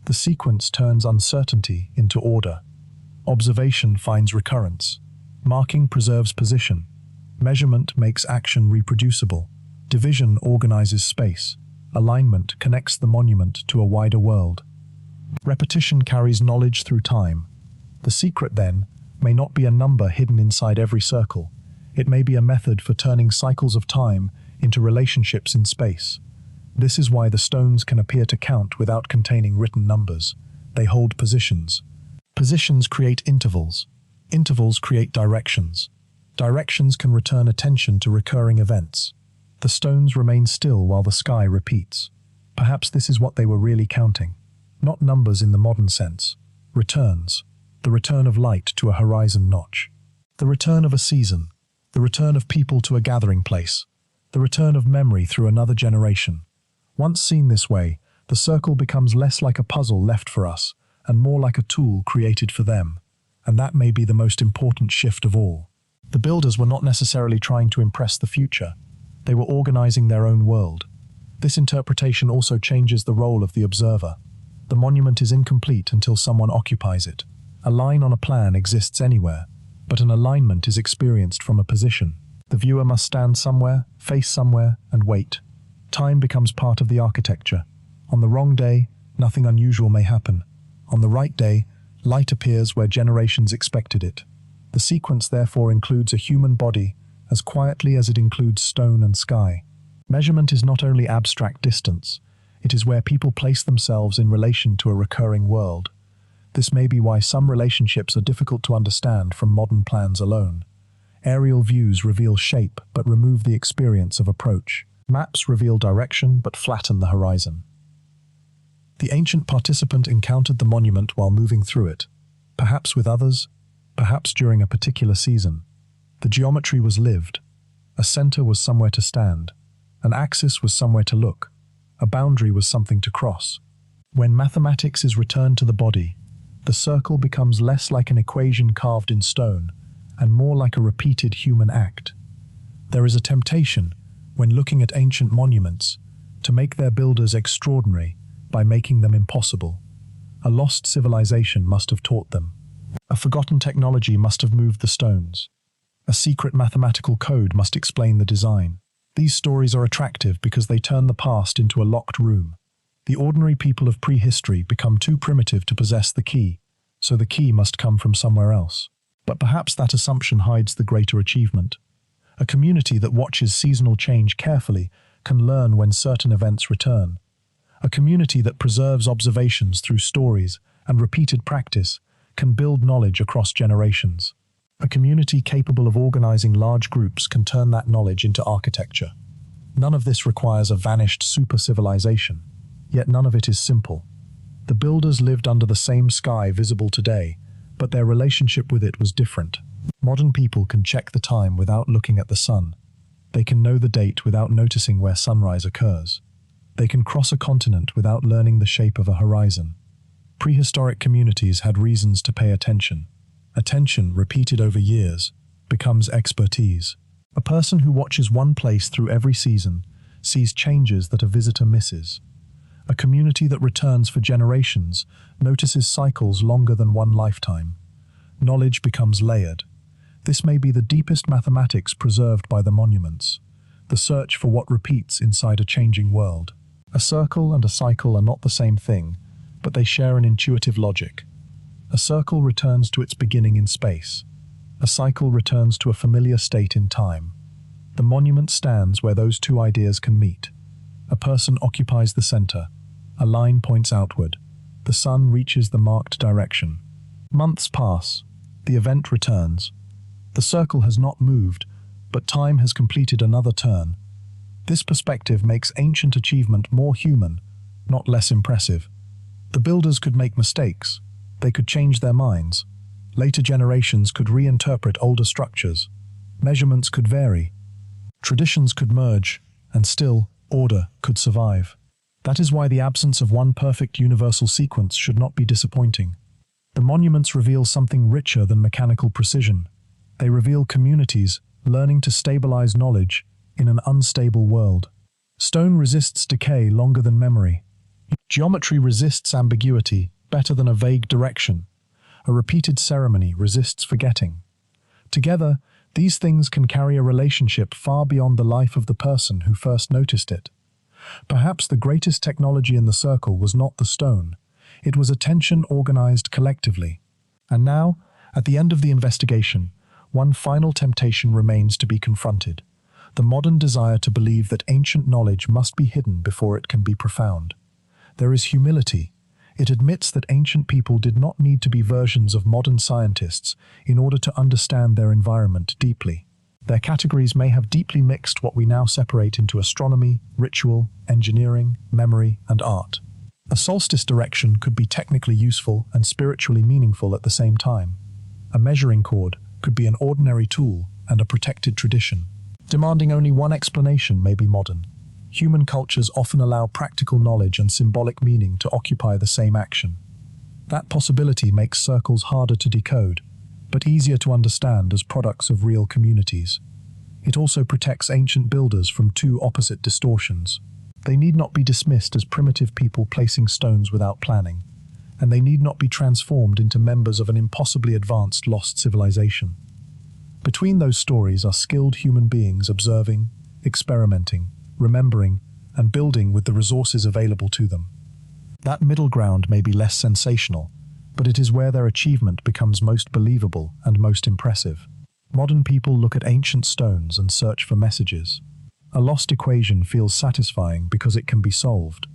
The sequence turns uncertainty into order. Observation finds recurrence. Marking preserves position. Measurement makes action reproducible. Division organizes space. Alignment connects the monument to a wider world. Repetition carries knowledge through time. The secret, then, may not be a number hidden inside every circle. It may be a method for turning cycles of time into relationships in space. This is why the stones can appear to count without containing written numbers. They hold positions. Positions create intervals. Intervals create directions. Directions can return attention to recurring events. The stones remain still while the sky repeats. Perhaps this is what they were really counting. Not numbers in the modern sense. Returns. The return of light to a horizon notch. The return of a season. The return of people to a gathering place. The return of memory through another generation. Once seen this way, the circle becomes less like a puzzle left for us and more like a tool created for them. And that may be the most important shift of all. The builders were not necessarily trying to impress the future. They were organizing their own world. This interpretation also changes the role of the observer. The monument is incomplete until someone occupies it. A line on a plan exists anywhere, but an alignment is experienced from a position. The viewer must stand somewhere, face somewhere, and wait. Time becomes part of the architecture. On the wrong day, nothing unusual may happen. On the right day, light appears where generations expected it. The sequence therefore includes a human body as quietly as it includes stone and sky. Measurement is not only abstract distance, it is where people place themselves in relation to a recurring world. This may be why some relationships are difficult to understand from modern plans alone. Aerial views reveal shape but remove the experience of approach. Maps reveal direction but flatten the horizon. The ancient participant encountered the monument while moving through it, perhaps with others, perhaps during a particular season. The geometry was lived. A center was somewhere to stand. An axis was somewhere to look. A boundary was something to cross. When mathematics is returned to the body, the circle becomes less like an equation carved in stone and more like a repeated human act. There is a temptation, when looking at ancient monuments, to make their builders extraordinary by making them impossible. A lost civilization must have taught them. A forgotten technology must have moved the stones. A secret mathematical code must explain the design. These stories are attractive because they turn the past into a locked room. The ordinary people of prehistory become too primitive to possess the key, so the key must come from somewhere else. But perhaps that assumption hides the greater achievement. A community that watches seasonal change carefully can learn when certain events return. A community that preserves observations through stories and repeated practice can build knowledge across generations. A community capable of organizing large groups can turn that knowledge into architecture. None of this requires a vanished super-civilization, yet none of it is simple. The builders lived under the same sky visible today, but their relationship with it was different. Modern people can check the time without looking at the sun. They can know the date without noticing where sunrise occurs. They can cross a continent without learning the shape of a horizon. Prehistoric communities had reasons to pay attention. Attention, repeated over years, becomes expertise. A person who watches one place through every season sees changes that a visitor misses. A community that returns for generations notices cycles longer than one lifetime. Knowledge becomes layered. This may be the deepest mathematics preserved by the monuments, the search for what repeats inside a changing world. A circle and a cycle are not the same thing, but they share an intuitive logic. A circle returns to its beginning in space. A cycle returns to a familiar state in time. The monument stands where those two ideas can meet. A person occupies the center. A line points outward. The sun reaches the marked direction. Months pass. The event returns. The circle has not moved, but time has completed another turn. This perspective makes ancient achievement more human, not less impressive. The builders could make mistakes. They could change their minds. Later generations could reinterpret older structures. Measurements could vary. Traditions could merge, and still, order could survive. That is why the absence of one perfect universal sequence should not be disappointing. The monuments reveal something richer than mechanical precision. They reveal communities learning to stabilize knowledge in an unstable world. Stone resists decay longer than memory. Geometry resists ambiguity better than a vague direction. A repeated ceremony resists forgetting. Together, these things can carry a relationship far beyond the life of the person who first noticed it. Perhaps the greatest technology in the circle was not the stone. It was attention organized collectively. And now, at the end of the investigation, one final temptation remains to be confronted: the modern desire to believe that ancient knowledge must be hidden before it can be profound. There is humility. It admits that ancient people did not need to be versions of modern scientists in order to understand their environment deeply. Their categories may have deeply mixed what we now separate into astronomy, ritual, engineering, memory, and art. A solstice direction could be technically useful and spiritually meaningful at the same time. A measuring cord could be an ordinary tool and a protected tradition. Demanding only one explanation may be modern. Human cultures often allow practical knowledge and symbolic meaning to occupy the same action. That possibility makes circles harder to decode, but easier to understand as products of real communities. It also protects ancient builders from two opposite distortions. They need not be dismissed as primitive people placing stones without planning, and they need not be transformed into members of an impossibly advanced lost civilization. Between those stories are skilled human beings observing, experimenting, remembering, and building with the resources available to them. That middle ground may be less sensational, but it is where their achievement becomes most believable and most impressive. Modern people look at ancient stones and search for messages. A lost equation feels satisfying because it can be solved.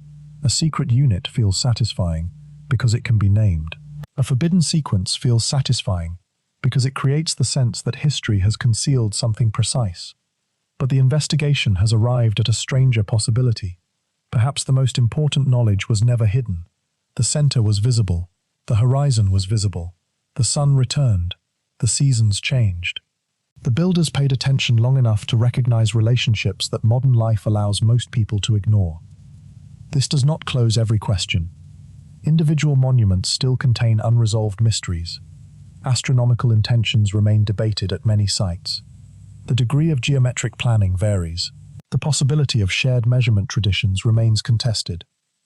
A secret unit feels satisfying because it can be named. A forbidden sequence feels satisfying because it creates the sense that history has concealed something precise. But the investigation has arrived at a stranger possibility. Perhaps the most important knowledge was never hidden. The center was visible. The horizon was visible. The sun returned. The seasons changed. The builders paid attention long enough to recognize relationships that modern life allows most people to ignore. This does not close every question. Individual monuments still contain unresolved mysteries. Astronomical intentions remain debated at many sites. The degree of geometric planning varies. The possibility of shared measurement traditions remains contested.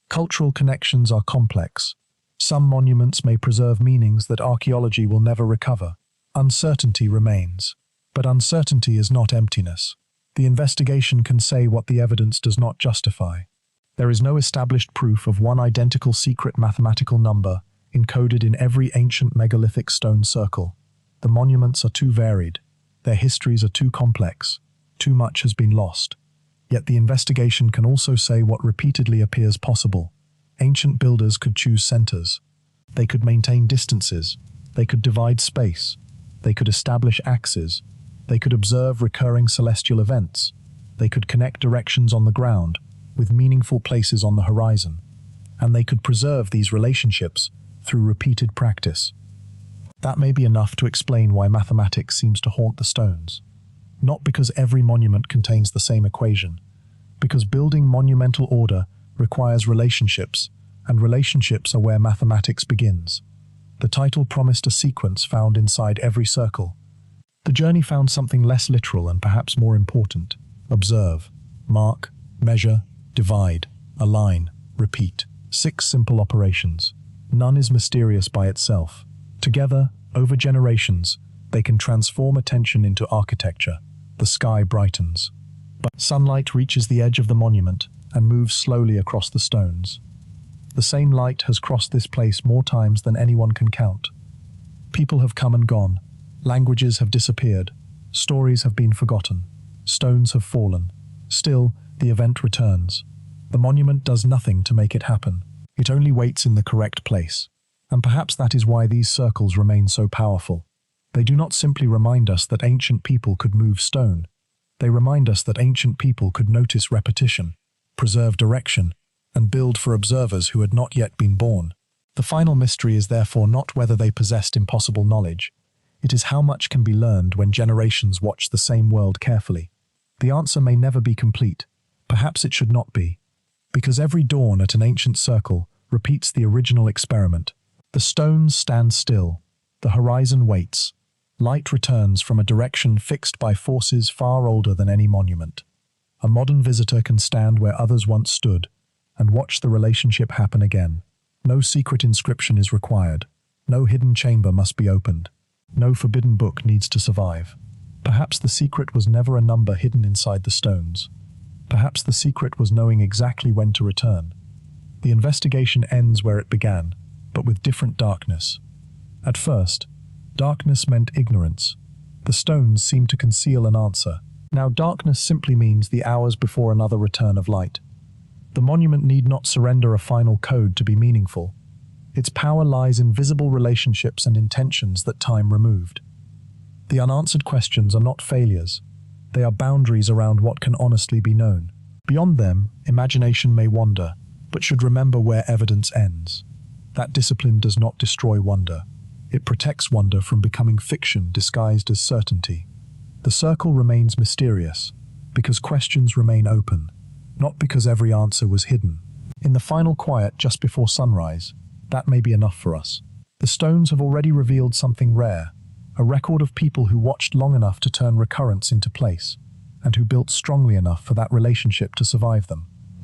Cultural connections are complex. Some monuments may preserve meanings that archaeology will never recover. Uncertainty remains. But uncertainty is not emptiness. The investigation can say what the evidence does not justify. There is no established proof of one identical secret mathematical number encoded in every ancient megalithic stone circle. The monuments are too varied. Their histories are too complex. Too much has been lost. Yet the investigation can also say what repeatedly appears possible. Ancient builders could choose centers. They could maintain distances. They could divide space. They could establish axes. They could observe recurring celestial events. They could connect directions on the ground with meaningful places on the horizon. And they could preserve these relationships through repeated practice. That may be enough to explain why mathematics seems to haunt the stones. Not because every monument contains the same equation, because building monumental order requires relationships, and relationships are where mathematics begins. The title promised a sequence found inside every circle. The journey found something less literal and perhaps more important. Observe, mark, measure, divide, align, repeat. 6 simple operations. None is mysterious by itself. Together, over generations, they can transform attention into architecture. The sky brightens. But sunlight reaches the edge of the monument and moves slowly across the stones. The same light has crossed this place more times than anyone can count. People have come and gone. Languages have disappeared. Stories have been forgotten. Stones have fallen. Still, the event returns. The monument does nothing to make it happen. It only waits in the correct place. And perhaps that is why these circles remain so powerful. They do not simply remind us that ancient people could move stone. They remind us that ancient people could notice repetition, preserve direction, and build for observers who had not yet been born. The final mystery is therefore not whether they possessed impossible knowledge. It is how much can be learned when generations watch the same world carefully. The answer may never be complete. Perhaps it should not be. Because every dawn at an ancient circle repeats the original experiment. The stones stand still. The horizon waits. Light returns from a direction fixed by forces far older than any monument. A modern visitor can stand where others once stood and watch the relationship happen again. No secret inscription is required. No hidden chamber must be opened. No forbidden book needs to survive. Perhaps the secret was never a number hidden inside the stones. Perhaps the secret was knowing exactly when to return. The investigation ends where it began, but with different darkness. At first, darkness meant ignorance. The stones seemed to conceal an answer. Now darkness simply means the hours before another return of light. The monument need not surrender a final code to be meaningful. Its power lies in visible relationships and intentions that time removed. The unanswered questions are not failures. They are boundaries around what can honestly be known. Beyond them, imagination may wander, but should remember where evidence ends. That discipline does not destroy wonder. It protects wonder from becoming fiction disguised as certainty. The circle remains mysterious, because questions remain open, not because every answer was hidden. In the final quiet just before sunrise, that may be enough for us. The stones have already revealed something rare, a record of people who watched long enough to turn recurrence into place. and who built strongly enough for that relationship to survive them.